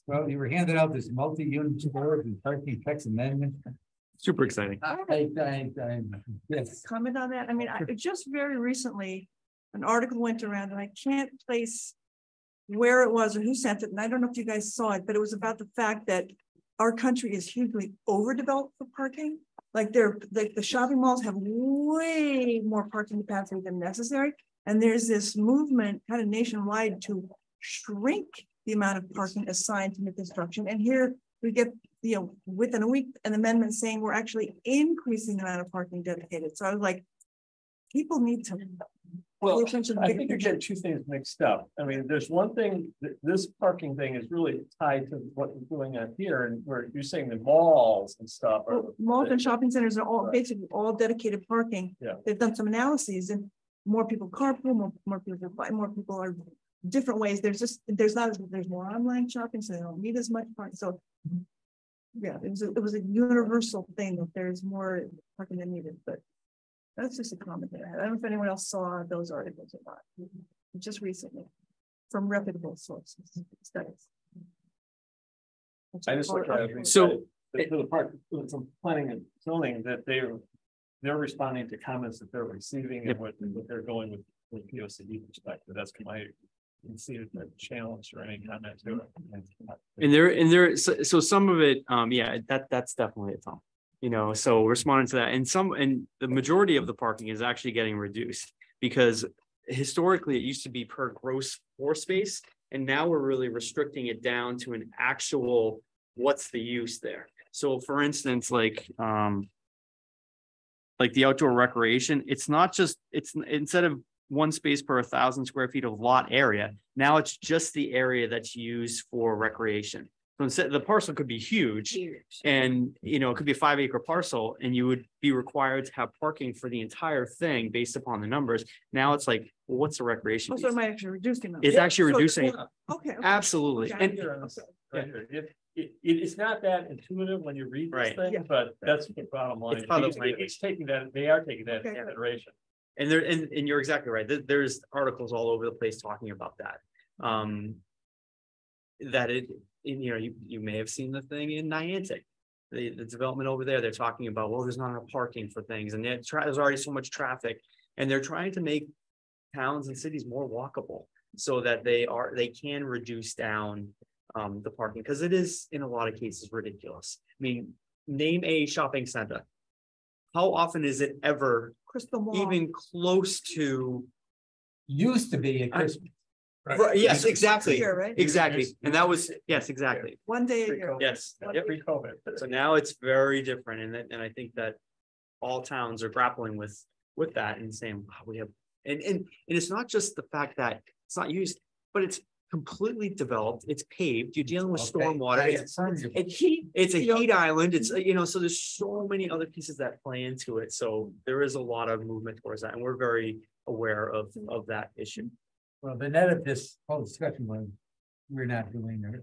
Well, you were handed out this multi-unit storage and parking tax amendment. Super exciting. Yes. Comment on that? I mean, I just very recently, an article went around and I can't place where it was or who sent it, and I don't know if you guys saw it, but it was about the fact that our country is hugely overdeveloped for parking. Like the shopping malls have way more parking capacity than necessary. And there's this movement kind of nationwide to shrink the amount of parking assigned to new construction. And here we get, you know, within a week, an amendment saying we're actually increasing the amount of parking dedicated. So I was like, people need to Well, pay attention to the I bigger think you picture. get two things mixed up. I mean, there's one thing, this parking thing is really tied to what you're doing out here, and where you're saying the malls and stuff. Well, malls and shopping centers are all basically all dedicated parking. Yeah. They've done some analyses and more people carpool, more people buy, more people are different ways. There's more online shopping, so they don't need as much parking. So yeah, it was a universal thing that there's more parking than needed, but that's just a comment that I had. I don't know if anyone else saw those articles or not, just recently, from reputable sources, studies. I just looked at it. So- The part from planning and zoning that they're responding to comments that they're receiving and what they're going with POCD perspective. That's my, you can see the challenge or any comment to it. And there, so some of it, yeah, that's definitely a problem. You know, so responding to that, and the majority of the parking is actually getting reduced because historically it used to be per gross floor space, and now we're really restricting it down to an actual what's the use there. So for instance, like the outdoor recreation, it's not just, it's instead of one space per 1,000 square feet of lot area, now it's just the area that's used for recreation. So instead, the parcel could be huge, and you know, it could be a 5-acre parcel, and you would be required to have parking for the entire thing based upon the numbers. Now it's like, well, what's the recreation? Also, it piece? might actually reduce the amount. It's actually So- reducing. Okay. Absolutely. Okay. And It's not that intuitive when you read this Right. thing, Yeah. but that's the bottom line. It's part of the Because language. it's taking that, they are taking that into Okay. consideration. And there, and you're exactly right. There's articles all over the place talking about that. That you know, you may have seen the thing in Niantic. The development over there, they're talking about, well, there's not enough parking for things, and there's already so much traffic. And they're trying to make towns and cities more walkable so that they can reduce down the parking, because it is in a lot of cases ridiculous. I mean, name a shopping center. How often is it ever Crystal ball. even close to? Used to be at Christmas. Right, yes, exactly, Here, right? exactly. And that was, yes, exactly. One day a year. Yes. Yep. Pre-COVID. So now it's very different, and I think that all towns are grappling with that and saying, wow, we have, and it's not just the fact that it's not used, but it's completely developed, it's paved, you're dealing with Okay. stormwater, it's a heat island, it's, you know, so there's so many other pieces that play into it, so there is a lot of movement towards that, and we're very aware of that issue. Well, the net of this whole discussion was, we're not doing it.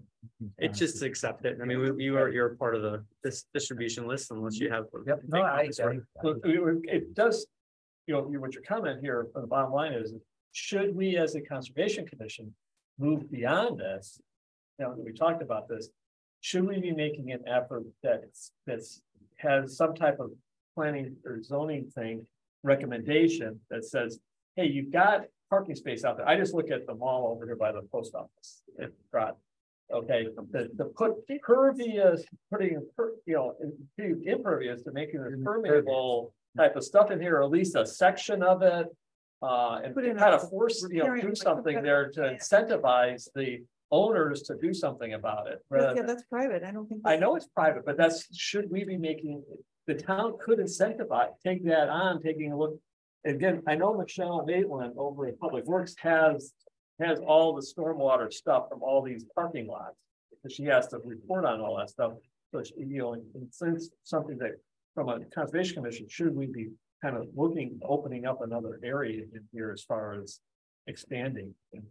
It's just to accept it. I mean, you're part of this distribution list unless you have. Yep, no, It does, you know, what your comment here on the bottom line is, should we as a conservation commission move beyond this? Now that we talked about this, should we be making an effort that's has some type of planning or zoning thing recommendation that says, hey, you've got parking space out there. I just look at the mall over here by the post office. It got, okay, the put pervious, putting, impervious to making it permeable type of stuff in here, or at least a section of it. And Put in kind a of force, repairing, do like, something there to incentivize the owners to do something about it. rather Yeah, that's private. I don't think. I know it's private, but should we be making, the town could incentivize, take that on, taking a look. Again, I know Michelle Maitland over at Public Works has all the stormwater stuff from all these parking lots. Because she has to report on all that stuff, so and since something that from a conservation commission, should we be kind of opening up another area in here as far as expanding and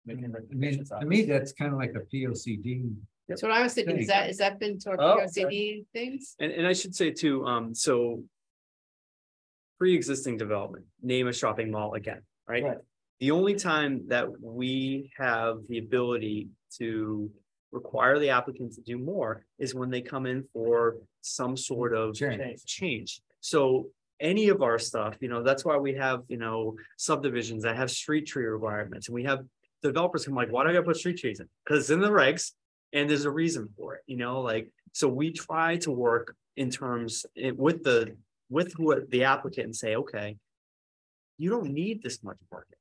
making I mean, recommendations. to me, that's kind of like a POCD. So what I was thinking, is that been toward Oh, POCD things? And I should say too, so. Pre-existing development, name a shopping mall again, right? Right. The only time that we have the ability to require the applicant to do more is when they come in for some sort of change. So any of our stuff, that's why we have, subdivisions that have street tree requirements, and we have developers come like, why do I gotta put street trees in? Because it's in the regs and there's a reason for it, so we try to work in terms with who the applicant and say, okay, you don't need this much parking.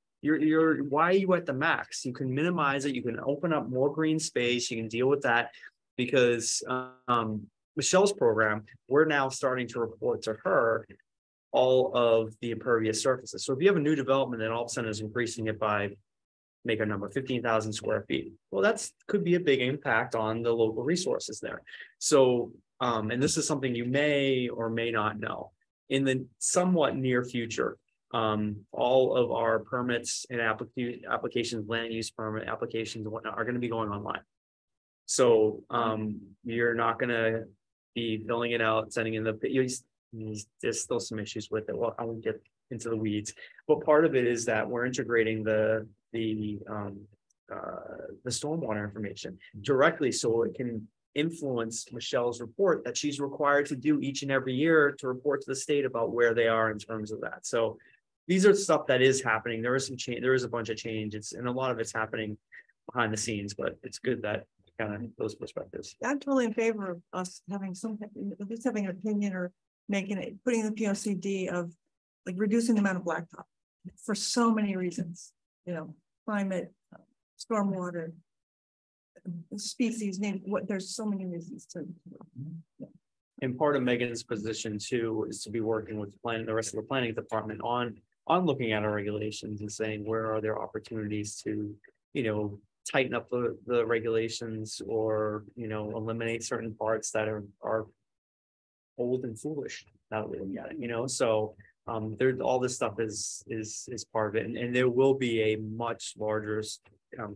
Why are you at the max? You can minimize it. You can open up more green space. You can deal with that, because Michelle's program, we're now starting to report to her all of the impervious surfaces. So if you have a new development and all of a sudden is increasing it by, make a number, 15,000 square feet. Well, could be a big impact on the local resources there. So, and this is something you may or may not know. In the somewhat near future, all of our permits and applications, land use permit applications and whatnot are going to be going online. So you're not going to be filling it out, sending in there's still some issues with it. Well, I won't get into the weeds, but part of it is that we're integrating the stormwater information directly, so it can influence Michelle's report that she's required to do each and every year to report to the state about where they are in terms of that. So these are stuff that is happening. There is some change. There is a bunch of change. And a lot of it's happening behind the scenes, but it's good that kind of those perspectives. I'm totally in favor of us having at least having an opinion or putting the POCD of like reducing the amount of blacktop for so many reasons, climate, stormwater, species, there's so many reasons to. And part of Megan's position too is to be working with the rest of the planning department on looking at our regulations and saying where are there opportunities to, tighten up the regulations or, eliminate certain parts that are old and foolish. Now that we look at it, so there's all this stuff is part of it, and there will be a much larger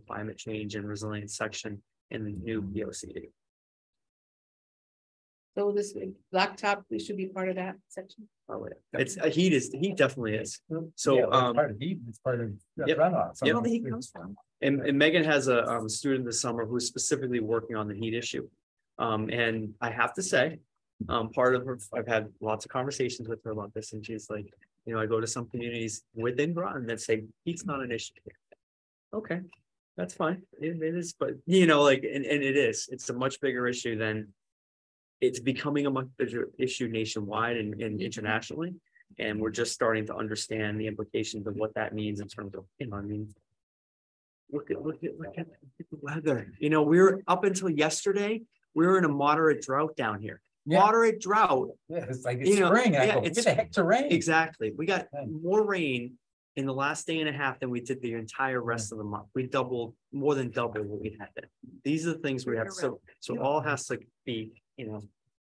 climate change and resilience section in the new POCD. So this blacktop, we should be part of that section. Oh, yeah. Heat definitely is. So Yeah, well, it's part of heat, it's part of runoff. Yep. Where the heat comes from. And Megan has a student this summer who's specifically working on the heat issue. And I have to say, part of her, I've had lots of conversations with her about this, and she's like, I go to some communities within Groton that say heat's not an issue here. Okay, that's fine. It is, but and it is. It's a much bigger issue than it's becoming a much bigger issue nationwide and internationally. And we're just starting to understand the implications of what that means in terms of, look at the weather. We were up until yesterday, we were in a moderate drought down here. Yeah. Moderate drought. Yeah, it's like it's spring. It's the heck to rain. Exactly. We got more rain in the last day and a half than we did the entire rest of the month. We more than doubled what we had then. These are the things we have. So all has to be,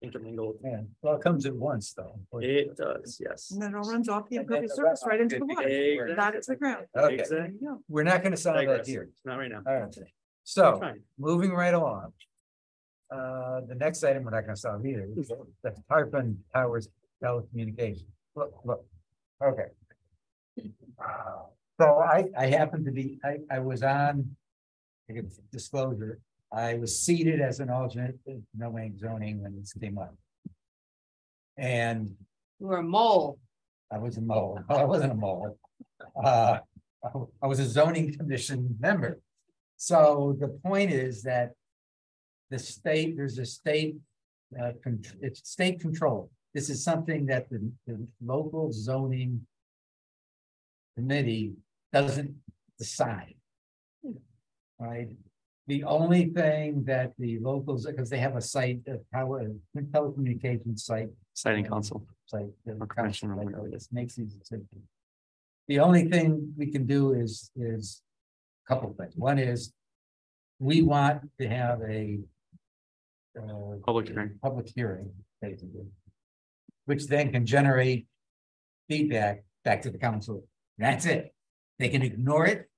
intermingled. Yeah. Well, it comes at once though. It does, yes. And then it all runs off the impervious surface right into the water. Exactly. That is the ground. Okay. Exactly. We're not going to solve that here. Not right now. All right. So Fine. moving right along. The next item we're not going to solve either. The Tarpon Towers telecommunication. Look. Okay. So I happened to be, I was on, disclosure, I was seated as an alternate in knowing zoning when this came up. And You were a mole. I was a mole. I wasn't a mole. I was a zoning commission member. So the point is that there's a state, it's state control. This is something that the local zoning committee doesn't decide. Right? The only thing that the locals, because they have a site, a telecommunications site. Siting council. Site. Or commission, or whatever it is. Makes these decisions. The only thing we can do is a couple things. One is we want to have a public hearing, basically, which then can generate feedback back to the council. That's it. They can ignore it,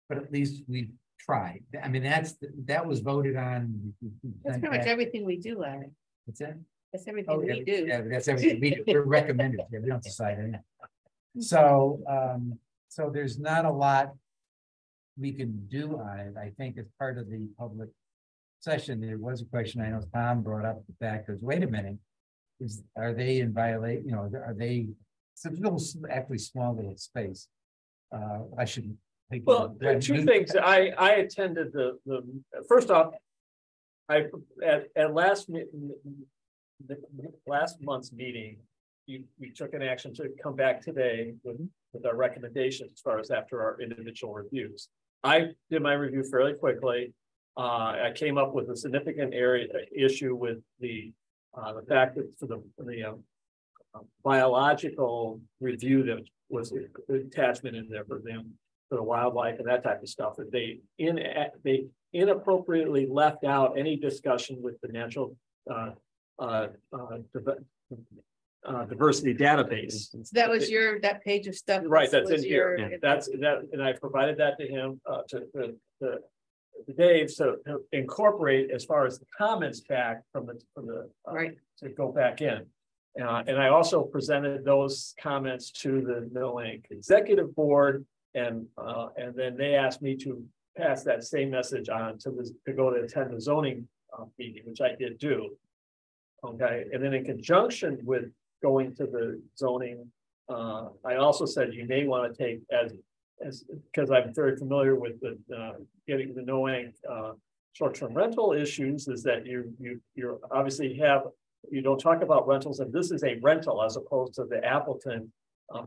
but at least we've tried. I mean, that was voted on. That's pretty much everything we do, Larry. What's that? That's everything we do. Yeah, that's everything we do. We're recommended. Yeah, we don't decide anything. So, so there's not a lot we can do on it. I think as part of the public session, there was a question, I know Tom brought up the fact that, wait a minute, are they in violation, are they, it's a little, actually small little space. I should take. Well, two things. I attended the first off, at last month's meeting, we took an action to come back today with our recommendations as far as after our individual reviews. I did my review fairly quickly. I came up with a significant issue with the fact that for the biological review that was the attachment in there for them, for the wildlife and that type of stuff, that they inappropriately left out any discussion with the natural diversity database. So that was that page of stuff. Right, that's in here. Yeah. That's that, and I provided that to him to Dave, so to incorporate as far as the comments back from the right to go back in. And I also presented those comments to the NOANC executive board, and then they asked me to pass that same message on to go to attend the zoning meeting, which I did do. Okay, and then in conjunction with going to the zoning, I also said you may want to take as because I'm very familiar with the getting the NOANC short-term rental issues, is that you obviously you don't talk about rentals, and this is a rental as opposed to the Appleton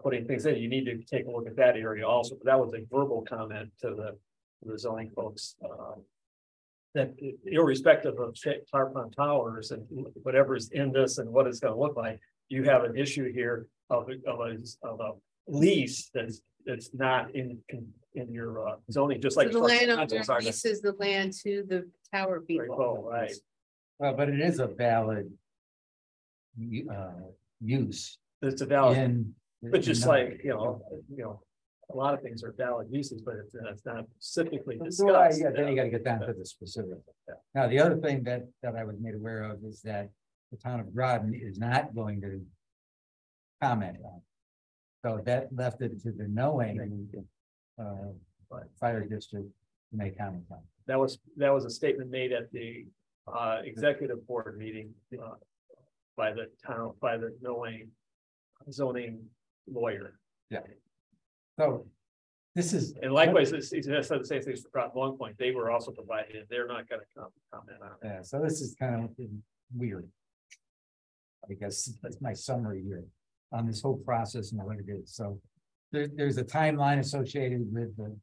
putting things in. You need to take a look at that area also. But that was a verbal comment to the zoning folks. That irrespective of Tarpon Towers and whatever's in this and what it's going to look like, you have an issue here of a lease that's not in your zoning, just like so the landowner leases the land to the tower people. Right. Well, but it is a valid use. It's a valid, but just like a lot of things are valid uses, but it's not specifically discussed. Yeah, then you got to get down to the specific. Yeah. Now, the other thing that I was made aware of is that the town of Groton is not going to comment on. So that left it to the NOANC fire district to make comment on. That was a statement made at the executive board meeting by the NOANC zoning lawyer. Yeah. So this is, and likewise, he said the same things for Groton Long Point. They were also provided. They're not going to comment on it. Yeah. So this is kind of weird. I guess that's my summary here on this whole process and what it is. So there's a timeline associated with the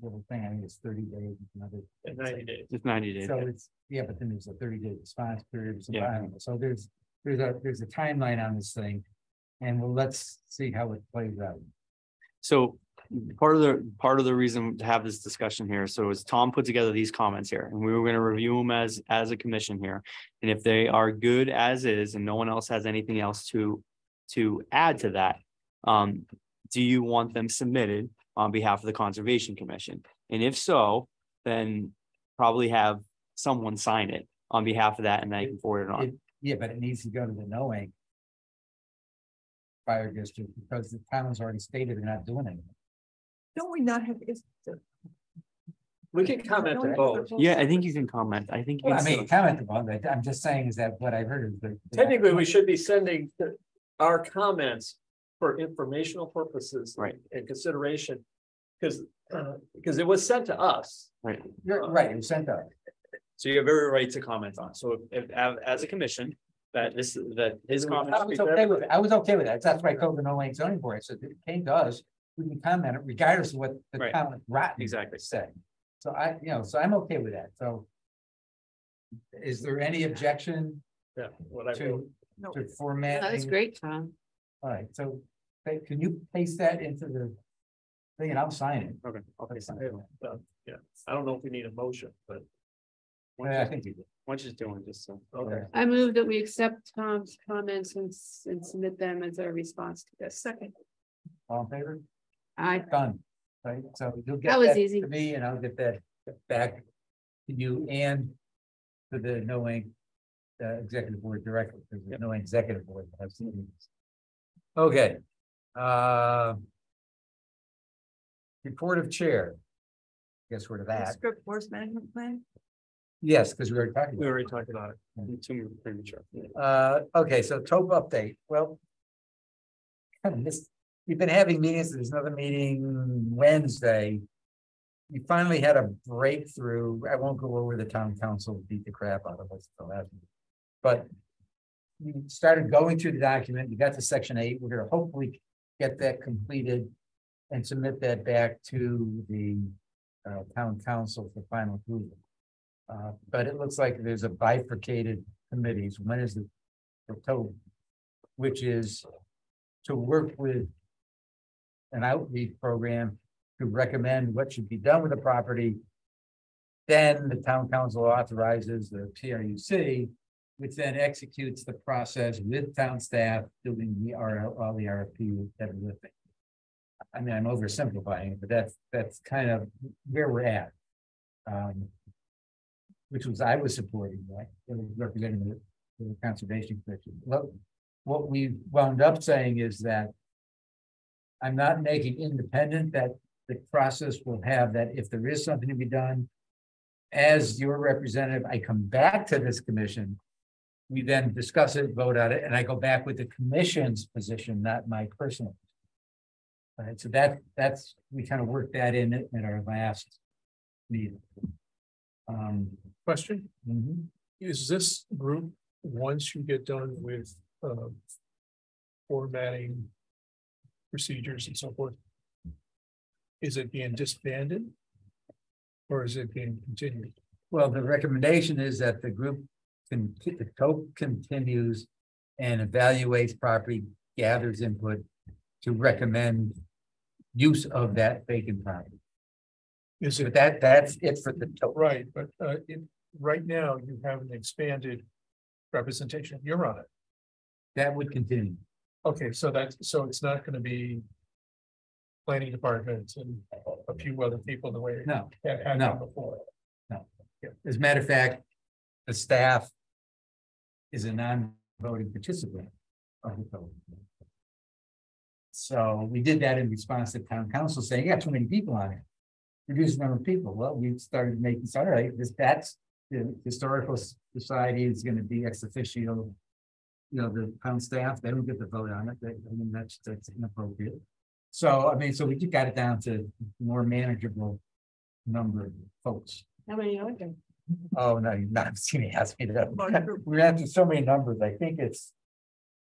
little thing. I think it's 30 days. Another 90 days. It's 90 days. So it's but then there's a 30-day response period. Yeah. So there's a timeline on this thing, and let's see how it plays out. So part of the reason to have this discussion here, so is Tom put together these comments here, and we were going to review them as a commission here, and if they are good as is, and no one else has anything else to add to that, do you want them submitted on behalf of the Conservation Commission? And if so, then probably have someone sign it on behalf of that, and then you can forward it on. Yeah, but it needs to go to the NOANC fire district because the town has already stated they're not doing anything. Don't we not have? We can comment on both. Yeah, I think you can comment. I think you Well, can I mean, comment about it. I'm just saying is that what I heard is that Technically, we should be sending our comments for informational purposes, right, and consideration because it was sent to us, Right. You're right, it was sent out. so you have every right to comment on. So if as a commission, that his comments. I was okay with it. I was okay with that. That's why I told the No Lane zoning board. So it came to us, we can comment it regardless of what the Right. town of Groton Exactly. said. So so I'm okay with that. So is there any objection Yeah, what I to, No. to formatting? That's great, Tom. All right, so hey, can you paste that into the thing and I'll sign it? Okay, yeah, I don't know if we need a motion, but. Yeah, I think you did. Why don't you just do it just so. Okay, I move that we accept Tom's comments and submit them as a response to this. Second, All in favor? I, Done. Right, so you'll get That was that easy. to me and I'll get that back to you and to the knowing executive board directly, because there's no executive board. that has meetings. Okay. Report of chair. Guess we're to that. script force management plan. Yes, because we already talked we about already talked about it. Too premature. it. Okay, so TOP update. Well, kind of missed. We've been having meetings. There's another meeting Wednesday. We finally had a breakthrough. I won't go over the town council beat the crap out of us the last meeting. But we started going through the document. We got to section 8. We're gonna hopefully get that completed and submit that back to the town council for final approval. But it looks like there's a bifurcated committees. One is the TOP, which is to work with an outreach program to recommend what should be done with the property. Then the town council authorizes the PRUC, which then executes the process with town staff doing the all the RFP heavy lifting. I mean, I'm oversimplifying it, but that's kind of where we're at. Which was I was supporting, right? Representing the conservation commission. What we wound up saying is that I'm not making independent that the process will have that if there is something to be done. As your representative, I come back to this commission. We then discuss it, vote on it, and I go back with the commission's position, not my personal. All right, so that's we kind of worked that in our last meeting. Question, Mhm. is this group, once you get done with formatting procedures and so forth, is it being disbanded? Or is it being continued? Well, the recommendation is that the group the TOP continues and evaluates property, gathers input to recommend use of that vacant property. Is But it that's it for the TOP. right? But right now you have an expanded representation. You're on it. That would continue. Okay, so it's not going to be planning departments and a few other people the way No, it had No. been before. as a matter of fact, the staff is a non-voting participant of the TOP. So we did that in response to town council saying, you got too many people on it. Reduce the number of people. Well, we started making, all right, that's the historical society is going to be ex officio. You know, the town staff, they don't get to vote on it. I mean, that's inappropriate. So, I mean, so we just got it down to more manageable number of folks. how many are there? Oh, no, you're not seeing me ask me that. We're after so many numbers. I think it's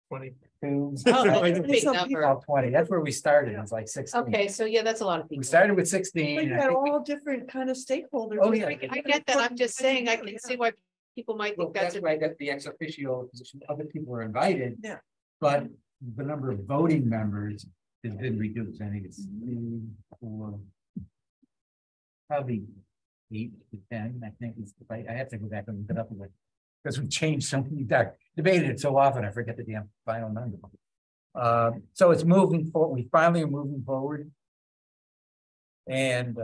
20. 2. Oh, that's a big number. About 20. That's where we started. It's like 16. Okay, so yeah, that's a lot of We people. started with But 16. you and I had think all different kind of stakeholders. Oh, yeah. I get that. I'm just saying, I can see why people might Well, think that's that's a why I got the ex officio position. Other people are invited. Yeah. But the number of voting members has been reduced. I think it's 3, 4, probably 8 to 10. I think it's, I have to go back and look it up again. Because we changed so many, debated it so often, I forget the damn final number. So it's moving forward. We finally are moving forward. And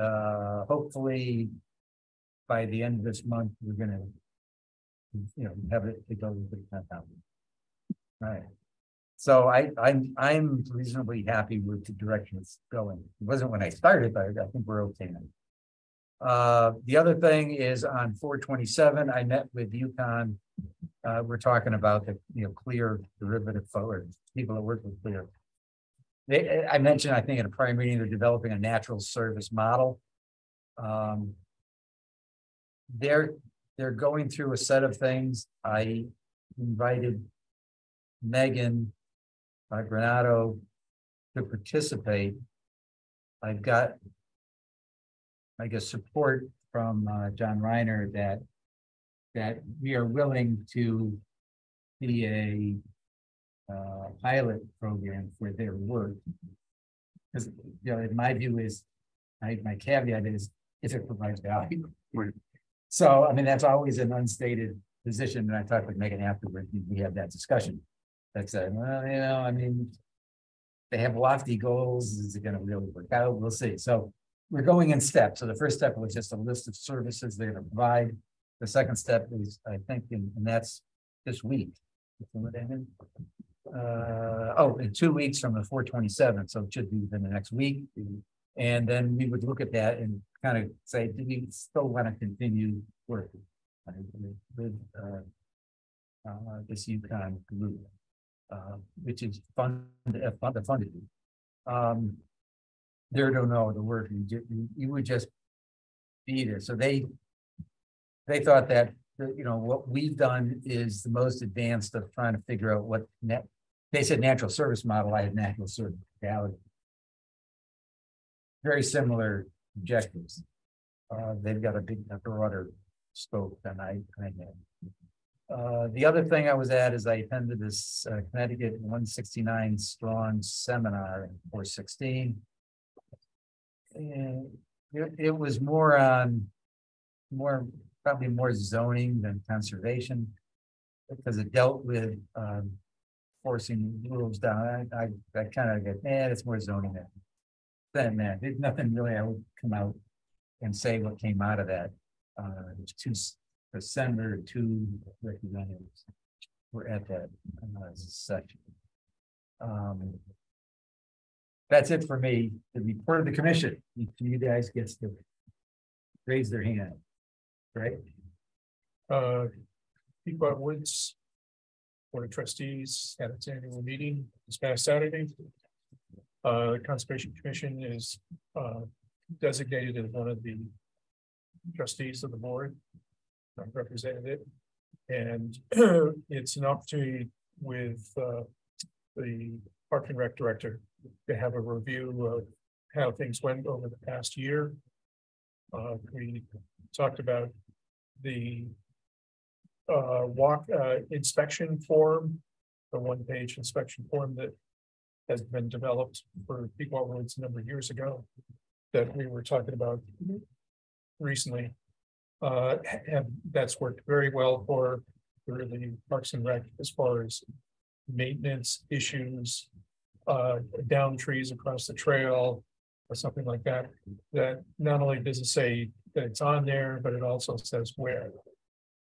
hopefully by the end of this month, we're gonna, have it to go to the 10,000. All right. So I'm reasonably happy with the direction it's going. It wasn't when I started, but I think we're okay now. The other thing is on 4/27, I met with UConn. We're talking about the clear derivative forward, people that work with clear. I mentioned, I think in a prior meeting, they're developing a natural service model. They're going through a set of things. I invited Megan Granado to participate. I've got, I guess, support from John Reiner that we are willing to be a pilot program for their work. Because, you know, in my view is, my caveat is if it provides value. Right. So, I mean, that's always an unstated position. And I talked with Megan afterward, we had that discussion. That said, well, you know, I mean, they have lofty goals. Is it going to really work out? We'll see. So we're going in steps. So the first step was just a list of services they're going to provide. The second step is, I think, and that's this week. In 2 weeks from the 4/27, so it should be within the next week. And then we would look at that and kind of say, do we still want to continue working with this UConn group, which is funded. There don't know the work, you would just be there. So they thought that, you know, what we've done is the most advanced of trying to figure out what they said natural service model, I had natural service reality. Very similar objectives. They've got a broader scope than I had. The other thing I was at is I attended this Connecticut 169 strong seminar in 416. And it was probably more zoning than conservation, because it dealt with forcing rules down. I kind of get, it's more zoning than that. There's nothing really I would come out and say what came out of that. There's a senator, 2 representatives were at that section. That's it for me. The report of the commission. You guys gets to raise their hand, right? Pequot Woods Board of Trustees had its annual meeting this past Saturday. The Conservation Commission is designated as one of the trustees of the board. I represented it, and it's an opportunity with the Park and Rec director to have a review of how things went over the past year. We talked about the inspection form, the 1-page inspection form that has been developed for Pequot Woods a number of years ago that we were talking about recently. And that's worked very well for the Parks and Rec as far as maintenance issues, down trees across the trail or something like that. That not only does it say that it's on there, but it also says where.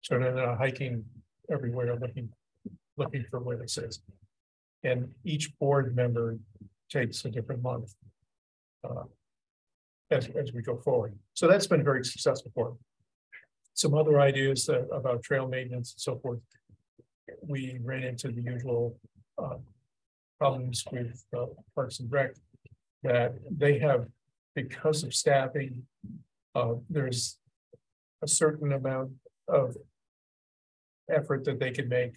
So they're not hiking everywhere looking for where it says. And each board member takes a different month as we go forward. So that's been very successful for them. Some other ideas about trail maintenance and so forth. We ran into the usual problems with Parks and Rec that they have, because of staffing, there's a certain amount of effort that they can make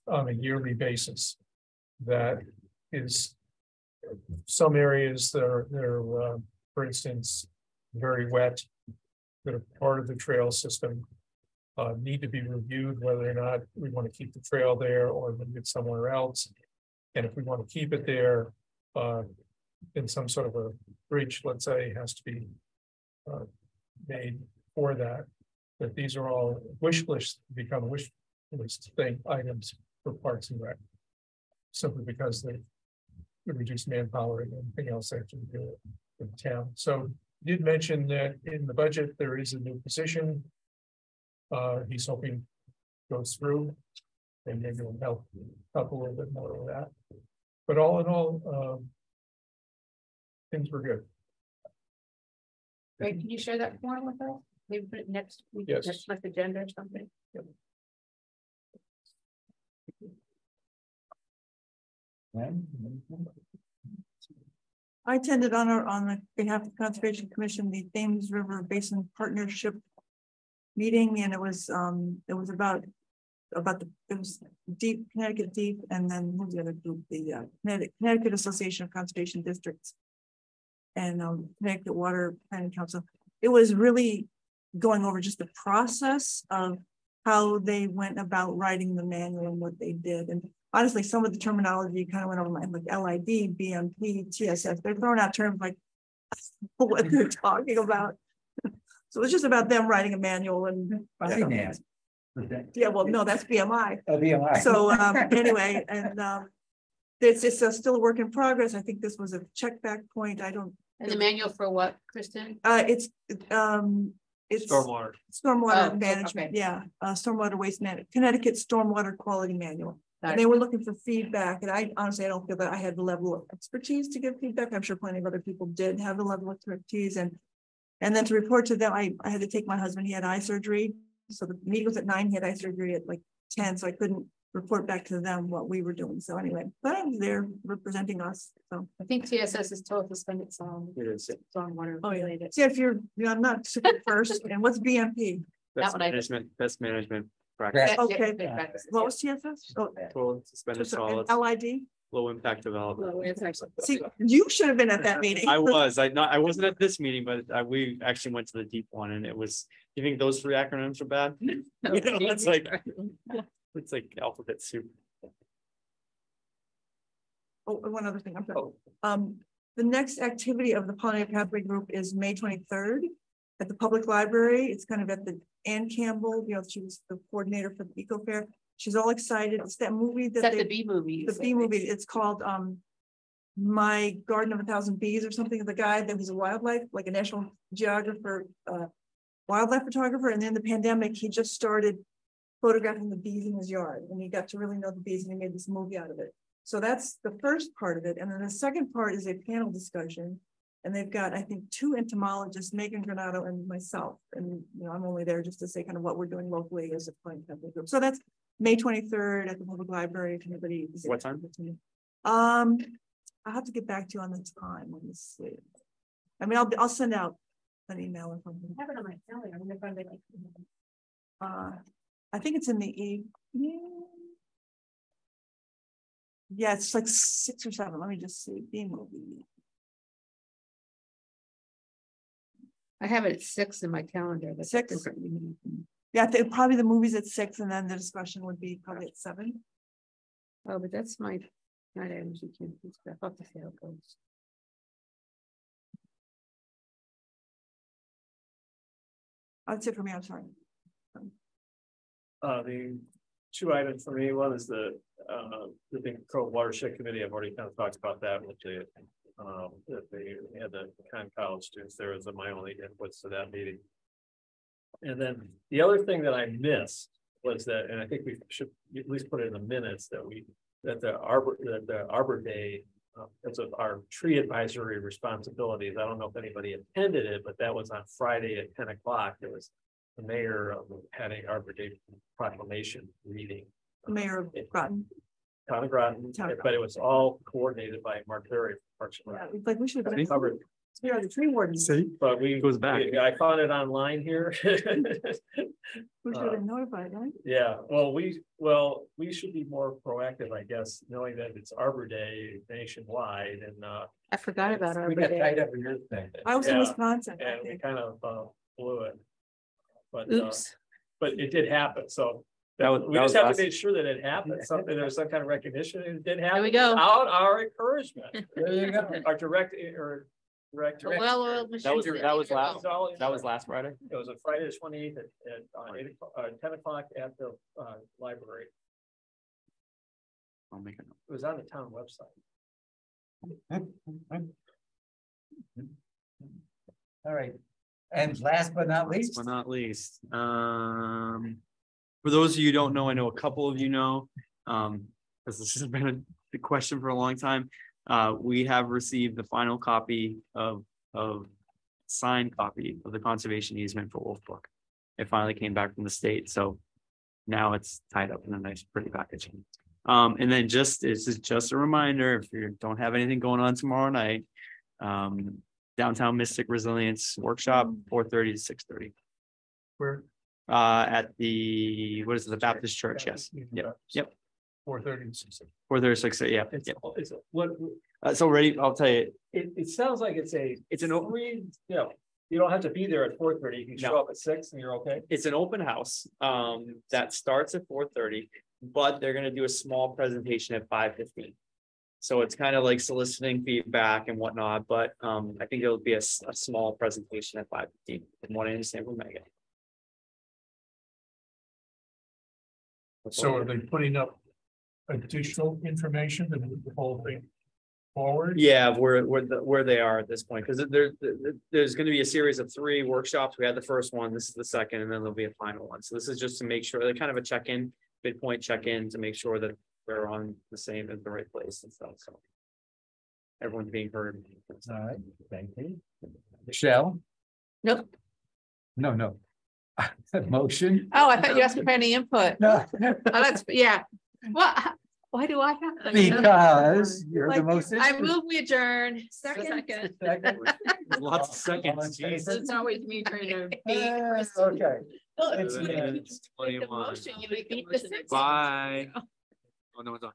on a yearly basis. That is, some areas that are for instance, very wet, that are part of the trail system, need to be reviewed whether or not we want to keep the trail there or move it somewhere else. And if we want to keep it there, then some sort of a bridge, let's say, has to be made for that. But these are all wish lists, become wish list items for Parks and Rec, simply because they reduce manpower and everything else they have to do in town. So did mention that in the budget there is a new position. He's hoping goes through, and maybe will help a little bit more with that. But all in all, things were good. Great, can you share that form with us? Maybe put it next week, Yes. next month agenda or something? Yep. I attended on the behalf of the Conservation Commission, the Thames River Basin Partnership meeting, and it was about it was Deep, Connecticut Deep, and then who's the other group, the Connecticut Association of Conservation Districts and Connecticut Water Planning Council. It was really going over just the process of how they went about writing the manual and what they did. And honestly, some of the terminology kind of went over my head, like LID, BMP, TSS. They're throwing out terms like what they're talking about. So it's just about them writing a manual and yeah, well, no, that's BMI. Oh, BMI. So anyway, and it's still a work in progress. I think this was a check back point. I don't. And the manual for what, Kristen? It's Stormwater. Oh, management. okay. Yeah, stormwater waste management, Connecticut Stormwater Quality Manual. Got And it. they were looking for feedback, and I honestly, I don't feel that I had the level of expertise to give feedback. I'm sure plenty of other people did have the level of expertise, and then to report to them, I had to take my husband. He had eye surgery, so the meeting was at 9. He had eye surgery at like 10, so I couldn't report back to them what we were doing. So anyway, but I was there representing us. So I think TSS is total suspended stormwater oh yeah, related. see if I'm not super first. And what's BMP? That one I- Best management practice. Yeah, Okay. yeah, practice. What was TSS? Oh, Total suspended solids, LID. low impact development. Well, it's actually- See, you should have been at that meeting. I wasn't at this meeting, but we actually went to the deep one, and it was, you think those 3 acronyms are bad? You know, it's like alphabet soup. Oh, one other thing, I'm sorry. The next activity of the Pollinator Pathway Group is May 23rd at the public library. It's kind of at the Ann Campbell, you know, she was the coordinator for the Eco Fair. She's all excited. It's that movie Is that that the B movie? the bee movie. It's called My Garden of 1,000 Bees or something. The guy that was a wildlife, like a National Geographer, wildlife photographer, and then the pandemic, he just started photographing the bees in his yard, and he got to really know the bees, and he made this movie out of it. So that's the first part of it, and then the second part is a panel discussion, and they've got, I think, 2 entomologists, Megan Granado and myself, and you know, I'm only there just to say kind of what we're doing locally as a Pollinator Pathway Group. So that's May 23rd at the public library. If anybody is What time? I'll have to get back to you on the time. Let me see. I mean, I'll send out an email or something. I have it on my calendar. I'm gonna find it. I think it's in the evening. Yeah, it's like 6 or 7. Let me just see. I have it at 6 in my calendar. But 6? that doesn't mean anything. Yeah, probably the movie's at 6, and then the discussion would be probably at 7. Oh, but that's my night. I usually can't do stuff. I'll have to see how it goes. That's it for me. I'm sorry. The 2 items for me, one is the Big Cove Watershed Committee. I've already kind of talked about that with the that they had the kind of college students there as my only inputs to that meeting. And then the other thing that I missed was that, and I think we should at least put it in the minutes, that the Arbor Day, that's our tree advisory responsibilities. I don't know if anybody attended it, but that was on Friday at 10 o'clock. It was the mayor had a Arbor Day proclamation reading. Mayor of Groton. Town of Groton, but it was all coordinated by Mark Berry. Yeah, like we should have been Covered. we are the tree warden. But we Goes back. I found it online here. We should have been notified, right? Yeah, well, we should be more proactive, I guess, knowing that it's Arbor Day nationwide, and I forgot about We Arbor got Day. tied up in your thing. I was in Yeah. Wisconsin. I and we think. kind of blew it. But Oops. but it did happen, so That was- we that just was have last- to make sure that it happened, something, there was some kind of recognition, and it did happen. There we go. Without our encouragement, There you go. our direct. The well-oiled machine. That was last Friday. It was a Friday the 28th at 10 o'clock at the library. I'll make a note. It was on the town website. All right. And last but not least, But not least, for those of you who don't know, I know a couple of you know, because this has been a big question for a long time. We have received the final copy of signed copy of the conservation easement for Wolf Brook. It finally came back from the state, so now it's tied up in a nice, pretty packaging. And then this is just a reminder, if you don't have anything going on tomorrow night, downtown Mystic Resilience Workshop, 4:30 to 6:30. Where? At the, what is it, the Baptist Church, yes. Yep. 4:30 to 6. 4:30 to 6:30, yeah. It's what, So ready, I'll tell you, it sounds like it's an free, you don't have to be there at 4:30. You can show up at 6 and you're okay. it's an open house, that starts at 4:30, but they're gonna do a small presentation at 5:15. So it's kind of like soliciting feedback and whatnot, but, I think it'll be a small presentation at 5:15, from what I understand from Megan. So are they putting up additional information to move the whole thing forward? Yeah, where they are at this point, because there's going to be a series of 3 workshops. We had the first one, this is the second, and then there'll be a final one. So this is just to make sure, they're kind of a check-in, midpoint check-in to make sure that they're on the same at the right place and stuff. So everyone's being heard. All right, thank you. Michelle? Nope. No. Motion? Oh, I thought you asked me for any input. No. Oh, that's, yeah. What? Why do I have that? Because you're the most. I move we adjourn. Second. Lots of seconds. So it's always me trying to be. Okay. Well, It's Make the 21. motion, you would beat the six. Bye. Oh, no, it's on.